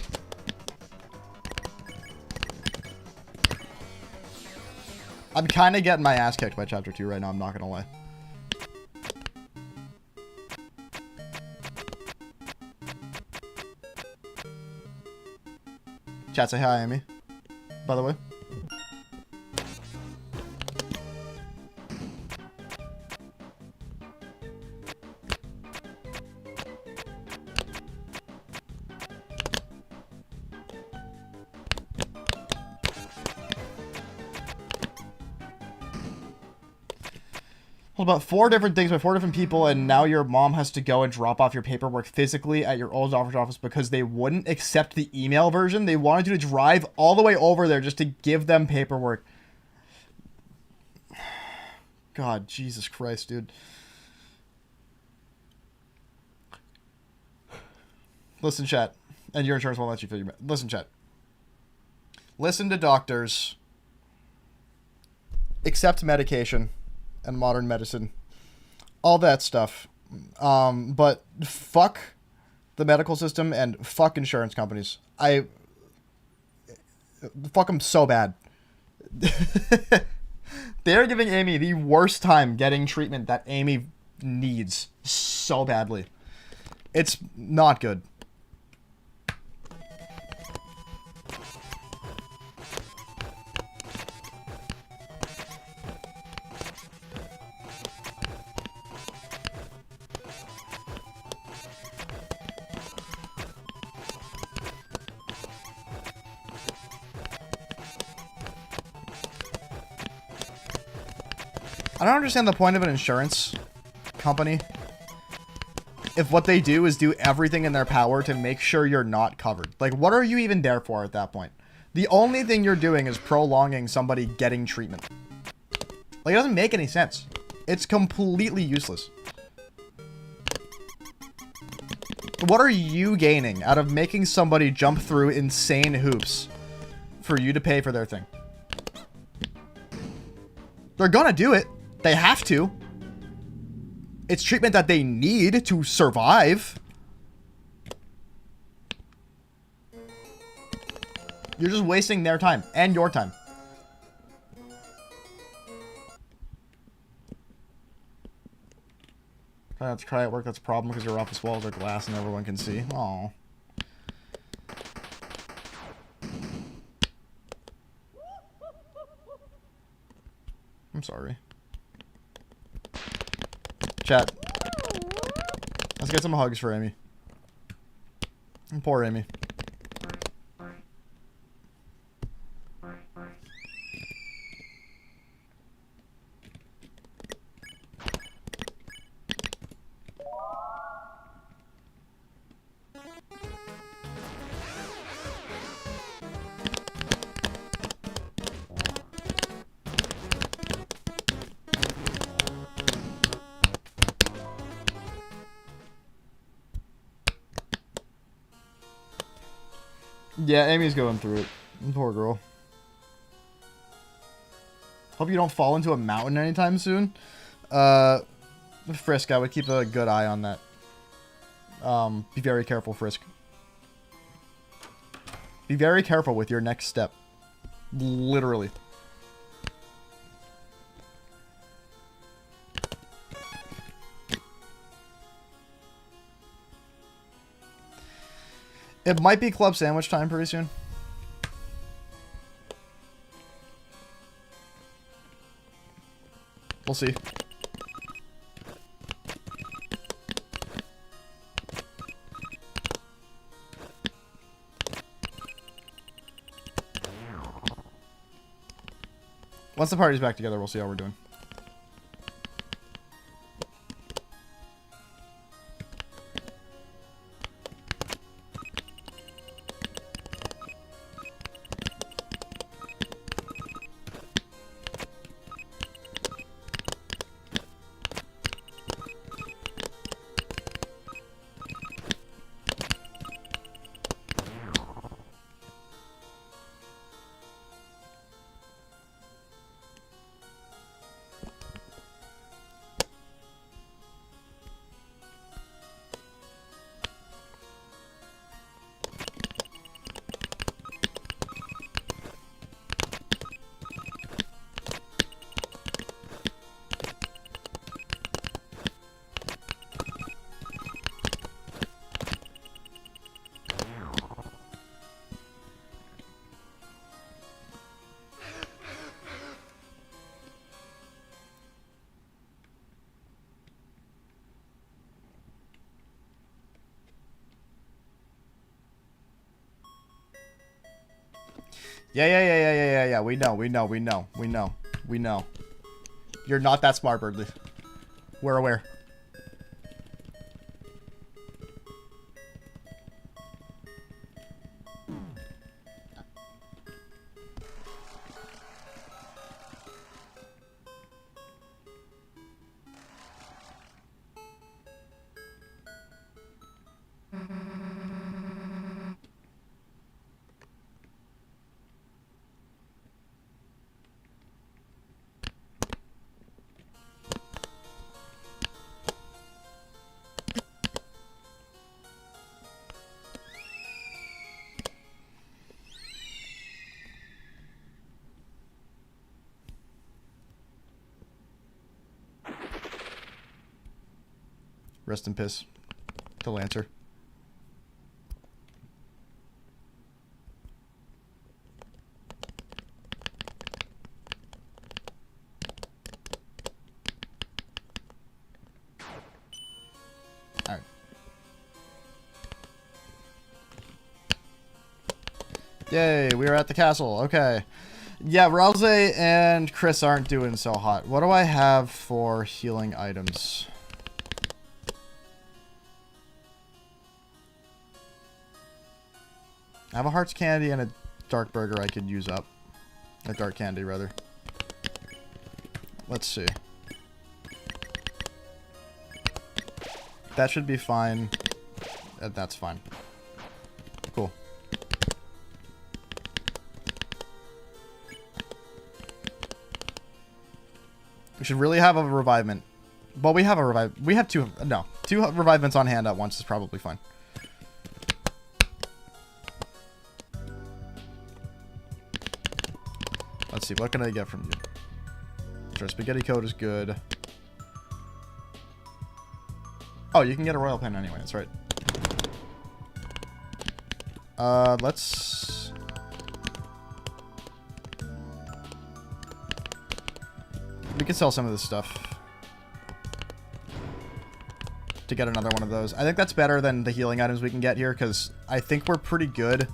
I'm kind of getting my ass kicked by Chapter 2 right now, I'm not going to lie. Chat, say hi, Amy. By the way. About 4 different things by 4 different people, and now your mom has to go and drop off your paperwork physically at your old office because they wouldn't accept the email version. They wanted you to drive all the way over there just to give them paperwork. God, Jesus Christ, dude. Listen, chat. And your insurance won't let you figure it out. Listen, chat. Listen to doctors. Accept medication and modern medicine, all that stuff, but fuck the medical system and fuck insurance companies. Fuck them so bad. They're giving Amy the worst time getting treatment that Amy needs so badly. It's not good. I don't understand the point of an insurance company if what they do is do everything in their power to make sure you're not covered. Like, what are you even there for at that point? The only thing you're doing is prolonging somebody getting treatment. Like, it doesn't make any sense. It's completely useless. What are you gaining out of making somebody jump through insane hoops for you to pay for their thing? They're gonna do it. They have to. It's treatment that they need to survive. You're just wasting their time and your time. Try not to cry at work, that's a problem because your office walls are glass and everyone can see. Aww. I'm sorry. Chat. Let's get some hugs for Amy. And poor Amy. Yeah, Amy's going through it. Poor girl. Hope you don't fall into a mountain anytime soon. Frisk, I would keep a good eye on that. Be very careful, Frisk. Be very careful with your next step. Literally. It might be club sandwich time pretty soon. We'll see. Once the party's back together, we'll see how we're doing. Yeah. We know. You're not that smart, Birdly. We're aware. Rest in piss to Lancer. Alright. Yay, we are at the castle. Okay. Yeah, Rouse and Chris aren't doing so hot. What do I have for healing items? I have a heart's candy and a dark burger I could use up. A dark candy, rather. Let's see. That should be fine. That's fine. Cool. We should really have a revivement. Well, we have a revive. We have two. No. Two revivements on hand at once is probably fine. Let's see, what can I get from you? Sure, spaghetti coat is good. Oh, you can get a royal pin anyway. That's right. Let's... We can sell some of this stuff to get another one of those. I think that's better than the healing items we can get here, because I think we're pretty good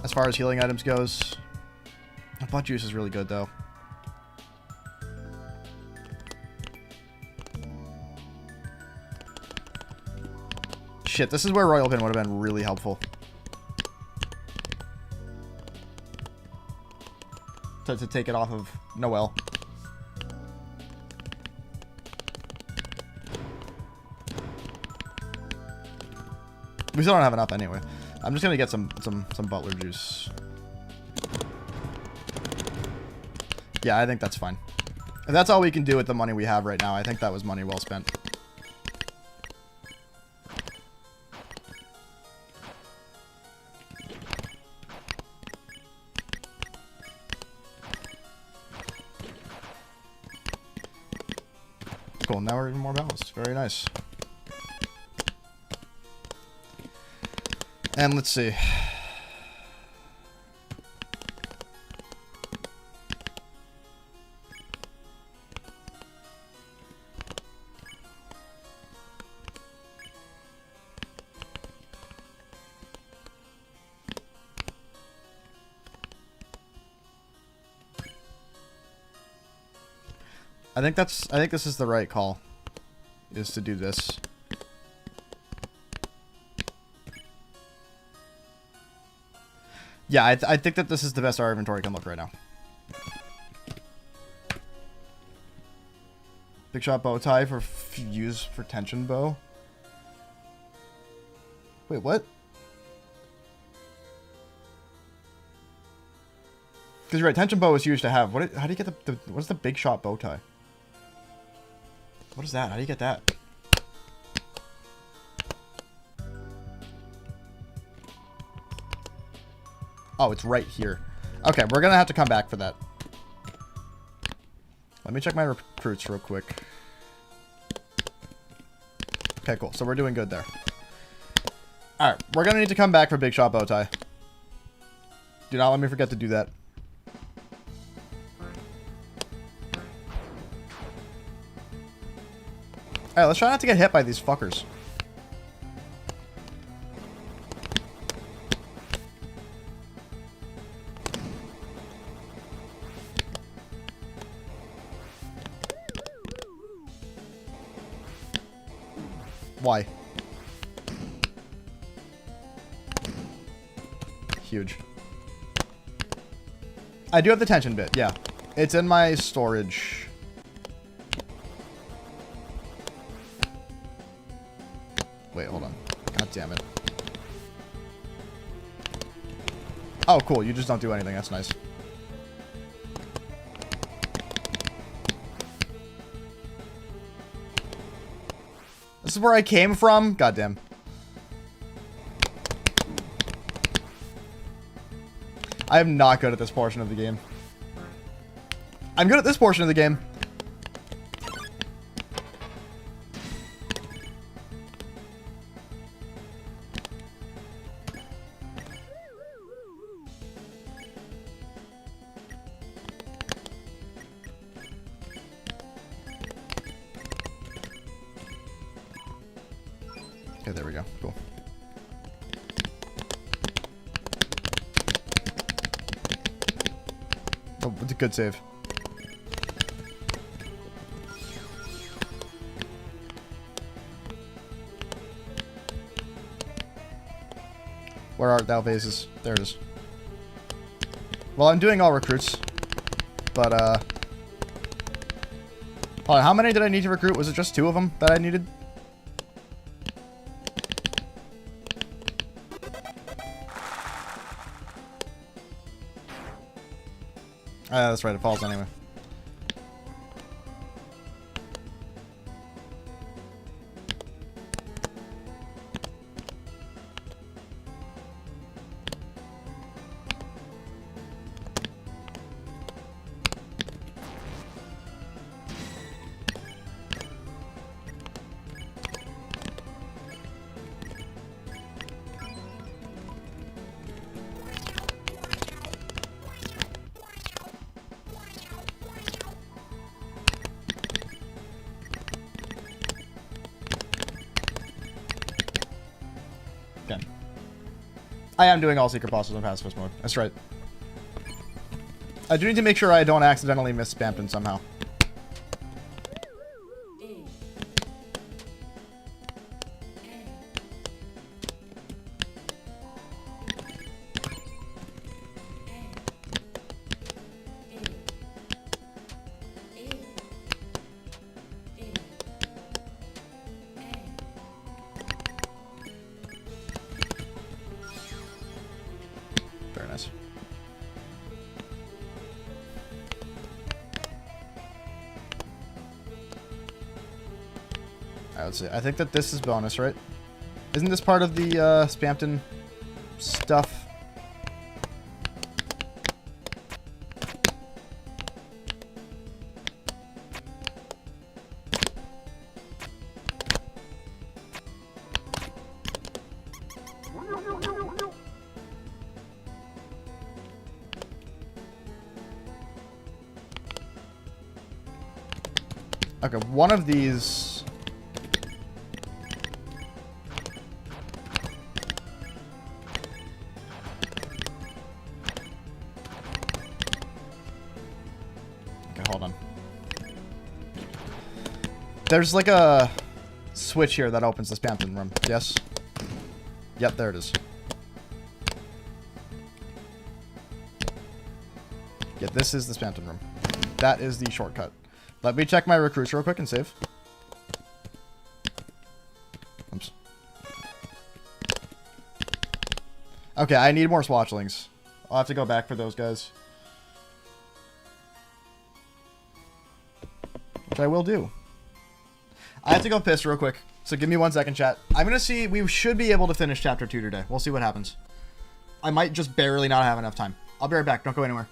as far as healing items goes. Butt juice is really good, though. Shit, this is where royal pin would have been really helpful. To take it off of Noelle. We still don't have enough anyway. I'm just gonna get some butler juice. Yeah, I think that's fine. If that's all we can do with the money we have right now, I think that was money well spent. Cool, now we're even more balanced. Very nice. And let's see. I think this is the right call, is to do this. Yeah, I think that this is the best our inventory can look right now. Big shot bow tie for use for tension bow. Wait, what? Because you're right, tension bow is used to have. How do you get the what's the big shot bow tie? What is that? How do you get that? Oh, it's right here. Okay, we're gonna have to come back for that. Let me check my recruits real quick. Okay, cool. So we're doing good there. Alright, we're gonna need to come back for big shot bow tie. Do not let me forget to do that. Alright, let's try not to get hit by these fuckers. Why? Huge. I do have the tension bit, yeah. It's in my storage. Wait, hold on. God damn it. Oh, cool. You just don't do anything. That's nice. This is where I came from? Goddamn. I am not good at this portion of the game. I'm good at this portion of the game. Okay, there we go. Cool. Oh, it's a good save. Where art thou, vases? There it is. Well, I'm doing all recruits. But, hold on, how many did I need to recruit? Was it just 2 of them that I needed? That's right, it falls anyway. I am doing all secret bosses on pacifist mode. That's right. I do need to make sure I don't accidentally miss Spampton somehow. Very nice. Alright, let's see. I think that this is bonus, right? Isn't this part of the Spampton stuff? Okay, one of these... Okay, hold on. There's like a switch here that opens the Spampton room. Yes? Yep, there it is. Yeah, this is the Spampton room. That is the shortcut. Let me check my recruits real quick and save. Oops. Okay, I need more swatchlings. I'll have to go back for those guys. Which I will do. I have to go piss real quick. So give me 1 second, chat. I'm going to see... We should be able to finish Chapter 2 today. We'll see what happens. I might just barely not have enough time. I'll be right back. Don't go anywhere.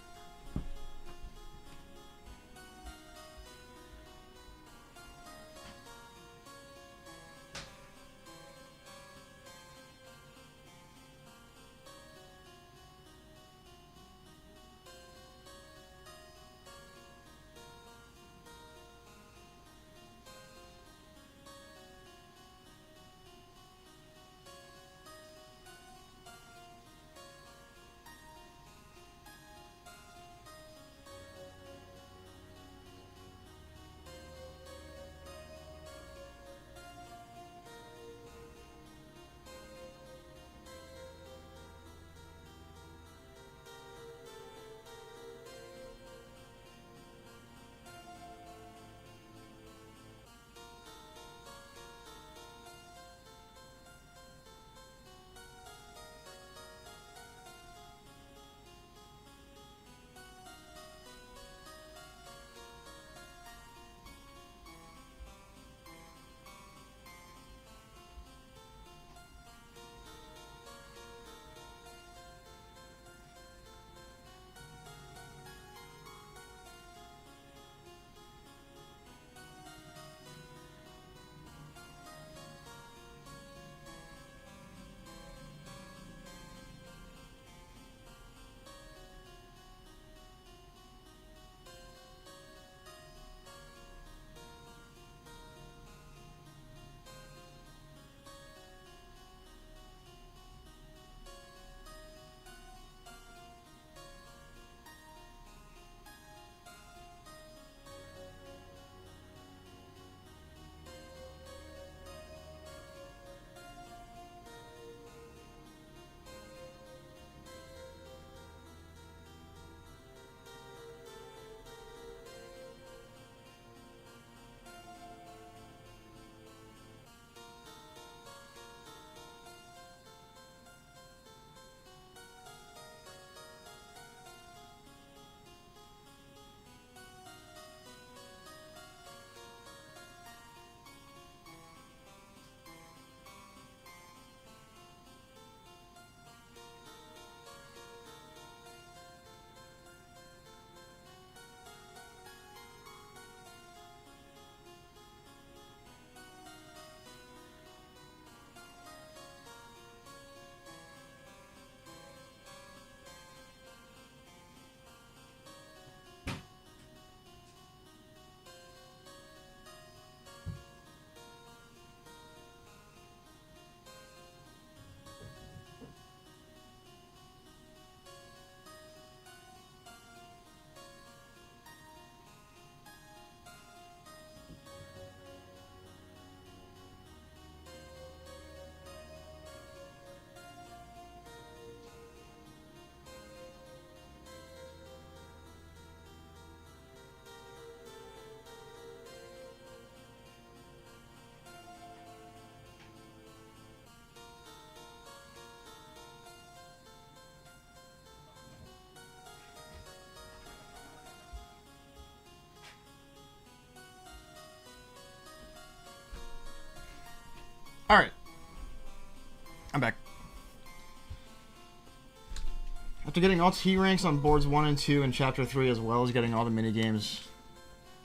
After getting all T ranks on boards 1 and 2 in Chapter 3, as well as getting all the minigames,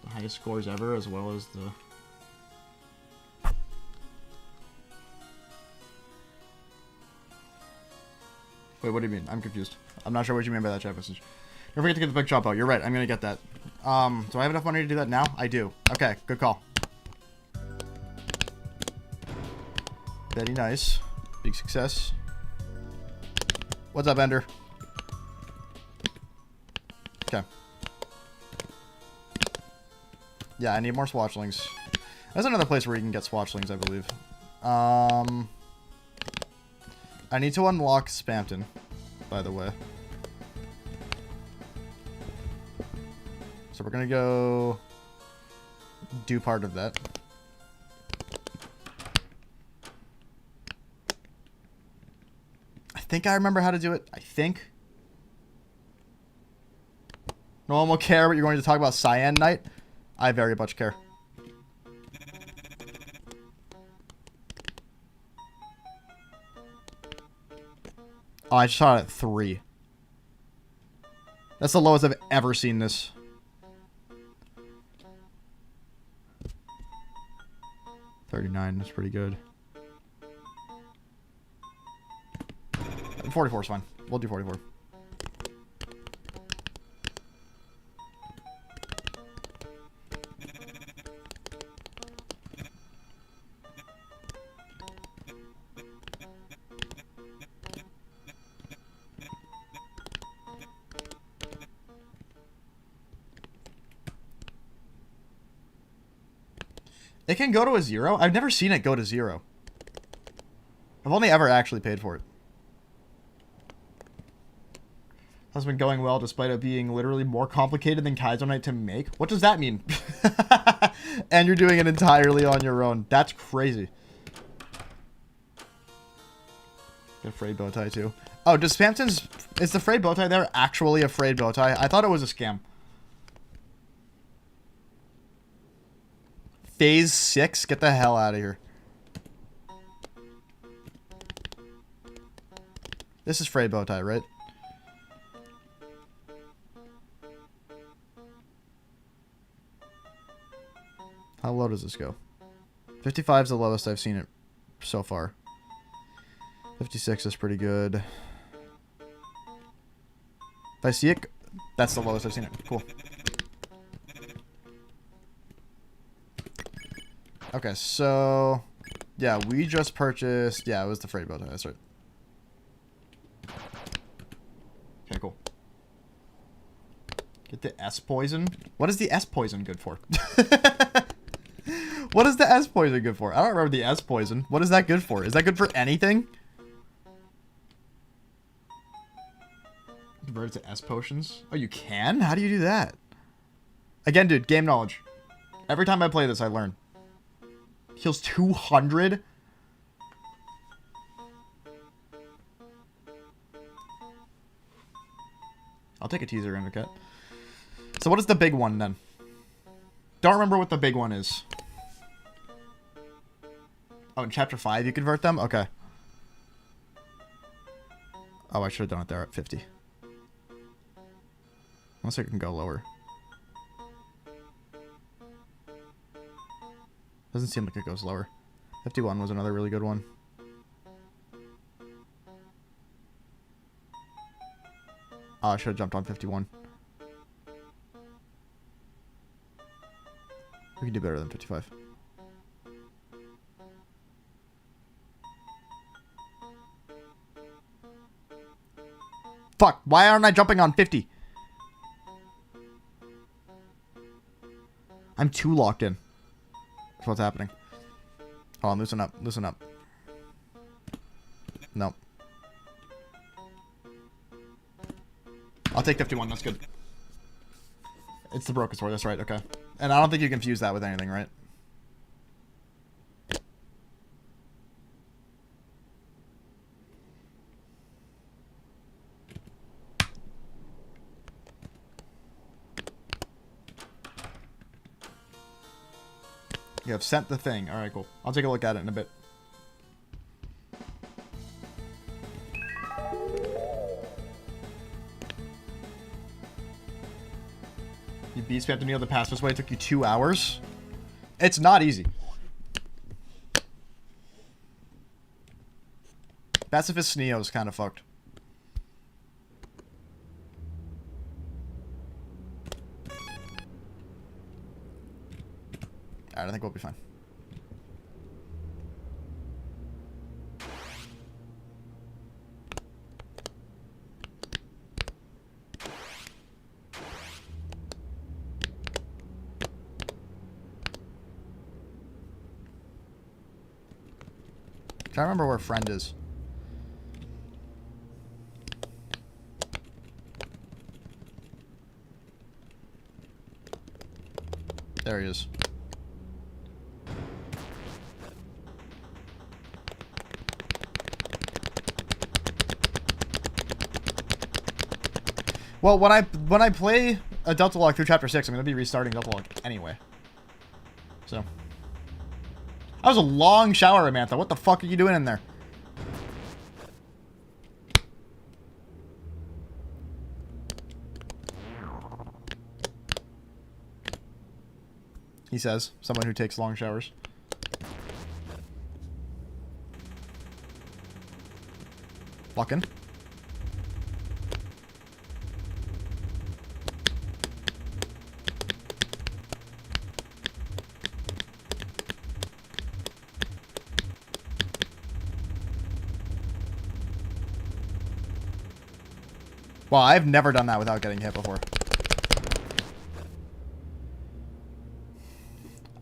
the highest scores ever, as well as the... Wait, what do you mean? I'm confused. I'm not sure what you mean by that chat message. Don't forget to get the big chop out. You're right. I'm going to get that. Do I have enough money to do that now? I do. Okay, good call. Very nice. Big success. What's up, Ender? Okay. Yeah, I need more swatchlings. There's another place where you can get swatchlings, I believe. I need to unlock Spampton, by the way. So we're gonna go do part of that. I think I remember how to do it. I think. No one will care, but you're going to talk about Cyan Knight? I very much care. Oh, I shot at 3. That's the lowest I've ever seen this. $39, that's pretty good. 44 is fine. We'll do 44. It can go to a 0? I've never seen it go to 0. I've only ever actually paid for it. Has been going well despite it being literally more complicated than Kaizo Knight to make. What does that mean? And you're doing it entirely on your own. That's crazy. Get a frayed bow tie too. Oh, does Spampton's... Is the frayed bow tie there actually a frayed bow tie? I thought it was a scam. Phase 6? Get the hell out of here. This is frayed bow tie, right? How low does this go? 55 is the lowest I've seen it so far. 56 is pretty good. If I see it, that's the lowest I've seen it. Cool. Okay, so... Yeah, we just purchased... Yeah, it was the frayed bow tie. That's right. Okay, cool. Get the S poison. What is the S poison good for? What is the S poison good for? I don't remember the S poison. What is that good for? Is that good for anything? Convert it to S potions? Oh, you can? How do you do that? Again, dude, game knowledge. Every time I play this, I learn. Heals 200? I'll take a teaser, Indicat. So what is the big one, then? Don't remember what the big one is. Oh, in Chapter 5 you convert them? Okay. Oh, I should have done it there at 50. Unless I can go lower. Doesn't seem like it goes lower. 51 was another really good one. Oh, I should have jumped on 51. We can do better than 55. Fuck, why aren't I jumping on 50? I'm too locked in. That's what's happening. Hold on, loosen up, loosen up. Nope. I'll take 51, that's good. It's the broken sword, that's right, okay. And I don't think you can fuse that with anything, right? You have sent the thing. Alright, cool. I'll take a look at it in a bit. You beat Spam to Neo the fastest way. It took you 2 hours. It's not easy. Pacifist Neo is kind of fucked. Alright, I think we'll be fine. Trying to remember where friend is. There he is. Well, when I play a Deltalocke through Chapter 6, I'm going to be restarting Deltalocke anyway. So. That was a long shower, Amantha. What the fuck are you doing in there? He says, someone who takes long showers. Fucking. Well, I've never done that without getting hit before.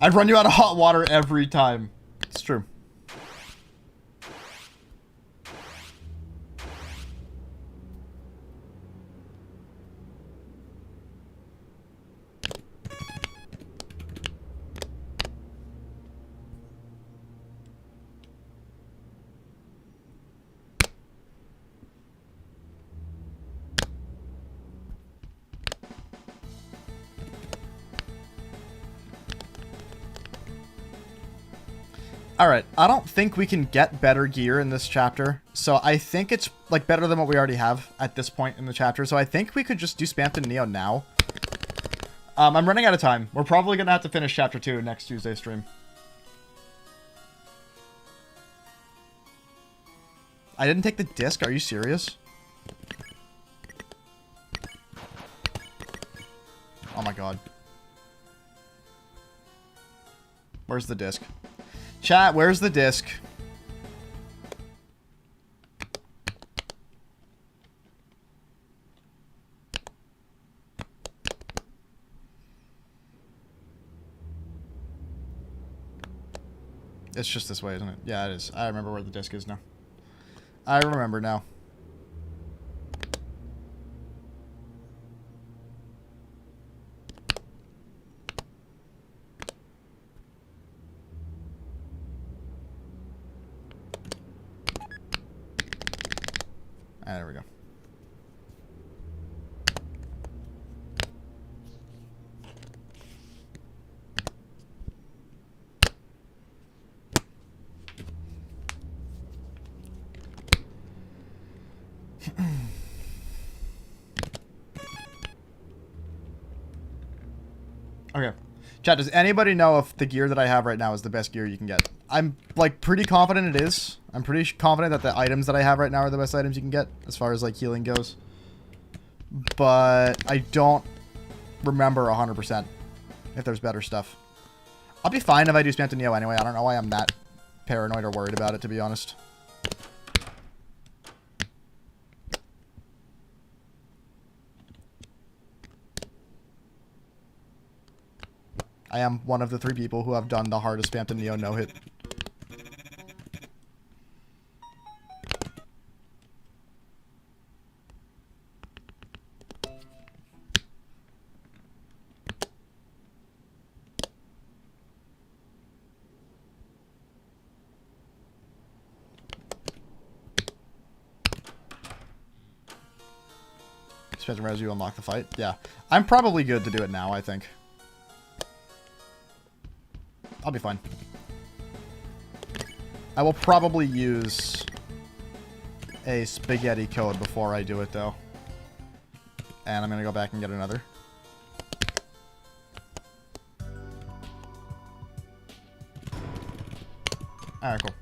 I'd run you out of hot water every time. It's true. Alright, I don't think we can get better gear in this chapter, so I think it's, like, better than what we already have at this point in the chapter, so I think we could just do Spamton Neo now. I'm running out of time. We're probably gonna have to finish Chapter 2 next Tuesday stream. I didn't take the disc? Are you serious? Oh my god. Where's the disc? Chat, where's the disc? It's just this way, isn't it? Yeah, it is. I remember where the disc is now. I remember now. There we go. Okay. Chat, does anybody know if the gear that I have right now is the best gear you can get? I'm, like, pretty confident it is. I'm pretty confident that the items that I have right now are the best items you can get, as far as, like, healing goes. But I don't remember 100% if there's better stuff. I'll be fine if I do Spamton Neo anyway. I don't know why I'm that paranoid or worried about it, to be honest. I am one of the 3 people who have done the hardest Spamton Neo no-hit. Spamton Res, you unlock the fight? Yeah. I'm probably good to do it now, I think. I'll be fine. I will probably use a spaghetti code before I do it, though. And I'm going to go back and get another. Alright, cool.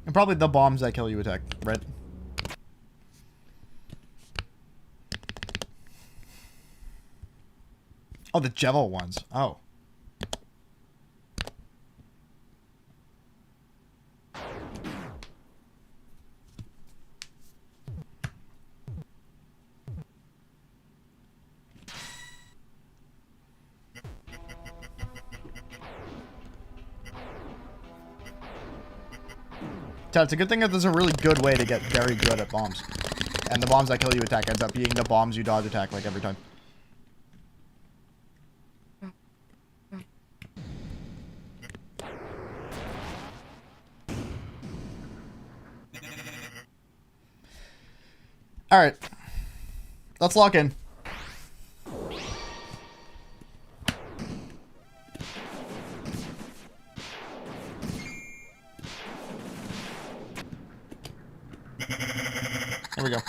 And probably the bombs that kill you attack, right? Oh, the Jevil ones. Oh. So it's a good thing that there's a really good way to get very good at bombs. And the bombs that kill you attack ends up being the bombs you dodge attack, like, every time. Alright. Let's lock in. Here we go.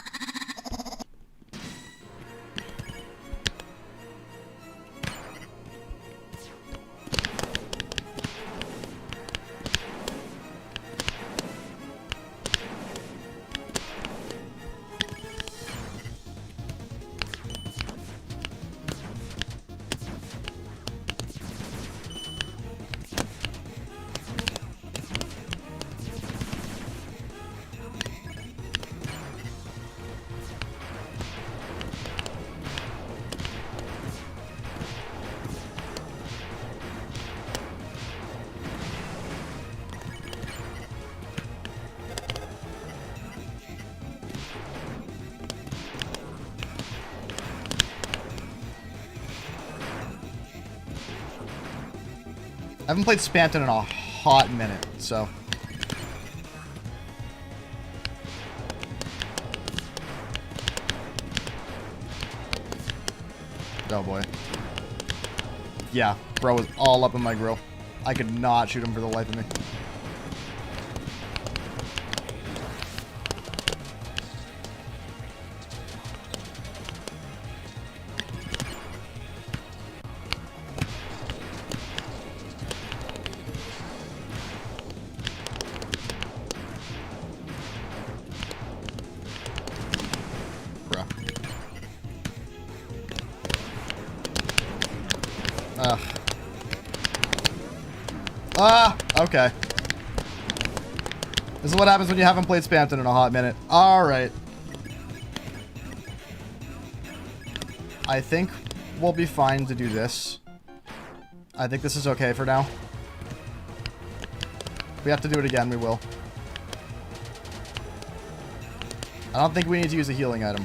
I haven't played Spanton in a hot minute, so... Oh boy. Yeah, bro was all up in my grill. I could not shoot him for the life of me. Ugh. Ah, okay. This is what happens when you haven't played Spamton in a hot minute. Alright. I think we'll be fine to do this. I think this is okay for now. If we have to do it again, we will. I don't think we need to use a healing item.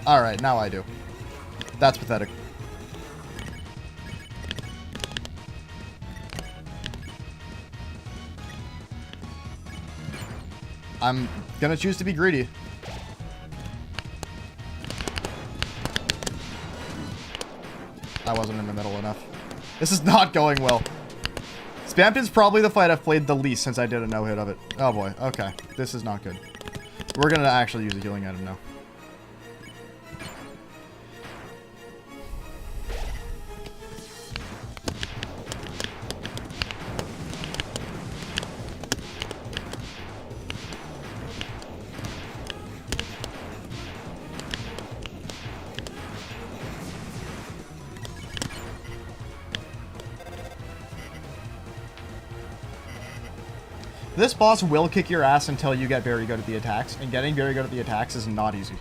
Alright, now I do. That's pathetic. I'm gonna choose to be greedy. I wasn't in the middle enough. This is not going well. Spampton's probably the fight I've played the least since I did a no-hit of it. Oh boy, okay. This is not good. We're gonna actually use a healing item now. This boss will kick your ass until you get very good at the attacks, and getting very good at the attacks is not easy.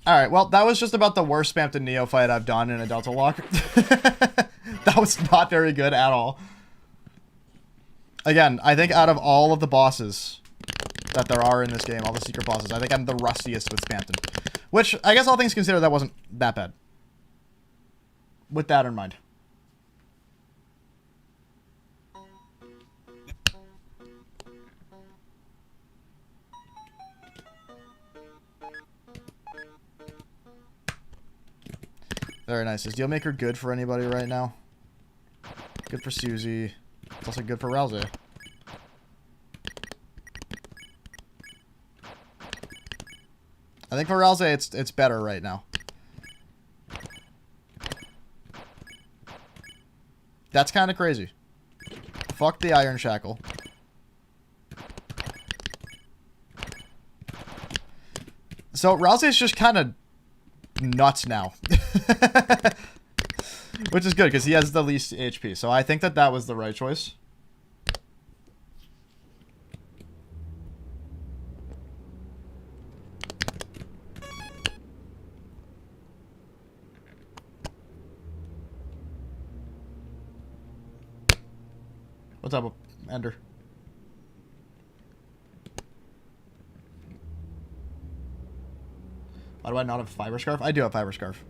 Alright, well, that was just about the worst spam to Neophyte I've done in a Deltalocke. That was not very good at all. Again, I think out of all of the bosses that there are in this game, all the secret bosses, I think I'm the rustiest with Spamton. Which, I guess all things considered, that wasn't that bad. With that in mind. Very nice. Is Dealmaker good for anybody right now? Good for Susie. It's also good for Rousey. I think for Rousey, it's better right now. That's kind of crazy. Fuck the Iron Shackle. So Rousey's just kind of nuts now. Which is good, because he has the least HP. So I think that that was the right choice. What's up, Ender? Why do I not have Fiber Scarf? I do have Fiber Scarf.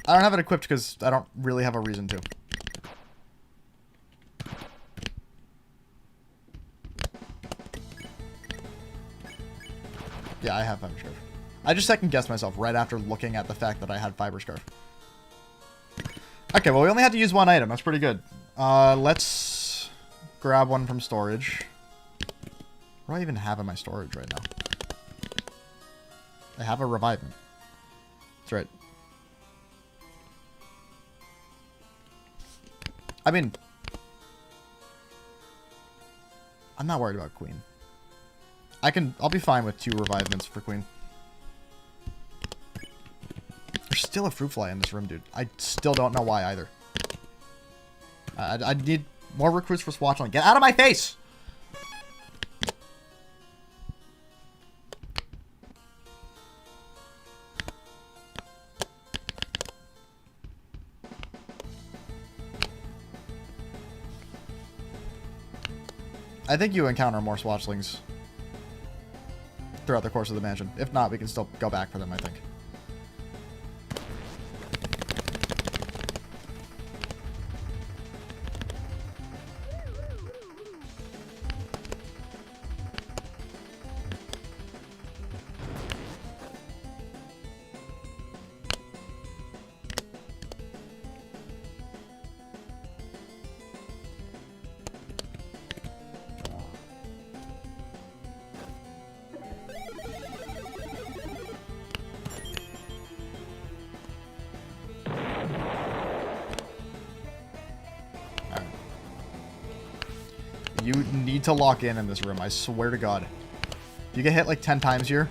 I don't have it equipped because I don't really have a reason to. Yeah, I have Fiber Scarf. I just second-guessed myself right after looking at the fact that I had Fiber Scarf. Okay, well, we only had to use one item. That's pretty good. Let's grab one from storage. What do I even have in my storage right now? I have a Revivement. That's right. I mean, I'm not worried about Queen. I'll be fine with 2 Revivements for Queen. There's still a Fruit Fly in this room, dude. I still don't know why either. I need more recruits for Swatchling. Get out of my face! I think you encounter more Swatchlings throughout the course of the mansion. If not, we can still go back for them, I think. You need to lock in this room, I swear to God. You get hit like 10 times here.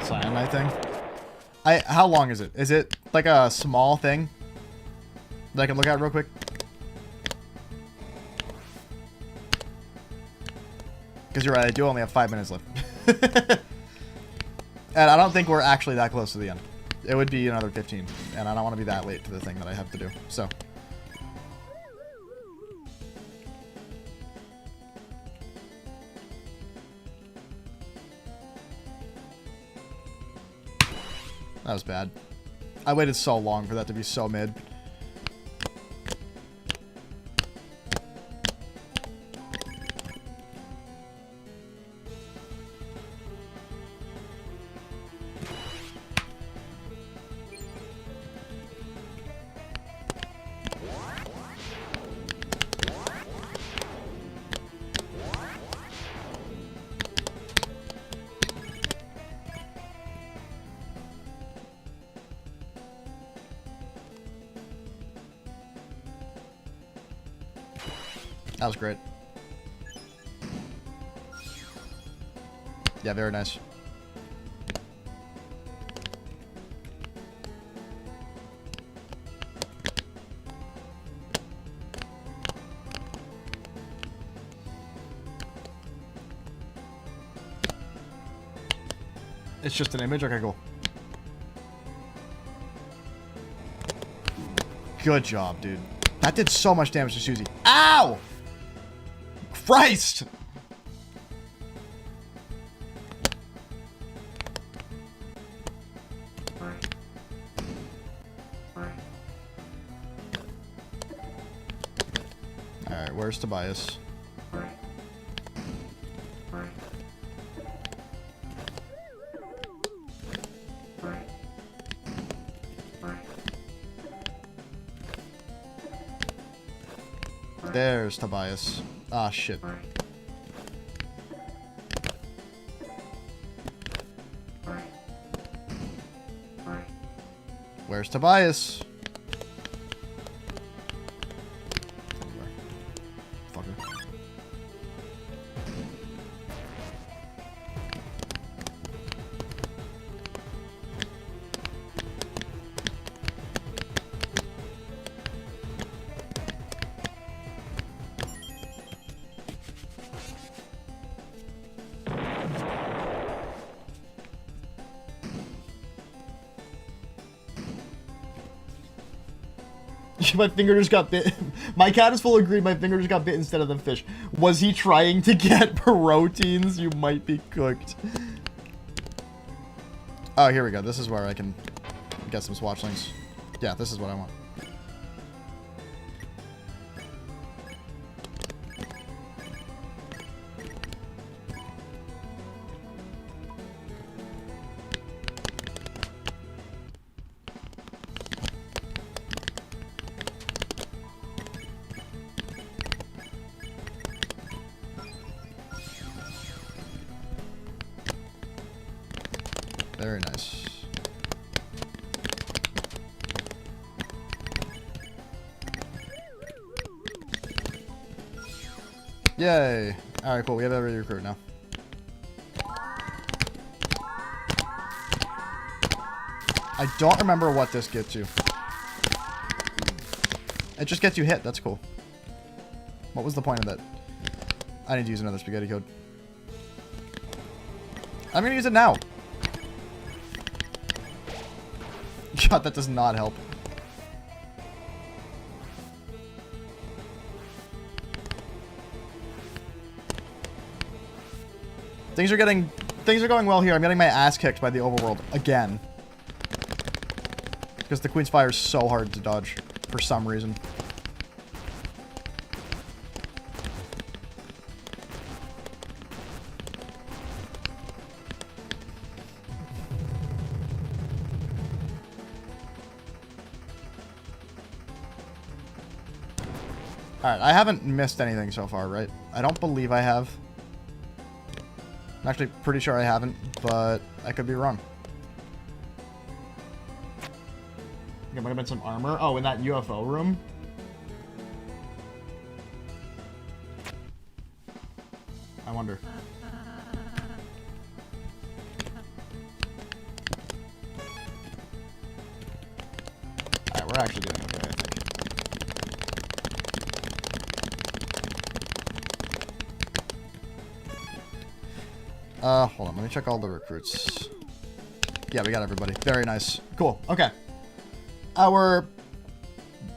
Cyanide thing. How long is it? Is it like a small thing that I can look at real quick? Because you're right, I do only have 5 minutes left. And I don't think we're actually that close to the end. It would be another 15, and I don't want to be that late to the thing that I have to do. So. That was bad. I waited so long for that to be so mid. That was great. Yeah, very nice. It's just an image? Okay, cool. Good job, dude. That did so much damage to Susie. Ow! Christ! Alright, where's Tobias? There's Tobias. Ah, shit. Where's Tobias? Fucker. My finger just got bit. My cat is full of greed. My finger just got bit instead of the fish. Was he trying to get proteins? You might be cooked. Oh, here we go. This is where I can get some swatchlings. Yeah, this is what I want. Very nice. Yay! Alright, cool. We have every recruit now. I don't remember what this gets you. It just gets you hit. That's cool. What was the point of that? I need to use another spaghetti code. I'm gonna use it now. God, that does not help. Things are going well here. I'm getting my ass kicked by the overworld again. Because the Queen's Fire is so hard to dodge for some reason. Alright, I haven't missed anything so far, right? I don't believe I have. I'm actually pretty sure I haven't, but I could be wrong. There might have been some armor. Oh, in that UFO room? I wonder. Alright, we're actually doing okay, I think. Hold on. Let me check all the recruits. Yeah, we got everybody. Very nice. Cool. Okay. Our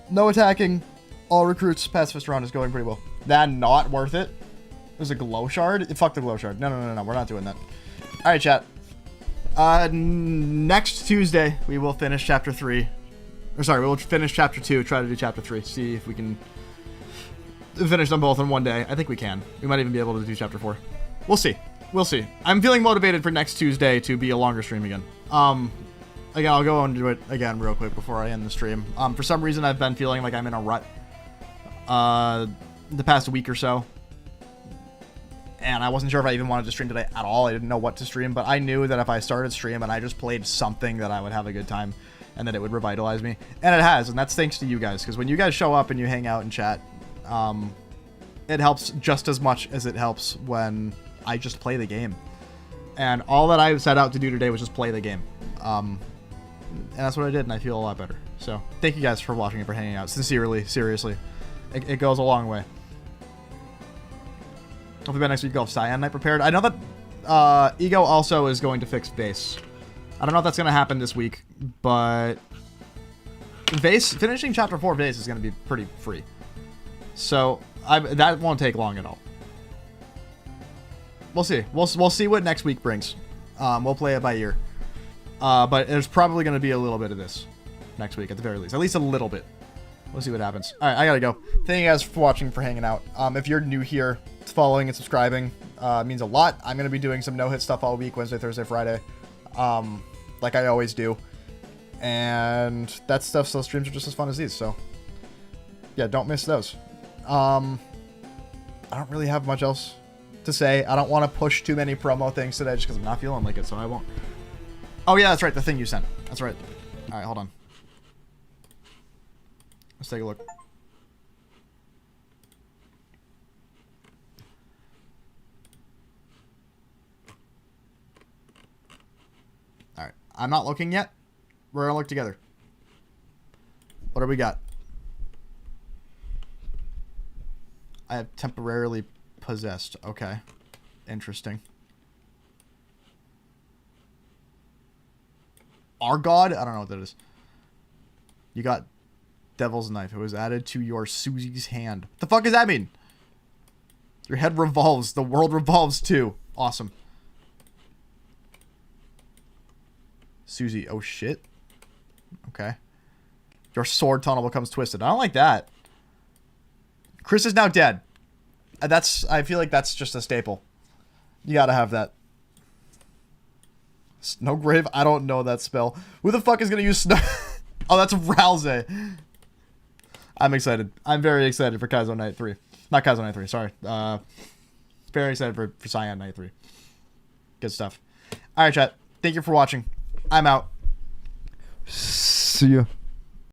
no attacking, all recruits, pacifist round is going pretty well. That not worth it. There's a glow shard. Fuck the glow shard. No. We're not doing that. All right, chat. Next Tuesday, we will finish chapter 3. Or sorry, we'll finish chapter 2. Try to do chapter 3. See if we can finish them both in one day. I think we can. We might even be able to do chapter 4. We'll see. We'll see. I'm feeling motivated for next Tuesday to be a longer stream again. Again, I'll go and do it again real quick before I end the stream. For some reason, I've been feeling like I'm in a rut the past week or so. And I wasn't sure if I even wanted to stream today at all. I didn't know what to stream, but I knew that if I started stream and I just played something that I would have a good time and that it would revitalize me. And it has, and that's thanks to you guys, because when you guys show up and you hang out and chat, it helps just as much as it helps when I just play the game. And all that I set out to do today was just play the game. And that's what I did, and I feel a lot better. So, thank you guys for watching and for hanging out. Sincerely, seriously. It goes a long way. Hopefully by next week you'll have Cyan Knight prepared. I know that Ego also is going to fix Vase. I don't know if that's going to happen this week, but Vase, finishing Chapter 4 Vase is going to be pretty free. So, that won't take long at all. We'll see. We'll see what next week brings. We'll play it by ear. But there's probably going to be a little bit of this next week at the very least. At least a little bit. We'll see what happens. Alright, I gotta go. Thank you guys for watching, for hanging out. If you're new here, following and subscribing means a lot. I'm going to be doing some no-hit stuff all week, Wednesday, Thursday, Friday. Like I always do. And that stuff, so streams are just as fun as these, so yeah, don't miss those. I don't really have much else to say. I don't want to push too many promo things today just because I'm not feeling like it, so I won't. Oh yeah, that's right, the thing you sent. That's right. Alright, hold on. Let's take a look. Alright, I'm not looking yet. We're gonna look together. What do we got? I have temporarily possessed. Okay. Interesting. Our God? I don't know what that is. You got Devil's Knife. It was added to your Susie's hand. What the fuck does that mean? Your head revolves. The world revolves too. Awesome. Susie. Oh shit. Okay. Your sword tunnel becomes twisted. I don't like that. Chris is now dead. I feel like that's just a staple. You gotta have that. Snowgrave? I don't know that spell. Who the fuck is gonna use snow? Oh, that's Rousey. I'm excited. I'm very excited for Kaizo Knight 3. Not Kaizo Knight 3, sorry. Very excited for Cyan Knight 3. Good stuff. Alright, chat. Thank you for watching. I'm out. See ya.